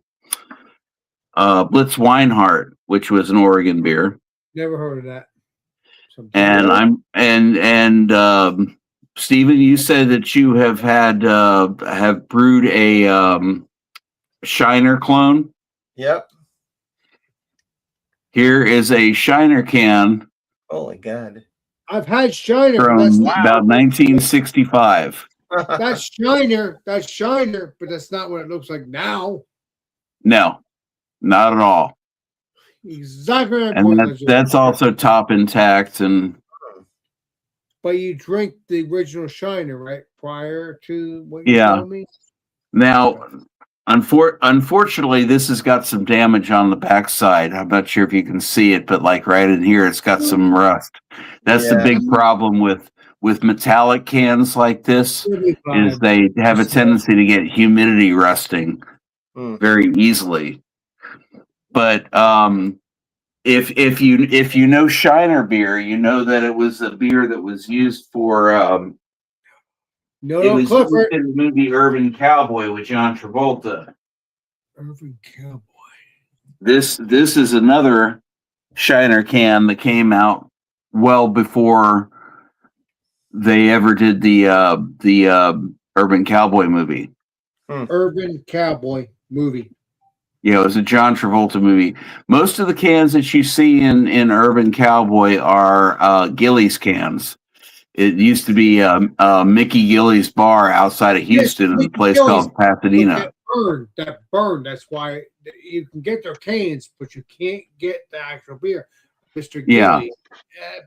Weinhardt, which was an Oregon beer. Never heard of that. And Stephen, you said that you have brewed a Shiner clone. Yep. Here is a Shiner can. Holy God. I've had Shiner from about 1965. That's Shiner, but that's not what it looks like now. No, not at all. Exactly. And that's also top intact. But you drink the original Shiner, right? Prior to what you Yeah. told me? Now, unfortunately, this has got some damage on the backside. I'm not sure if you can see it, but like right in here, it's got some rust. That's the big problem with metallic cans like this, is they have a tendency to get humidity rusting very easily. But if you know Shiner beer, you know that it was a beer that was used for it was Clifford. in the movie Urban Cowboy with John Travolta. Urban Cowboy. This is another Shiner can that came out well before they ever did the Urban Cowboy movie. Urban Cowboy movie. Yeah, it was a John Travolta movie. Most of the cans that you see in Urban Cowboy are Gillies cans. It used to be Mickey Gillies bar outside of Houston in a place called Pasadena. That burn. That's why you can get their cans, but you can't get the actual beer. Mr. Gillies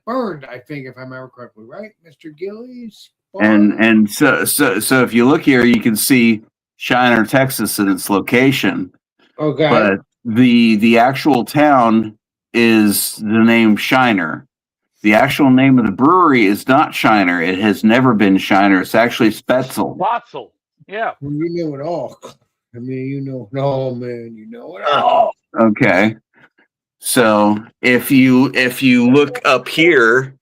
burned, I think, if I remember correctly, right? Mr. Gillies. And so if you look here, you can see Shiner, Texas, and its location. Okay. But the actual town is the name Shiner. The actual name of the brewery is not Shiner. It has never been Shiner. It's actually Spetzel. Spetzel. Yeah. Well, you know it all. I mean, you know it all, man. You know it all. Okay. So if you look up here,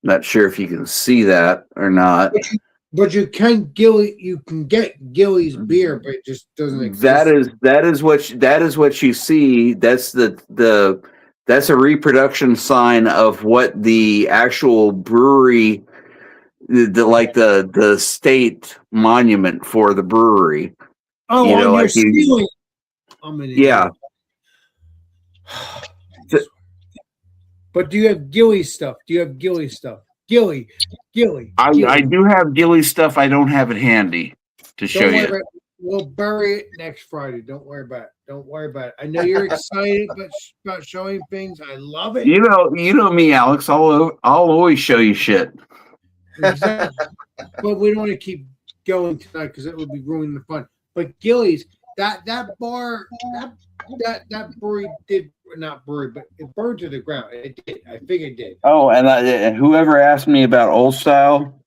not sure if you can see that or not. But you can get Gillies beer, but it just doesn't exist. That is what you see. That's that's a reproduction sign of what the actual brewery, the state monument for the brewery. Oh, you know, on like your ceiling. I'm an idiot. Yeah. But do you have Gillies stuff? Gilly. I do have Gillies stuff. I don't have it handy to show you. We'll bury it next Friday. Don't worry about it. I know you're excited about showing things. I love it. You know me, Alex. I'll always show you shit. Exactly. But we don't want to keep going tonight because it would be ruining the fun. But Gillies, that bar, that brewery did not brewery, but it burned to the ground. It did. I think it did. Oh, and whoever asked me about old style,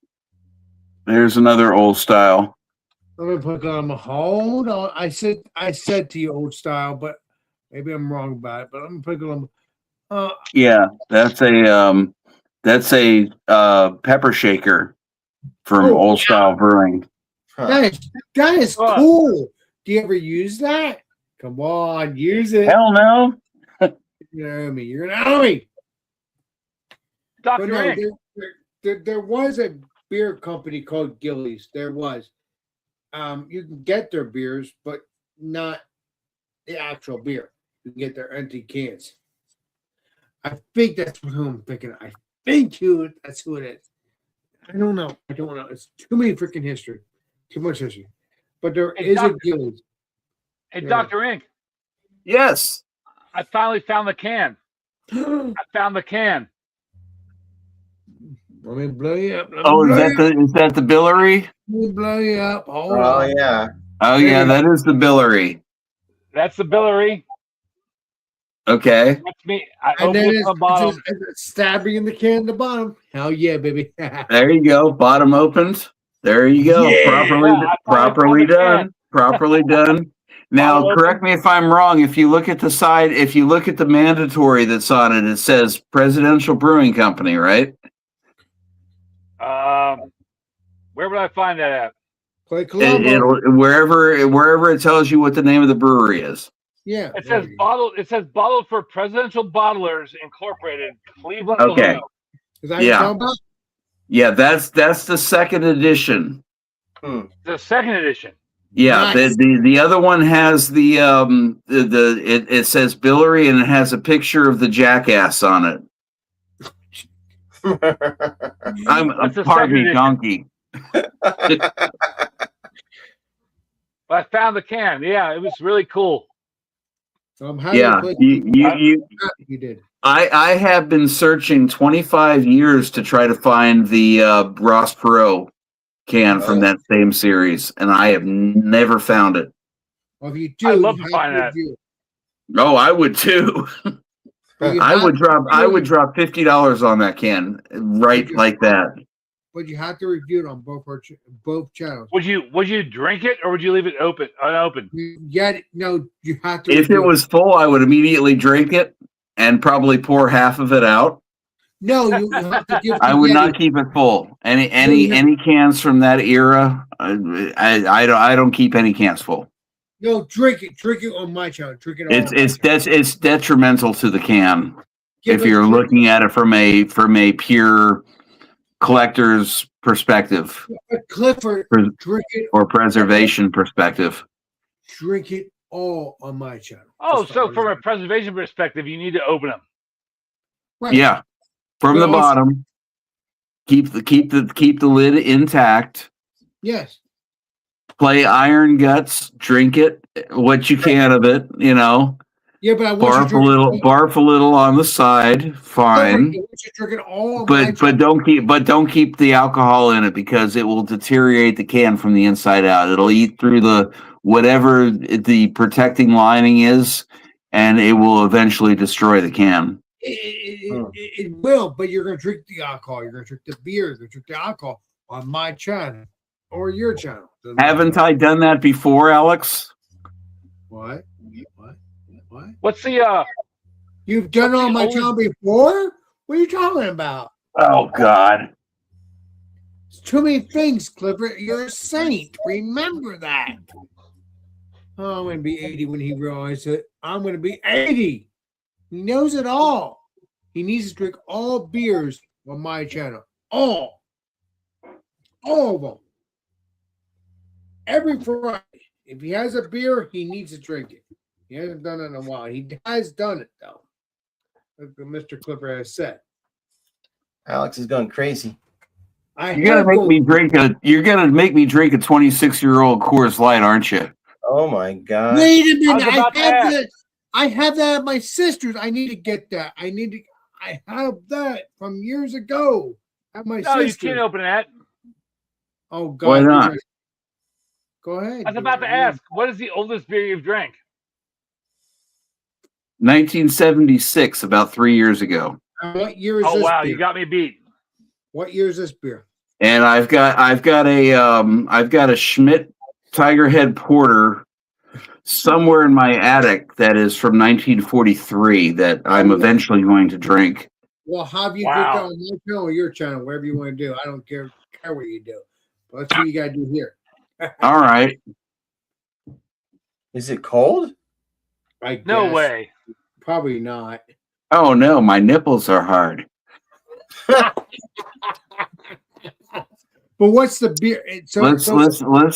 there's another old style. Let me put on hold on. I said to you old style, but maybe I'm wrong about it. But I'm putting on. Yeah, that's a pepper shaker from Old Style Brewing. That is cool. Do you ever use that? Come on, use it. Hell no. You're an enemy. Dr. Ink. There was a beer company called Gillies. There was. You can get their beers, but not the actual beer. You can get their empty cans. I think that's who I'm thinking. I think that's who it is. I don't know. It's too many freaking history. Too much history. But there is a Gillies. Hey, Dr. Ink. Yes. I finally found the can. I found the can. Let me blow you up. Is that the Billary? Let me blow you up. Yeah. Oh yeah, that is the Billary. That's the Billary. Okay. That's me. I And then opened the bottom. it's stabbing in the can at the bottom. Hell yeah, baby. There you go. Bottom opened. There you go. Yeah. Properly done. Properly done. Now, Bottle correct me if I'm wrong. If you look at the side, if you look at the mandatory that's on it, it says Presidential Brewing Company, right? Where would I find that at? Play Colombo. Wherever it tells you what the name of the brewery is. Yeah. It says bottled. It says bottled for Presidential Bottlers Incorporated, Cleveland, Okay. Ohio. Is that Yeah. what you're talking about? Yeah, that's the second edition. The second edition. Yeah, Nice. the other one has it says Billery and it has a picture of the jackass on it. I'm That's the pardon me, second donkey. I found the can. Yeah, it was really cool. So I'm happy Yeah, to play- you did. I have been searching 25 years to try to find the Ross Perot can from that same series, and I have never found it. Well, if you do, I'd love to you have find that. review it. Oh, I would too. But you I have would to drop review it, $50 on that can right like that. But you have to review it on both channels. Would you drink it or would you leave it unopened? You have to. If it review was full, I would immediately drink it and probably pour half of it out. No, you have to give. I would Yeti. not keep it full. Any cans from that era, I don't keep any cans full. No, drink it. Drink it on my channel. Drink it. On my channel. It's detrimental to the can Give if it- you're looking at it from a pure collector's perspective But Clifford, drink it. or preservation perspective. Drink it all on my channel. Oh, Just so on from a mine. preservation perspective, you need to open them. Right. Yeah, from the Well, bottom. Keep the lid intact. Yes. Play Iron Guts. Drink it what you can of it. You know, Yeah, but I want you to barf a little on the side. Fine. I want you to drink it all on my But don't keep the alcohol in it because it will deteriorate the can from the inside out. It'll eat through the whatever the protecting lining is, and it will eventually destroy the can. It will, but you're going to drink the alcohol. You're going to drink the beer. You're going to drink the alcohol on my channel or your channel. Haven't I done that before, Alex? What? What's the You've done it on my channel before? What are you talking about? Oh God! It's too many things, Clifford. You're a saint. Remember that. Oh, I'm going to be 80 when he realizes it. I'm going to be 80. He knows it all. He needs to drink all beers on my channel. All of them. Every Friday. If he has a beer, he needs to drink it. He hasn't done it in a while. He has done it, though. Like Mr. Clifford has said. Alex is going crazy. You're gonna make me drink a 26-year-old Coors Light, aren't you? Oh my God. Wait a minute. I was about to ask. I have that at my sister's. I need to get that. I have that from years ago at my No, you sister. can't open that. Oh God. Why not? Go ahead. I was about to ask, what is the oldest beer you've drank? 1976, about 3 years ago. What year is Oh this wow, beer? you got me beat. What year is this beer? And I've got a Schmidt Tigerhead Porter somewhere in my attic that is from 1943 that I'm eventually going to drink. Well, have you Wow. drink that on my channel or your channel, wherever you want to do. I don't care what you do. But that's what you gotta do here. All right. Is it cold? I No guess. way. Probably not. Oh no, my nipples are hard. But what's the beer?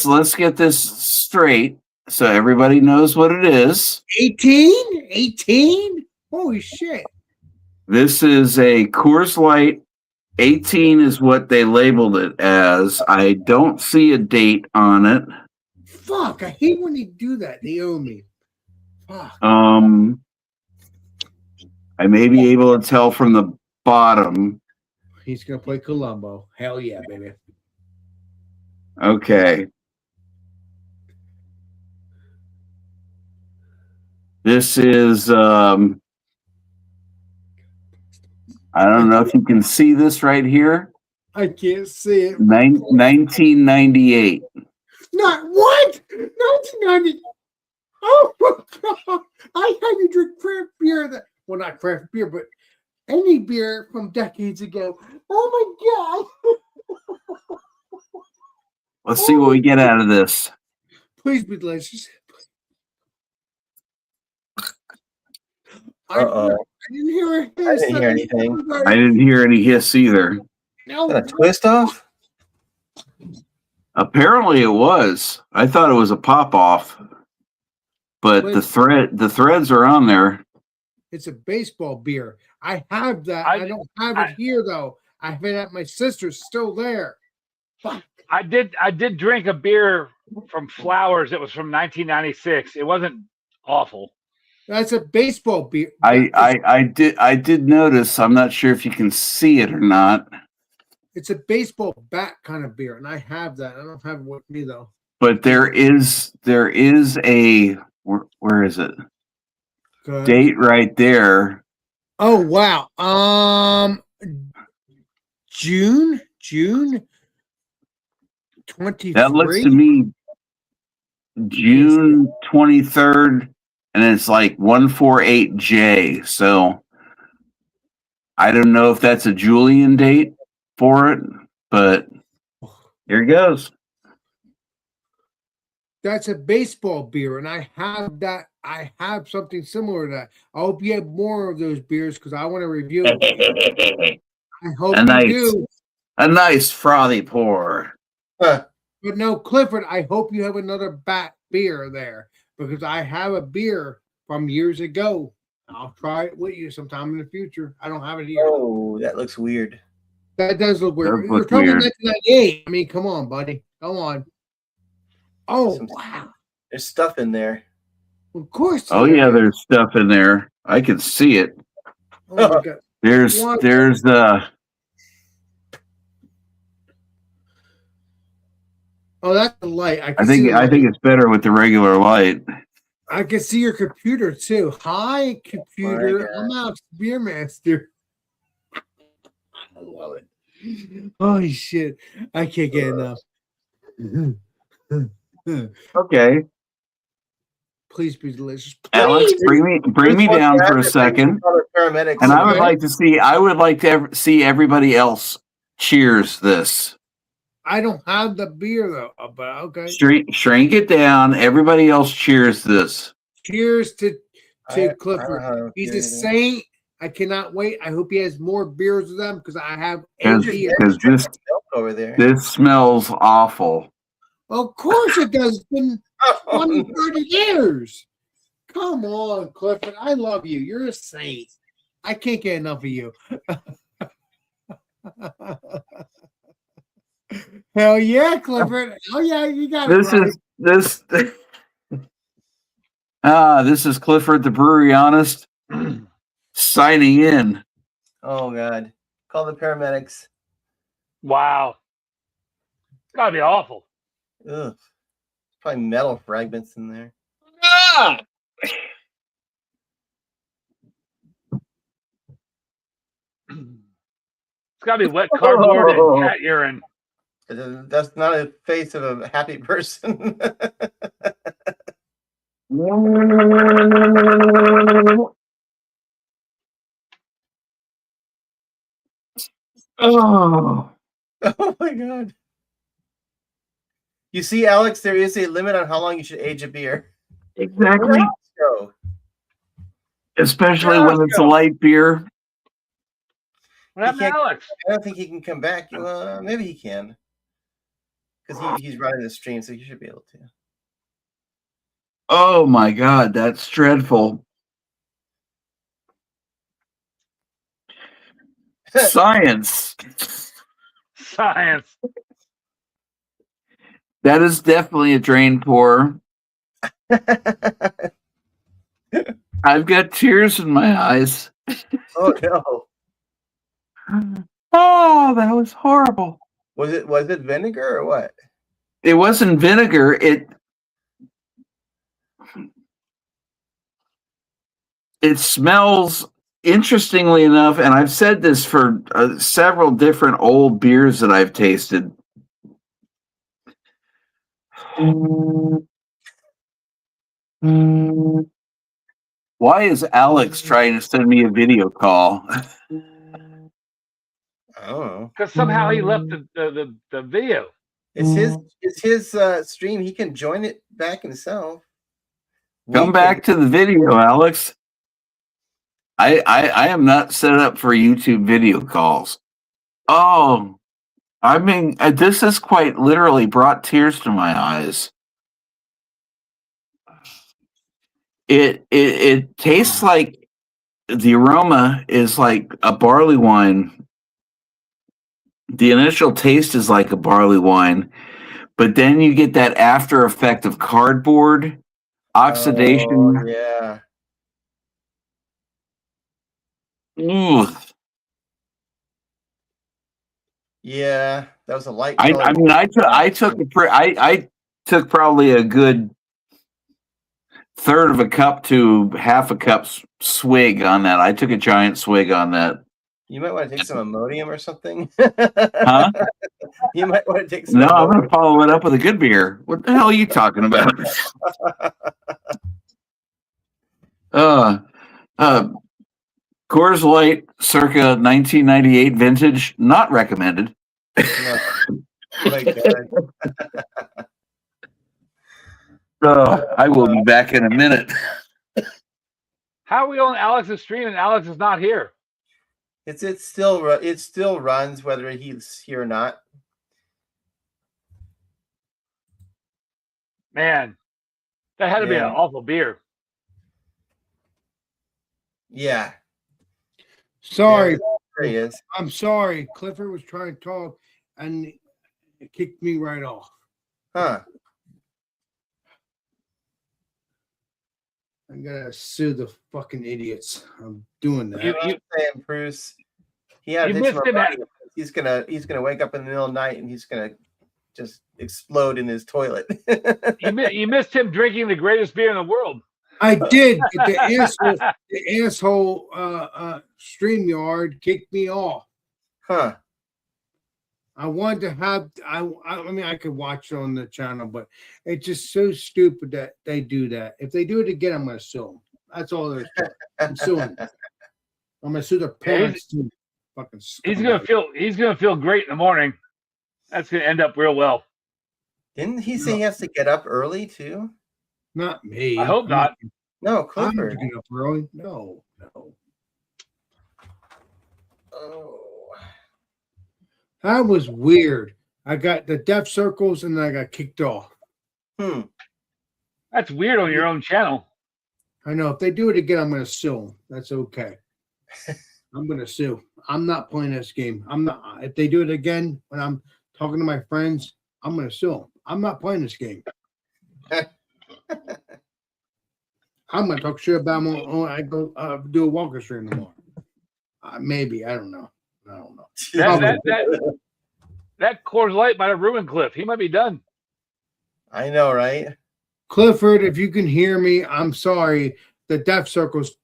Let's get this straight so everybody knows what it is. 18? 18? Holy shit. This is a Coors Light. 18 is what they labeled it as. I don't see a date on it. Fuck. I hate when they do that. They owe me. Fuck. I may be able to tell from the bottom. He's gonna play Columbo. Hell yeah, baby. Okay. This is I don't know if you can see this right here. I can't see it. 1998. Not what? 1990. Oh my God. I had to drink craft beer well, not craft beer, but any beer from decades ago. Oh my God. Let's see what we get out of this. Please be delicious. Uh-oh. I didn't hear a I hiss. didn't hear anything. I didn't hear any hiss either. No, Is that a twist off? Apparently, it was. I thought it was a pop off, but the threads are on there. it's a baseball beer. I have that. I- I don't have it here though. I have it at my sister's, still there. Fuck. I did drink a beer from Flowers. It was from 1996. It wasn't awful. That's a baseball beer. I did notice. I'm not sure if you can see it or not, It's a baseball bat kind of beer, and I have that. I don't have it with me though. but there is a where is it? Good. Date right there. Oh wow. June 23. That looks to me June 23rd, and it's like 148J. So I don't know if that's a Julian date for it, but here it goes. That's a baseball beer, and I have that. I have something similar to that. I hope you have more of those beers because I want to review it. I hope you do. A nice frothy pour. Huh. But no, Clifford, I hope you have another bat beer there because I have a beer from years ago. I'll try it with you sometime in the future. I don't have it here. Oh, that looks weird. That does look weird. Does We're look talking weird. 1998. I mean, come on, buddy. Come on. Oh, Some- wow. There's stuff in there. Of course. Oh yeah, there's stuff in there. I can see it. Oh, my God. There's What? Oh, that's the light. I can see think the I light. think it's better with the regular light. I can see your computer too. Hi, computer. God. I'm Alex Beermaster. I love it. Holy shit. I can't get enough. Okay, Please be delicious. Alex, Please. bring me down for a second, Paramedics. and I would Okay. like to see everybody else cheers this. I don't have the beer though, but okay. Shrink it down. Everybody else cheers this. Cheers to I don't Clifford. have He's a beer. saint. I cannot wait. I hope he has more beers with them because I have Because 8 beers. this Milk over there. this smells awful. Of course it does. It's been Oh, 20, 30 years. Come on, Clifford. I love you. You're a saint. I can't get enough of you. Hell yeah, Clifford. Oh yeah, you got it. This right. is this. This is Clifford the Brewery Honest signing in. oh God. Call the paramedics. Wow. It's gotta be awful. Ugh. Probably metal fragments in there. It's gotta be wet cardboard and cat urine. That's not a face of a happy person. Oh, Oh my God. You see, Alex, there is a limit on how long you should age a beer. exactly. So, Especially when it's a light beer. What happened to can't- Alex? I don't think he can come back. Maybe he can. Because he's running the stream, so he should be able to. Oh my God, that's dreadful. Science. Science. That is definitely a drain pour. I've got tears in my eyes. Oh no. Oh, that was horrible. Was it vinegar or what? It wasn't vinegar. It smells, interestingly enough, and I've said this for several different old beers that I've tasted. Why is Alex trying to send me a video call? I don't know. Because somehow he left the video. It's his stream. He can join it back himself. Come back to the video, Alex. I am not set up for YouTube video calls. Oh, I mean, this has quite literally brought tears to my eyes. It tastes like the aroma is like a barley wine. The initial taste is like a barley wine, but then you get that after effect of cardboard, oxidation. Oh, yeah. Ooh. Yeah, that was a light. I mean, I took probably a good third of a cup to half a cup swig on that. I took a giant swig on that. You might want to take some Imodium or something. Huh? You might want to take some. No, I'm going to follow it up with a good beer. What the hell are you talking about? Coors Light, circa 1998 vintage, not recommended. No. My God. I will be back in a minute. How are we on Alex's stream and Alex is not here? It still runs whether he's here or not. Man, that had to be an awful beer. Yeah. Sorry. Yeah, there he is. I'm sorry. Clifford was trying to talk and it kicked me right off. Huh. I'm gonna sue the fucking idiots. I'm doing that. You saying, Bruce, he had missed him at, he's gonna wake up in the middle of the night and he's gonna just explode in his toilet. you missed him drinking the greatest beer in the world. I did, but the asshole StreamYard kicked me off. Huh. I wanted to have I mean I could watch it on the channel, but it's just so stupid that they do that. If they do it again, I'm gonna sue them. That's all there's to it. I'm suing them. I'm gonna sue their parents too. Fucking he's gonna feel great in the morning. That's gonna end up real well. Didn't he say he has to get up early too? Not me. I hope not. No, I'm Clifford. getting up early. No. Oh. That was weird. I got the death circles and then I got kicked off. That's weird on your own channel. I know. If they do it again, I'm going to sue them. That's okay. I'm going to sue. I'm not playing this game. I'm not. If they do it again when I'm talking to my friends, I'm going to sue them. I'm not playing this game. I'm going to talk shit about them when I go do a walker stream tomorrow. Maybe. I don't know. That Coors Light might have ruined Cliff. He might be done. I know, right? Clifford, if you can hear me, I'm sorry. The death circles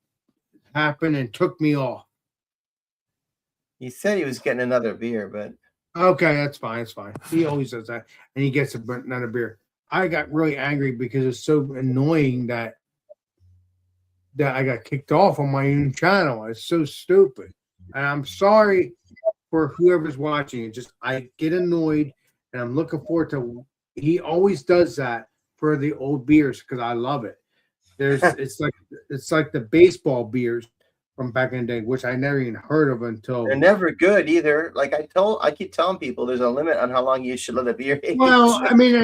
happened and took me off. He said he was getting another beer, but okay, that's fine. It's fine. He always does that, and he gets another beer. I got really angry because it's so annoying that I got kicked off on my own channel. It's so stupid. And I'm sorry for whoever's watching it. Just I get annoyed, and I'm looking forward to. He always does that for the old beers because I love it. It's like the baseball beers from back in the day, which I never even heard of until. They're never good either. Like I keep telling people, there's a limit on how long you should let a beer age. Well, I mean,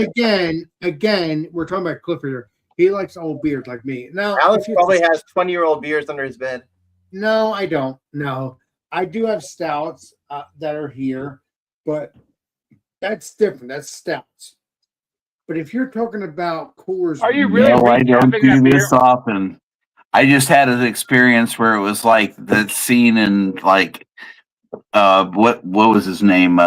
again, we're talking about Clifford here. He likes old beers like me. Now, Alex probably has 20-year-old beers under his bed. No, I don't. No. I do have stouts that are here, but that's different. That's stouts. But if you're talking about Coors, are you really? No, I don't do this often. I just had an experience where it was like the scene in like what was his name?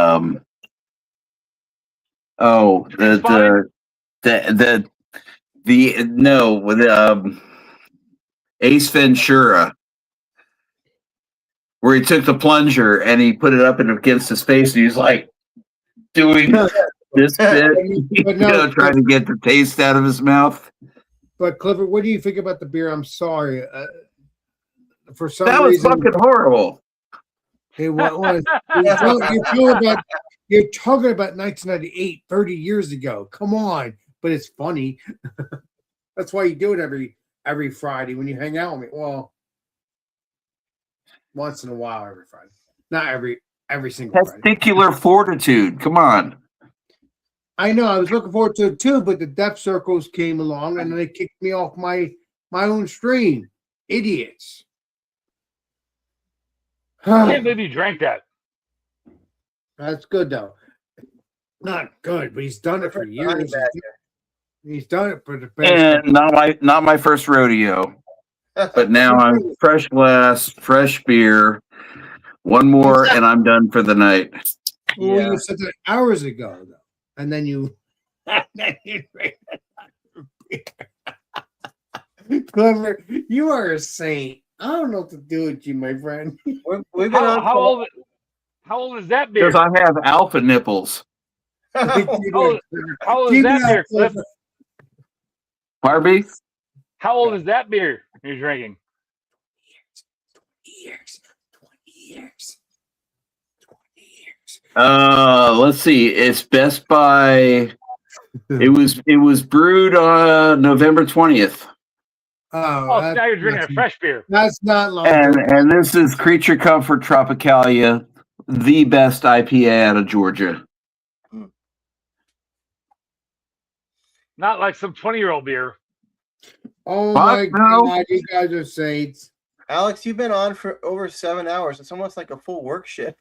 Ace Ventura, where he took the plunger and he put it up against his face and he's like doing this bit, trying to get the taste out of his mouth. But Clifford, what do you think about the beer? I'm sorry. For some That was reason, fucking horrible. it was. You're talking about 1998, 30 years ago. Come on, but it's funny. That's why you do it every Friday when you hang out with me. Well, once in a while, every Friday, not every single Friday. Testicular fortitude. Come on. I know. I was looking forward to it too, but the Death Circles came along and they kicked me off my own stream. Idiots. I can't believe you drank that. That's good though. Not good, but he's done it for years. He's done it for the past. And not my first rodeo. But now I'm fresh glass, fresh beer. One more and I'm done for the night. Well, you said that hours ago though. And then you Clever, you are a saint. I don't know what to do with you, my friend. We've been on how old is that beer? Because I have alpha nipples. How old is that beer, Cliff? Barbie? How old is that beer you're drinking? 20 years. Let's see. It's Best by. It was brewed on November 20th. Oh, now you're drinking a fresh beer. That's not long. And this is Creature Comfort Tropicalia, the best IPA out of Georgia. Not like some 20-year-old beer. Oh my God, you guys are saints. Alex, you've been on for over 7 hours. It's almost like a full work shift.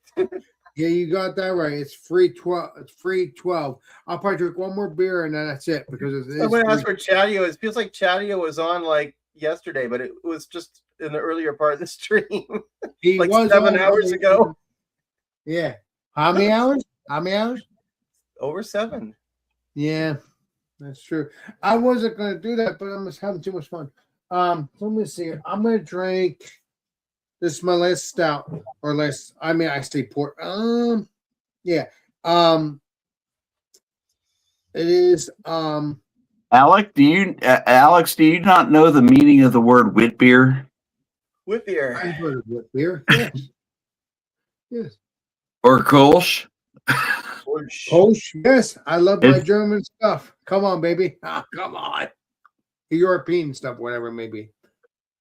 Yeah, you got that right. It's free 12. It's free 12. I'll probably drink one more beer and then that's it because it's. When I asked for Chadio, it feels like Chadio was on like yesterday, but it was just in the earlier part of the stream. He like was 7 hours ago. Yeah. How many hours? How many hours? Over 7. Yeah, that's true. I wasn't gonna do that, but I'm just having too much fun. Let me see. I'm gonna drink. This is my last stout, or last. I mean, I say port. Yeah. It is. Alex, do you not know the meaning of the word wit beer? With beer. I've heard of wit beer. Yes. Yes. Or Kolsch? Kolsch. Yes, I love my German stuff. Come on, baby. Oh, come on. European stuff, whatever it may be.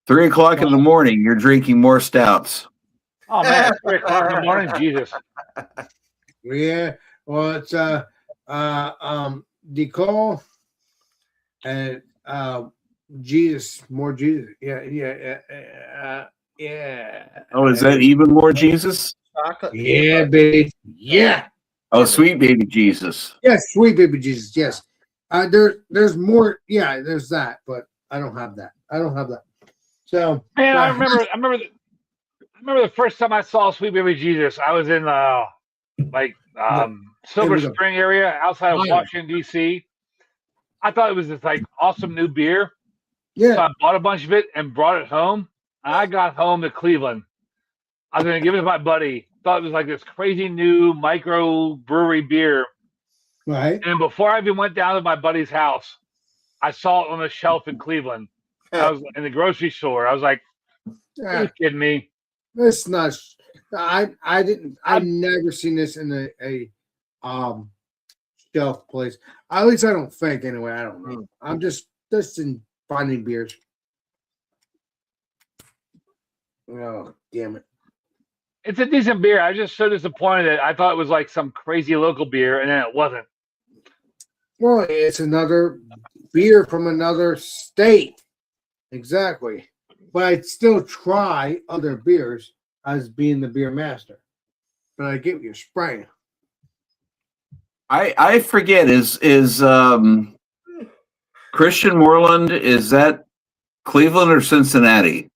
3 o'clock in the morning, you're drinking more stouts. Oh man, 3 o'clock in the morning, Jesus. Yeah. Well, it's DeCole and Jesus, more Jesus. Yeah. Oh, is that even more Jesus? Chocolate. Yeah, baby. Yeah. Oh, sweet baby Jesus. Yes, sweet baby Jesus. Yes. There's more. Yeah, there's that, but I don't have that. So man, I remember the first time I saw Sweet Baby Jesus. I was in Silver Spring area outside of Washington D.C. I thought it was this like awesome new beer. Yeah. So I bought a bunch of it and brought it home. I got home to Cleveland. I was going to give it to my buddy. Thought it was like this crazy new micro brewery beer. Right. And before I even went down to my buddy's house, I saw it on the shelf in Cleveland. I was in the grocery store. I was like, "Are you kidding me?" It's not. I've never seen this in a shelf place. At least I don't think. Anyway, I don't know. I'm just in finding beers. Oh, damn it! It's a decent beer. I was just so disappointed that I thought it was like some crazy local beer, and then it wasn't. Well, it's another beer from another state. Exactly. But I'd still try other beers as being the beer master. But I get what you're spraying. I forget, is Christian Moreland, is that Cleveland or Cincinnati?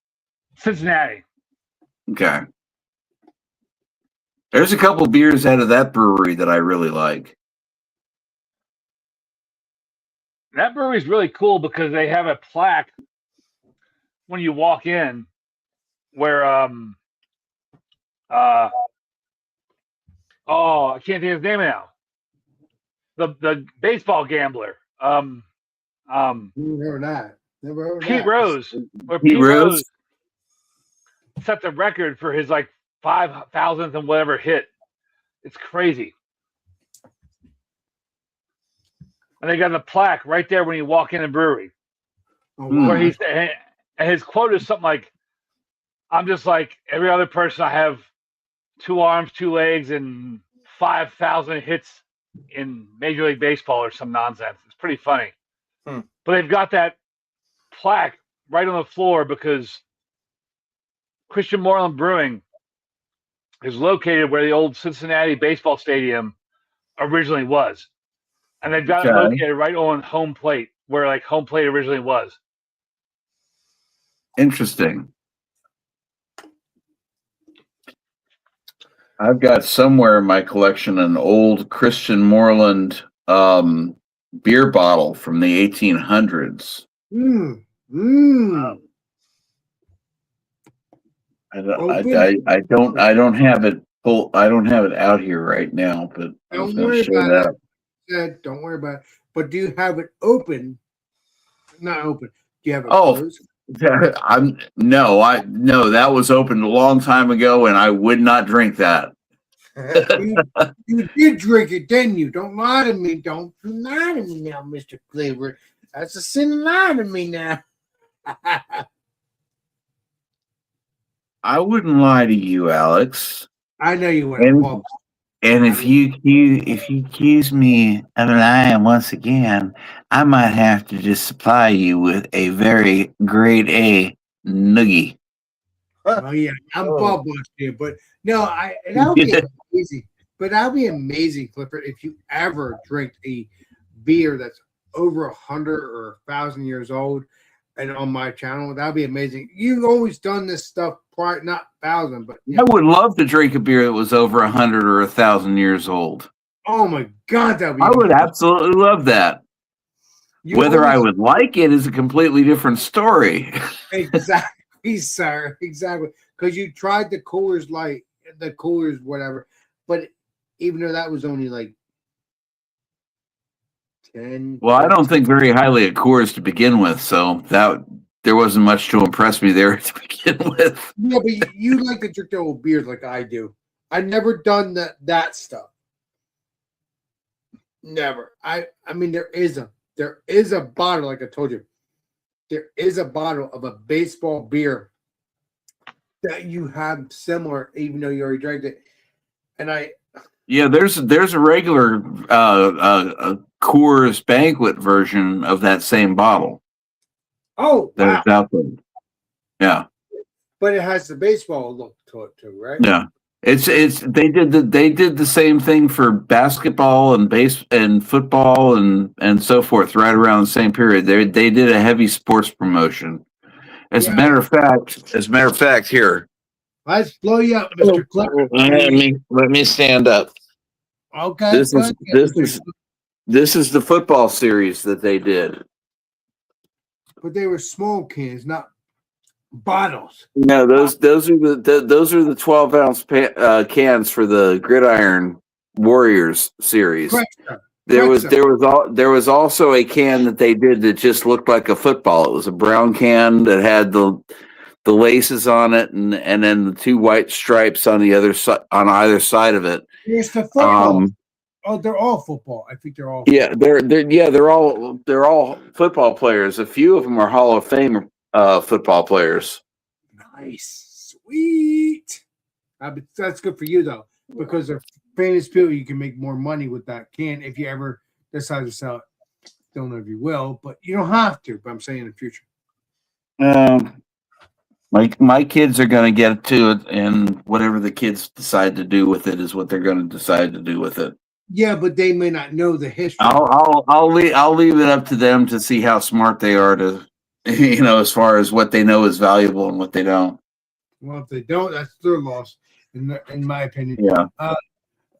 Cincinnati. Okay. There's a couple beers out of that brewery that I really like. That brewery is really cool because they have a plaque when you walk in where I can't think of his name now. The baseball gambler. Never that. Never heard of Pete that. Rose, or Pete Pete Rose? Rose set the record for his like 5,000th and whatever hit. It's crazy. And they got a plaque right there when you walk in the brewery, Oh, where wow. he's and his quote is something like, "I'm just like every other person. I have 2 arms, 2 legs, and 5,000 hits in Major League Baseball," or some nonsense. It's pretty funny. Hmm. But they've got that plaque right on the floor because Christian Moreland Brewing is located where the old Cincinnati baseball stadium originally was. And they've got it Okay. located right on home plate, where like home plate originally was. Interesting. I've got somewhere in my collection an old Christian Moreland beer bottle from the 1800s. Mm. Mm. I don't have it full. I don't have it out here right now, but I was Don't going worry to show about that. it. Said, don't worry about it. But do you have it open? Not open. Do you have it Oh. closed? No, that was opened a long time ago, and I would not drink that. You did drink it, didn't you? Don't lie to me. Don't lie to me now, Mr. Cleaver. That's a sin lie to me now. I wouldn't lie to you, Alex. I know you And- went. Well, And if you accuse me of lying once again, I might have to just supply you with a very grade A noogie. oh yeah, I'm Oh. ball busting, but no, that would be amazing. But that would be amazing, Clifford, if you ever drink a beer that's over 100 or 1,000 years old, and on my channel, that'd be amazing. You've always done this stuff, prior, not 1,000, but I would love to drink a beer that was over 100 or 1,000 years old. oh my god, that'd be. I would absolutely love that. Whether I would like it is a completely different story. Exactly, sir. Exactly. Because you tried the Coors Light, the Coors, whatever. But even though that was only like 10. Well, I don't think very highly of Coors to begin with, so that there wasn't much to impress me there to begin with. Yeah, but you like to drink the old beers like I do. I've never done that stuff. Never. I mean, there is a bottle, like I told you. There is a bottle of a baseball beer that you have similar, even though you already drank it. And there's a regular Coors Banquet version of that same bottle wow. that's out there. Yeah, But it has the baseball look to it too, right? yeah. It's they did the same thing for basketball and football and so forth right around the same period. They did a heavy sports promotion. As a matter of fact, here. Let's blow you up, Mr. Clifford. Let me stand up. Okay. This is the football series that they did. But they were small cans, not bottles. No, those are the 12-ounce cans for the Gridiron Warriors series. Correct, sir. There was also a can that they did that just looked like a football. It was a brown can that had the laces on it and then the 2 white stripes on the other side on either side of it. Here's the football. They're all football. I think they're all. Yeah, they're all football players. A few of them are Hall of Fame football players. Nice, sweet. That's good for you though, because they're famous people. You can make more money with that can if you ever decide to sell it. Don't know if you will, but you don't have to. But I'm saying in the future. My kids are going to get to it, and whatever the kids decide to do with it is what they're going to decide to do with it. Yeah, but they may not know the history. I'll leave it up to them to see how smart they are to, as far as what they know is valuable and what they don't. Well, if they don't, that's their loss, in my opinion. Yeah.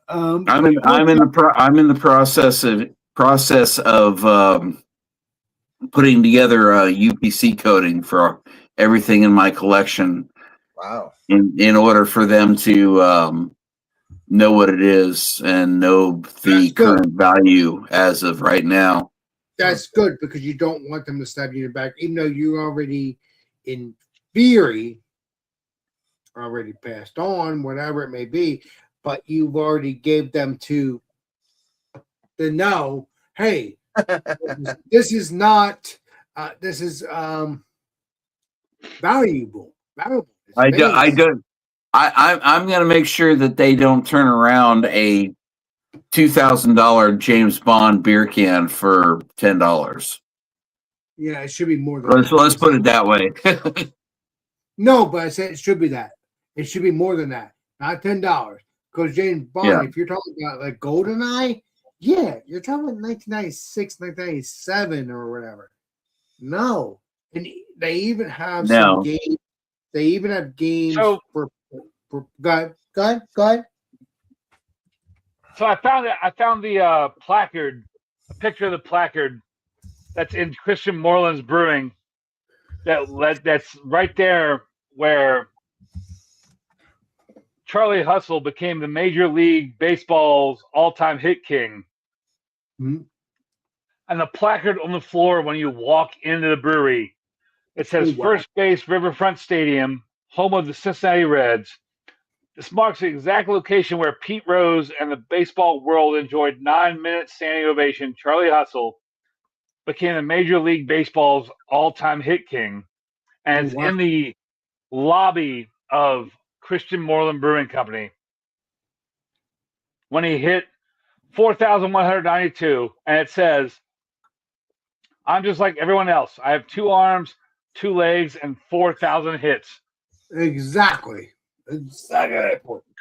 I'm in the process of putting together a UPC coding for everything in my collection. Wow. In order for them to know what it is and know the current value as of right now. that's good because you don't want them to stab you in the back, even though you already, in theory, already passed on, whatever it may be, but you've already gave them to know, hey, this is not, this is valuable. It's I do. I famous. don't. I'm going to make sure that they don't turn around a $2,000 James Bond beer can for $10. Yeah, it should be more than Let's put it that way. No, but I said it should be that. It should be more than that, not $10. Because James Bond, Yeah. if you're talking about like GoldenEye, yeah, you're talking about 1996, 1997 or whatever. No, and they even have No. some games. They even have games So- for go ahead. So I found the placard, a picture of the placard that's in Christian Moreland's Brewing. That's right there where Charlie Hustle became the Major League Baseball's all-time hit king. Mhm. And the placard on the floor when you walk into the brewery, it says Oh, wow. First Base Riverfront Stadium, home of the Cincinnati Reds. This marks the exact location where Pete Rose and the baseball world enjoyed 9-minute standing ovation. Charlie Hustle became the Major League Baseball's all-time hit king, and it's Oh, wow. in the lobby of Christian Moreland Brewing Company when he hit 4,192, and it says, "I'm just like everyone else. I have 2 arms, 2 legs, and 4,000 hits." Exactly.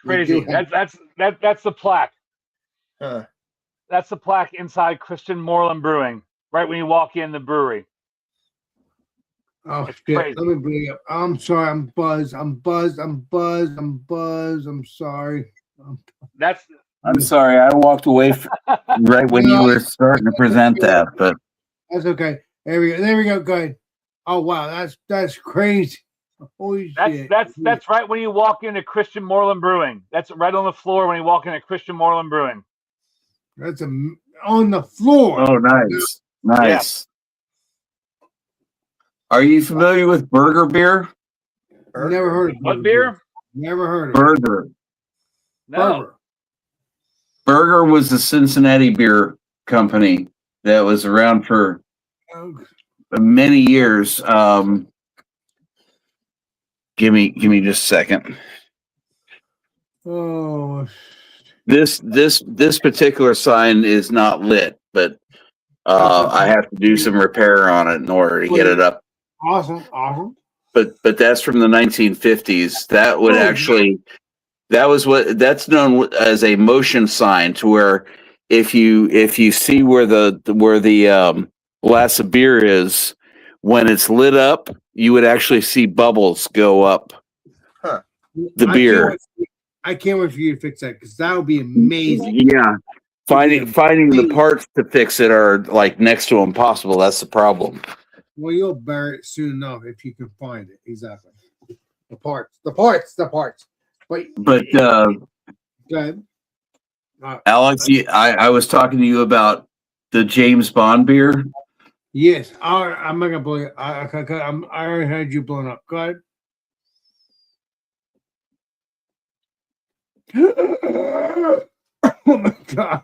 Crazy. do have- That's the plaque. Huh. That's the plaque inside Christian Moreland Brewing, right when you walk in the brewery. Oh It's shit! crazy. Let me bring it up. I'm sorry. I'm buzzed. I'm sorry. I'm sorry. I walked away right when you were starting to present that, but That's okay. There we go. There we go. Go ahead. Oh wow, that's crazy. Holy shit. That's right when you walk into Christian Moreland Brewing. That's right on the floor when you walk into Christian Moreland Brewing. That's on the floor. oh, nice. Are you familiar with Burger Beer? Never heard of What beer? Never heard of Burger. No. Burger was the Cincinnati beer company that was around for Oh, many years. Give me just a second. oh, This particular sign is not lit, but I have to do some repair on it in order to get it up. awesome. But that's from the 1950s. That would actually that's known as a motion sign, to where if you see where the glass of beer is, when it's lit up, you would actually see bubbles go up the beer. I can't wait for you to fix that because that would be amazing. Yeah. Finding the parts to fix it are like next to impossible. That's the problem. Well, you'll bury it soon enough if you can find it. Exactly. The parts. But Go ahead. Alex, I was talking to you about the James Bond beer. Yes, I'm not gonna blow you. I already had you blown up. Go ahead. Oh my god,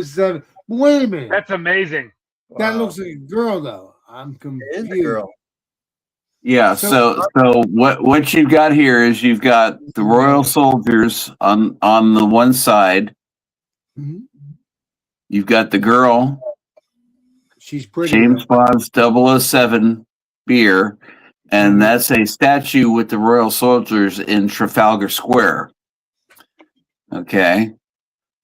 007. Wait a minute. That's amazing. That Wow. looks like a girl though. I'm It confused. is a girl. Yeah, so what you've got here is you've got the Royal Soldiers on the one side. Mhm. You've got the girl, She's pretty. James though. Bond's 007 beer, and that's a statue with the Royal Soldiers in Trafalgar Square. Okay.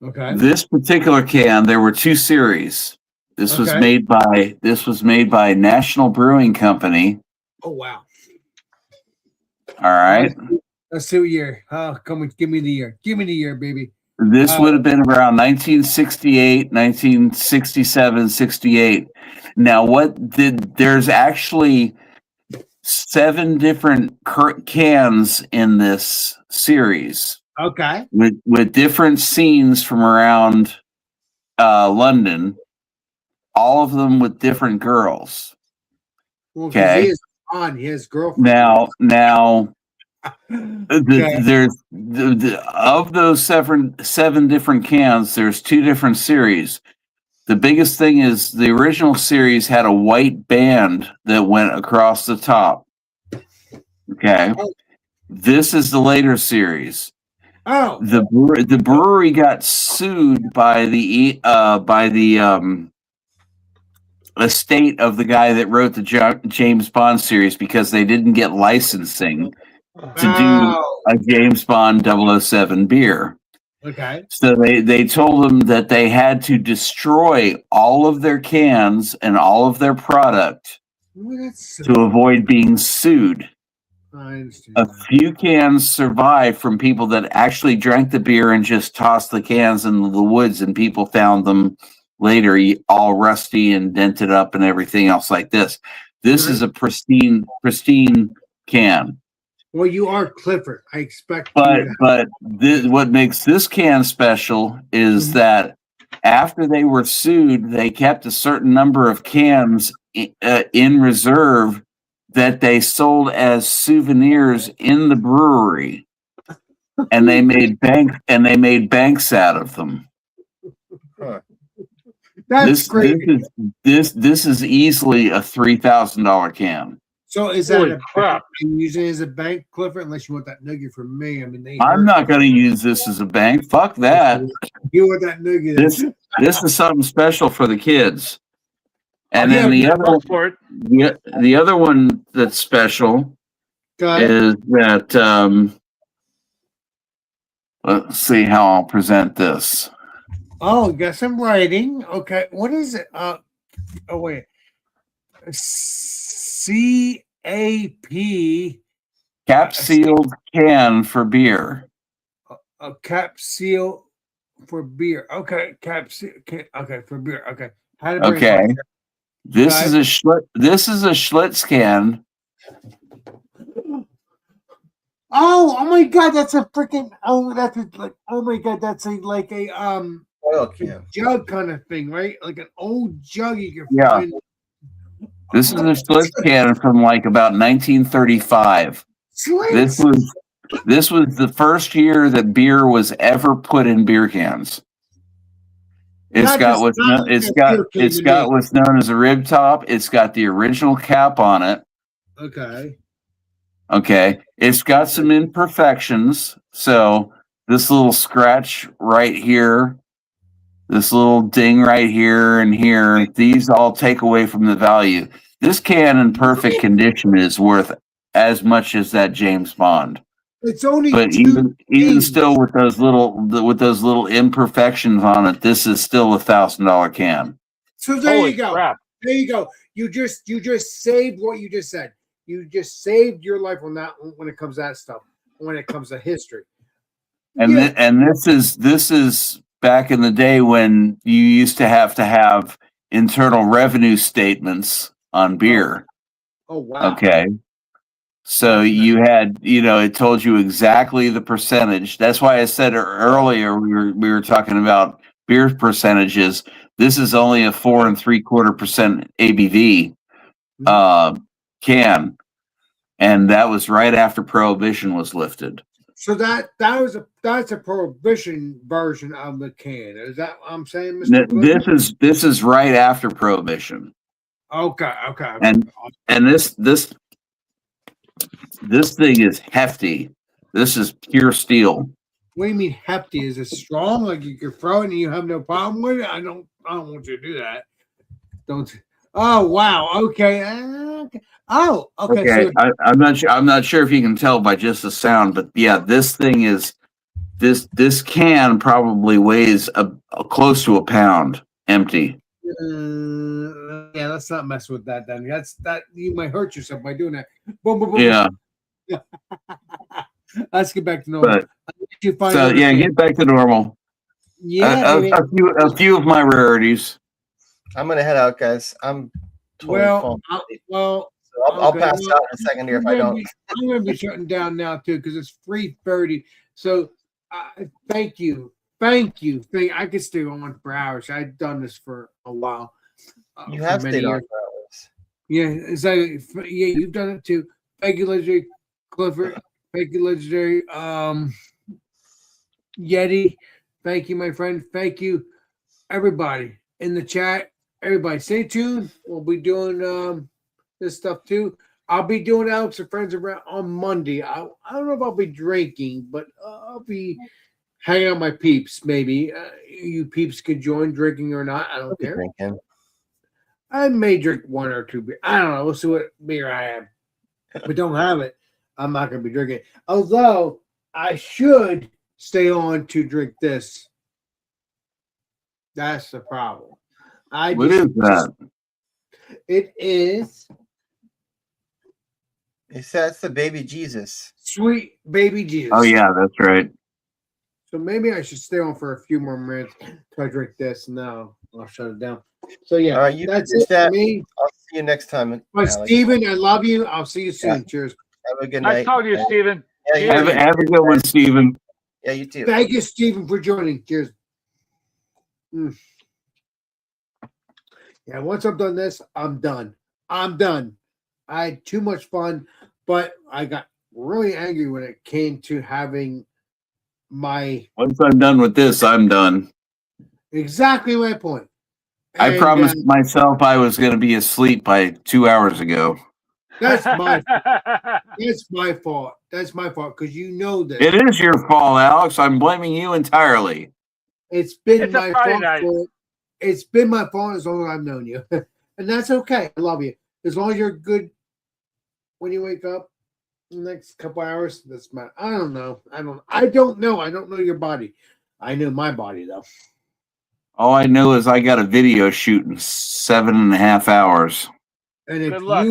Okay. This particular can, there were 2 series. This was Okay. made by National Brewing Company. Oh wow. All right. Let's see what year. Come on, give me the year. Give me the year, baby. This would have been around 1968, 1967, 68. Now, there's actually 7 different cans in this series Okay. with different scenes from around London. all of them with different girls. Well, 'cause Okay. he is on his girlfriend. Now, Okay. there's of those seven different cans. There's 2 different series. The biggest thing is the original series had a white band that went across the top. Okay, this is the later series. Oh, The brewery got sued by the estate of the guy that wrote the James Bond series because they didn't get licensing to do a James Bond 007 beer. okay. So they told them that they had to destroy all of their cans and all of their product Well, that's to avoid being sued. I understand. A few cans survived from people that actually drank the beer and just tossed the cans into the woods, and people found them later all rusty and dented up and everything else like this. This is a pristine can. Well, you are Clifford. I expect. But what makes this can special is that after they were sued, they kept a certain number of cans in reserve that they sold as souvenirs in the brewery, and they made banks out of them. That's great. This is easily a $3,000 can. So is that Holy a crap. I'm using it as a bank, Clifford? Unless you want that nugget from me. I mean, I'm not going to use this as a bank. Fuck that. You want that nugget? This is something special for the kids. And Yeah, then Go for it. the other one that's special Got it. is that let's see how I'll present this. Oh, you got some writing. Okay, what is it? Oh wait, CAP. Cap sealed can for beer. A cap seal for beer. Okay, cap seal. Okay, for beer. Okay. How to bring it Okay. up. This Got is a Schlitz can. Oh my God, that's a freaking. Oh, that's like. Oh my God, that's like a Oil can. jug kind of thing, right? Like an old jug you can Yeah. find. This is a Schlitz can from like about 1935. This was the first year that beer was ever put in beer cans. It's got what's known as a rib top. It's got the original cap on it. Okay. Okay. It's got some imperfections. So this little scratch right here, this little ding right here and here, these all take away from the value. This can in perfect condition is worth as much as that James Bond. It's only But even still with those little imperfections on it, this is still $1,000 can. So there Holy you go. crap. There you go. You just saved what you just said. You just saved your life on that when it comes to that stuff. When it comes to history. And Yeah. this is back in the day when you used to have internal revenue statements on beer. Oh wow. Okay. So you had, it told you exactly the percentage. That's why I said earlier we were talking about beer percentages. This is only a 4 3/4% ABV can, and that was right after Prohibition was lifted. So that's a prohibition version of the can. Is that what I'm saying, Mr. Blue? This is right after Prohibition. Okay. And this thing is hefty. This is pure steel. What do you mean hefty? Is it strong? Like you can throw it and you have no problem with it? I don't want you to do that. Don't. Oh wow. Okay. Oh. Okay. Okay. So, I'm not sure if you can tell by just the sound, but yeah, this thing is this can probably weighs close to a pound empty. yeah. Let's not mess with that. Then that you might hurt yourself by doing that. Boom, boom, boom. Yeah. Let's get back to normal. Get back to normal. Yeah. A few of my rarities. I'm gonna head out, guys. I'm totally well. So I'll pass out in a second here if I don't. I'm going to be shutting down now too because it's 3:30. So thank you. I could stay on for hours. I've done this for a while. You for have many stayed on years. Atlas. Yeah, so yeah, you've done it too. Thank you, Legendary Clifford. Thank you, Legendary Yeti. Thank you, my friend. Thank you, everybody in the chat. Everybody, stay tuned. We'll be doing this stuff too. I'll be doing Alex and Friends around on Monday. I don't know if I'll be drinking, but I'll be hanging out with my peeps. Maybe you peeps could join drinking or not. I don't care. Drinking. I may drink one or two beer. I don't know. We'll see what beer I have. But don't have it. I'm not going to be drinking. Although I should stay on to drink this. That's the problem. What is that? It is That's the baby Jesus. Sweet Baby Jesus. Oh yeah, that's right. So maybe I should stay on for a few more minutes till I drink this. No, I'll shut it down. So yeah, All right, you that's finish it for that. me. I'll see you next time. But Alex. Steven, I love you. I'll see you soon. Yeah. Cheers. Have a good Nice night. talking to you, Steven. Yeah, you, Have a good one, Stephen. yeah, you too. Thank you, Steven, for joining. Cheers. Yeah, once I'm done this, I'm done. I'm done. I had too much fun, but I got really angry when it came to having my Once I'm done with this, I'm done. exactly my point. I And, promised myself I was going to be asleep by 2 hours ago. that's my fault. That's my fault because you know that It is your fault, Alex. I'm blaming you entirely. it's been It's a my Friday fault. night. It's been my fault as long as I've known you, and that's okay. I love you as long as you're good when you wake up. The next couple hours, that's my. I don't know. I don't know. I don't know your body. I know my body though. All I know is I got a video shoot in 7.5 hours. And if Good luck.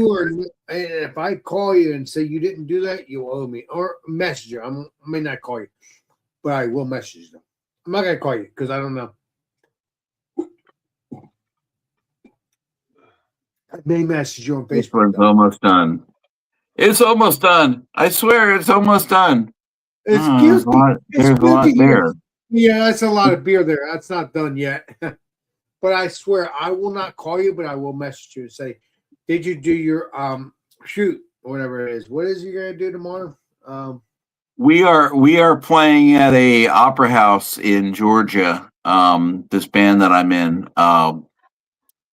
if I call you and say you didn't do that, you owe me or message you. I may not call you, but I will message you. I'm not gonna call you because I don't know. I may message you on This Facebook. one's almost done. It's almost done. I swear it's almost done. Excuse me. There's a lot Excuse me. there. Yeah, that's a lot of beer there. That's not done yet. But I swear I will not call you, but I will message you and say, did you do your shoot or whatever it is? What is you gonna do tomorrow? We are playing at a opera house in Georgia. This band that I'm in.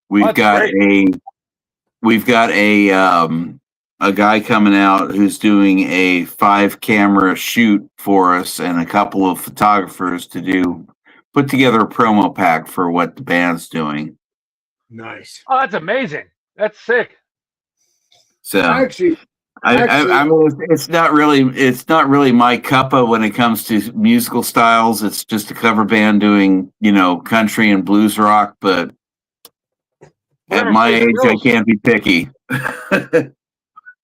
We've got a guy coming out who's doing a 5-camera shoot for us and a couple of photographers to put together a promo pack for what the band's doing. Nice. Oh, that's amazing. That's sick. So Actually, I mean, it's not really my cuppa when it comes to musical styles. It's just a cover band doing, country and blues rock. But at Whatever my pays the age, I bills. can't be picky.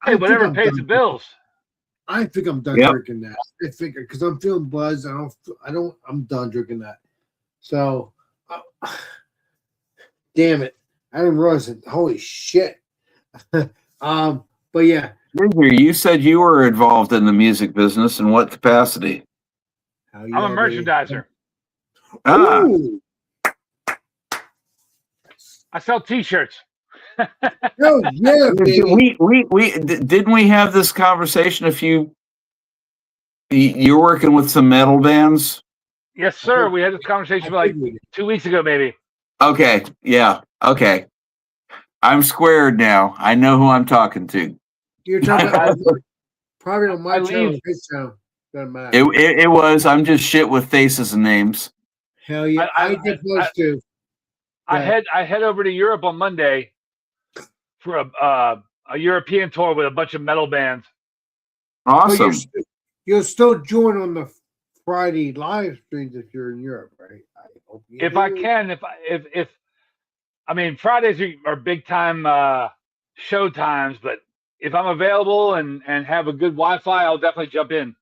Hey, whatever pays the bills. I think I'm done Yep. drinking that. I figure because I'm feeling buzzed. I'm done drinking that. So, damn it, I didn't realize it. Holy shit. But yeah, Ginger, you said you were involved in the music business. In what capacity? hell I'm yeah, a baby. merchandiser. Ah, Ooh, I sell T-shirts. hell yeah, baby. didn't we have this conversation you're working with some metal bands? Yes, sir. We had this conversation like 2 weeks ago, maybe. Okay, yeah, okay. I'm squared now. I know who I'm talking to. You're talking about probably on my I channel, leave. his channel. Doesn't matter. It was. I'm just shit with faces and names. Hell yeah, I get those too. I Yeah. head over to Europe on Monday for a European tour with a bunch of metal bands. But Awesome. you'll still join on the Friday live streams if you're in Europe, right? I hope you If I do. can, if I mean Fridays are big time show times, but if I'm available and have a good Wi-Fi, I'll definitely jump in.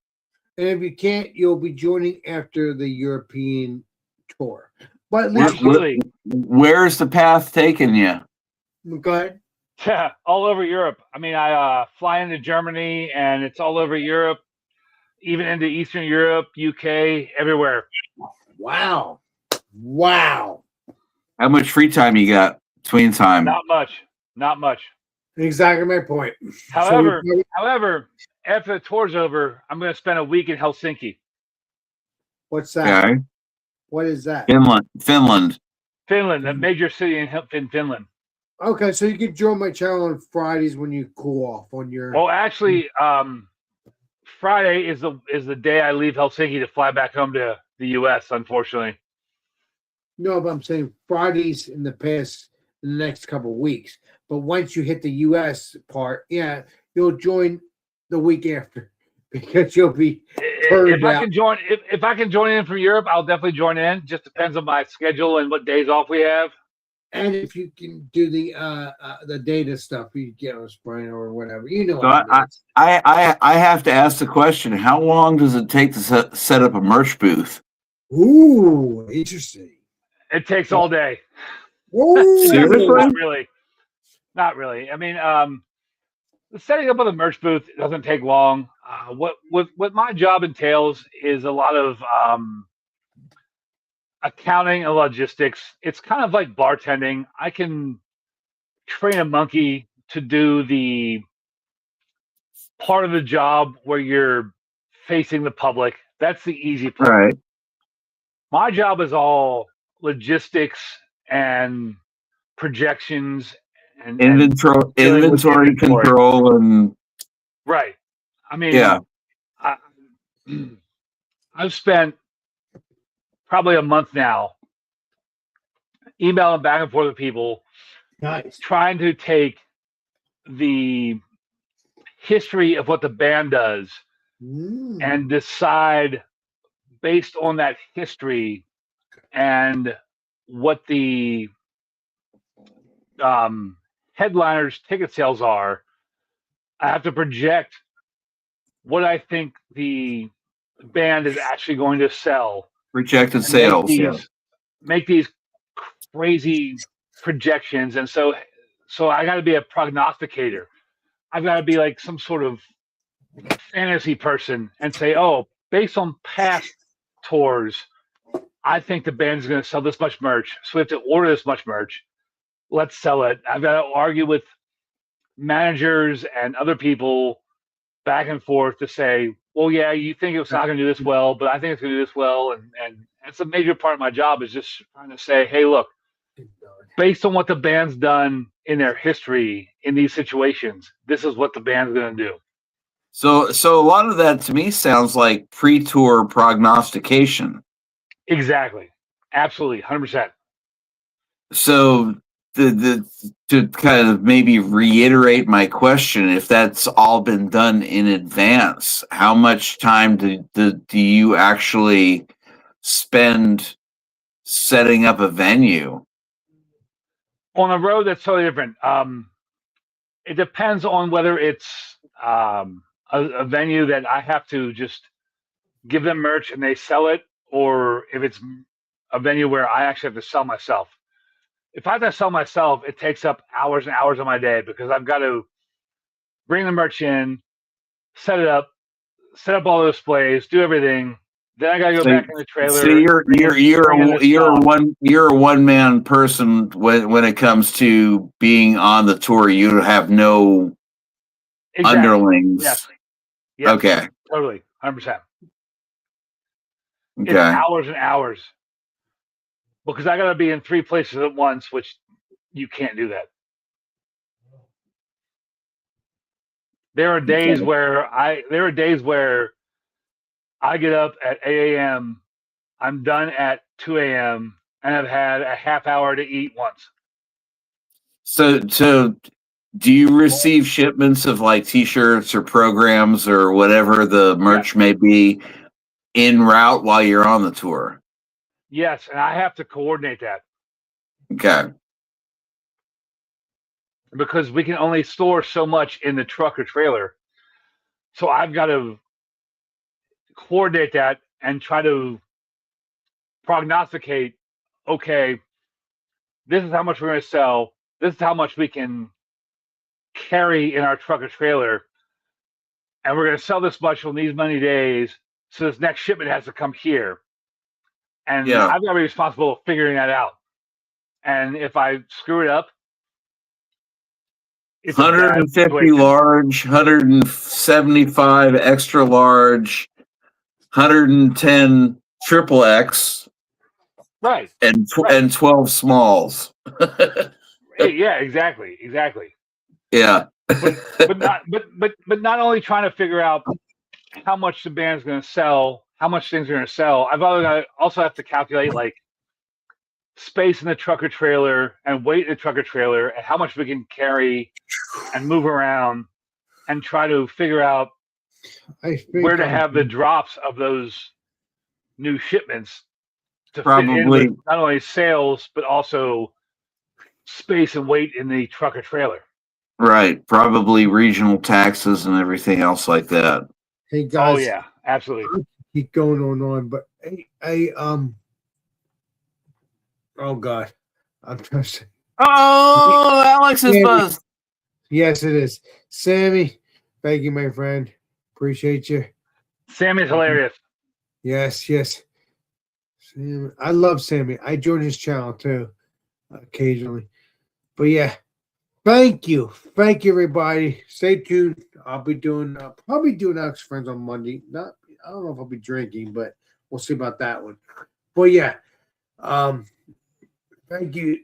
And if you can't, you'll be joining after the European tour. But at Where- least Absolutely. Where's the path taking you? go ahead. Yeah, all over Europe. I mean, I fly into Germany, and it's all over Europe, even into Eastern Europe, UK, everywhere. Wow. Wow. How much free time you got? between time. Not much. Not much. Exactly my point. However, So however, after the tour's over, I'm going to spend a week in Helsinki, what's that? Okay, What is that? Finland. Finland, a major city in Finland. Okay, so you can join my channel on Fridays when you cool off on your. Well, actually, Friday is the day I leave Helsinki to fly back home to the U.S. Unfortunately, No, but I'm saying Fridays in the next couple of weeks. But once you hit the U.S. part, yeah, you'll join the week after because you'll be. if I can join, if I can join in from Europe, I'll definitely join in. Just depends on my schedule and what days off we have. And if you can do the data stuff, you get on Sprint or whatever, you know. So What it is. I have to ask the question: how long does it take to set up a merch booth? Ooh, interesting. It takes all day. Ooh, Seriously? Not really. I mean, the setting up of the merch booth doesn't take long. What my job entails is a lot of accounting and logistics. It's kind of like bartending. I can train a monkey to do the part of the job where you're facing the public. That's the easy part. Right. My job is all logistics and projections and inventory control and right. I mean, yeah. I've spent probably a month now emailing back and forth with people, nice. trying to take the history of what the band does and decide based on that history and what the headliners ticket sales are. I have to project what I think the band is actually going to sell. Projected sales. Make these crazy projections, and so I got to be a prognosticator. I've got to be like some sort of fantasy person and say, oh, based on past tours, I think the band is going to sell this much merch, so we have to order this much merch. Let's sell it. I've got to argue with managers and other people back and forth to say, well, yeah, you think it's not going to do this well, but I think it's going to do this well. And it's a major part of my job is just trying to say, hey, look, based on what the band's done in their history in these situations, this is what the band's going to do. So a lot of that to me sounds like pre-tour prognostication. Exactly. Absolutely. 100%. So to kind of maybe reiterate my question, if that's all been done in advance, how much time do you actually spend setting up a venue? On a road, that's totally different. It depends on whether it's a venue that I have to just give them merch and they sell it, or if it's a venue where I actually have to sell myself. If I have to sell myself, it takes up hours and hours of my day because I've got to bring the merch in, set up all the displays, do everything. Then I gotta go back in the trailer. So you're a one man person when it comes to being on the tour. You have no underlings. Yes. Okay. Totally, 100%. Okay. It's hours and hours because I gotta be in 3 places at once, which you can't do that. There are days where I get up at 8 a.m. I'm done at 2 a.m. and I've had a half hour to eat once. So do you receive shipments of like t-shirts or programs or whatever the merch may be en route while you're on the tour? Yes, and I have to coordinate that. Okay. Because we can only store so much in the truck or trailer. So I've got to coordinate that and try to prognosticate, okay, this is how much we're going to sell. This is how much we can carry in our truck or trailer. And we're going to sell this much on these many days. So this next shipment has to come here. And I've got to be responsible for figuring that out. and if I screw it up, it's a bad 150 situation. large, 175 extra large, 110 triple X, Right. and Right. and 12 smalls. Yeah, exactly. Yeah. But not only trying to figure out how much the band's going to sell, how much things are going to sell. I've also have to calculate like space in the trucker trailer and weight in the trucker trailer and how much we can carry and move around and try to figure out where to have the drops of those new shipments to fit in Probably. with not only sales but also space and weight in the trucker trailer. Right. Probably regional taxes and everything else like that. Hey guys. Oh yeah, absolutely. Keep going on, but oh God, I'm trying to say. Oh, Alex is buzzed. Yes, it is. Sammy, thank you, my friend. Appreciate you. Sammy's hilarious. Yes. Sammy, I love Sammy. I join his channel too, occasionally. But yeah, thank you, everybody. Stay tuned. I'll be doing probably doing Alex Friends on Monday. I don't know if I'll be drinking, but we'll see about that one. But yeah, thank you,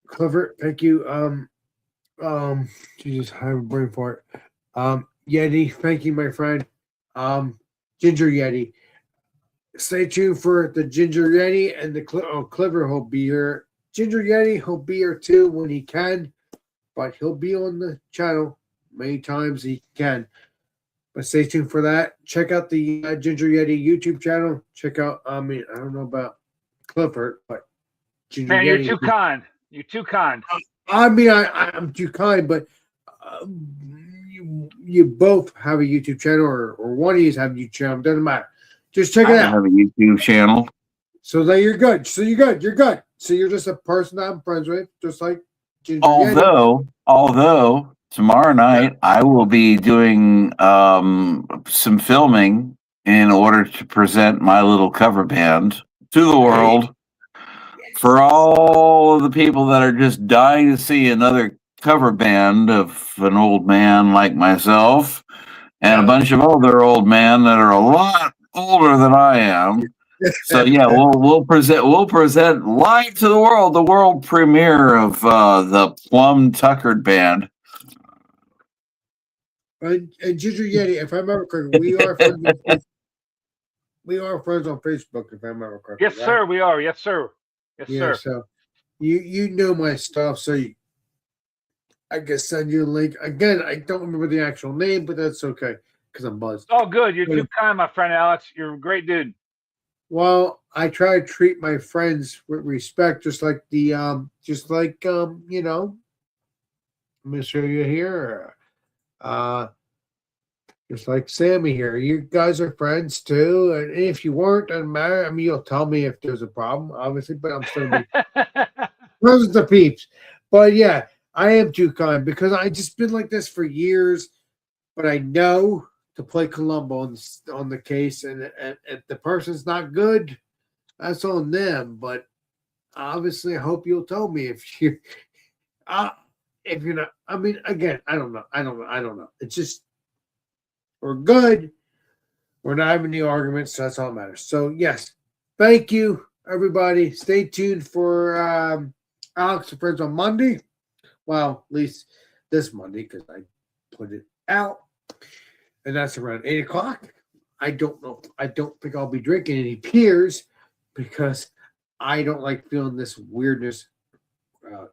Clever. Thank you. Jesus, I have a brain fart. Yeti, thank you, my friend. Ginger Yeti. Stay tuned for the Ginger Yeti and the Clever. He'll be here. Ginger Yeti, he'll be here too when he can, but he'll be on the channel many times he can. But stay tuned for that. Check out the Ginger Yeti YouTube channel. Check out, I don't know about Clifford, but Ginger Man, Yeti. You're too kind. You're too kind. I'm too kind, but you both have a YouTube channel, or one of you have a YouTube channel. Doesn't matter. Just check it out. I have a YouTube channel. So that you're good. So you're good. You're good. So you're just a person that I'm friends with, just like Ginger Yeti. Although tomorrow night I will be doing some filming in order to present my little cover band to the world. For all of the people that are just dying to see another cover band of an old man like myself and a bunch of other old men that are a lot older than I am. So yeah, we'll present live to the world premiere of the Plum Tuckered Band. And Ginger Yeti, if I remember correctly, we are friends. We are friends on Facebook, if I remember correctly. Yes, right? Sir. We are. Yes, sir. Yes, yeah, sir. So you know my stuff, so I can send you a link. Again, I don't remember the actual name, but that's okay because I'm buzzed. Oh, good. You're too kind, my friend Alex. You're a great dude. Well, I try to treat my friends with respect, just like you know, I'm gonna show you here. Just like Sammy here. You guys are friends too. And if you weren't, doesn't matter. I mean, you'll tell me if there's a problem, obviously, but I'm still friends with the peeps. But yeah, I am too kind because I just been like this for years. But I know to play Columbo on the case, and if the person's not good, that's on them. But obviously, I hope you'll tell me if you're not. I mean, again, I don't know. It's just we're good. We're not having any arguments, so that's all that matters. So yes, thank you, everybody. Stay tuned for Alex and Friends on Monday. Well, at least this Monday because I put it out. And that's around 8 o'clock. I don't know. I don't think I'll be drinking any beers because I don't like feeling this weirdness,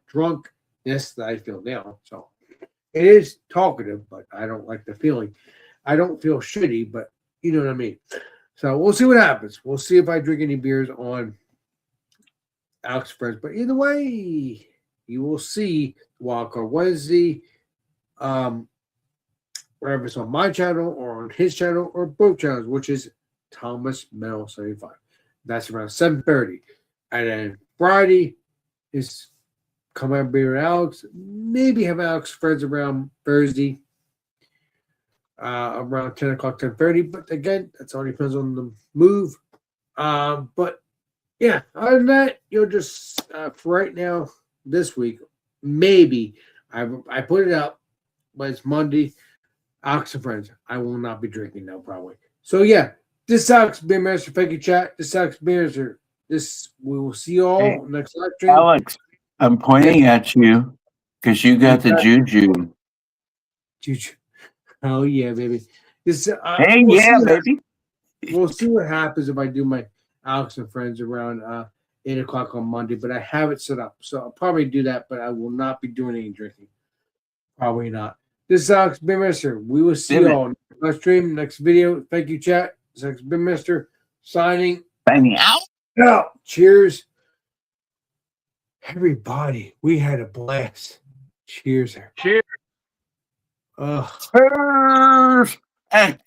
drunkenness that I feel now. So it is talkative, but I don't like the feeling. I don't feel shitty, but you know what I mean. So we'll see what happens. We'll see if I drink any beers on Alex Friends. But either way, you will see Wildcard Wednesday. Wherever it's on my channel or on his channel or both channels, which is Thomas Metal 75. That's around 7:30. And then Friday is Come Out Beer and Alex. Maybe have Alex Friends around Thursday. Around 10 o'clock, 10:30. But again, that's all depends on the move. But Yeah, other than that, you'll just for right now, this week, maybe I put it up, but it's Monday. Ox and friends. I will not be drinking now, probably. So yeah, this Ox Beer Master. Thank you, chat. This Ox Beer Master. This we will see you all Hey, next live stream. Alex, I'm pointing at you because you got the juju. Juju. Oh yeah, baby. This Hey, we'll yeah, see baby. we'll see what happens if I do my Alex and Friends around 8 o'clock on Monday, but I have it set up. So I'll probably do that, but I will not be doing any drinking. Probably not. This is Alex Bimester. We will see you all next stream, next video. Thank you, chat. This is Alex Bimester signing Signing out. out. Cheers. Everybody, we had a blast. Cheers. Cheers. Ugh. Cheers. And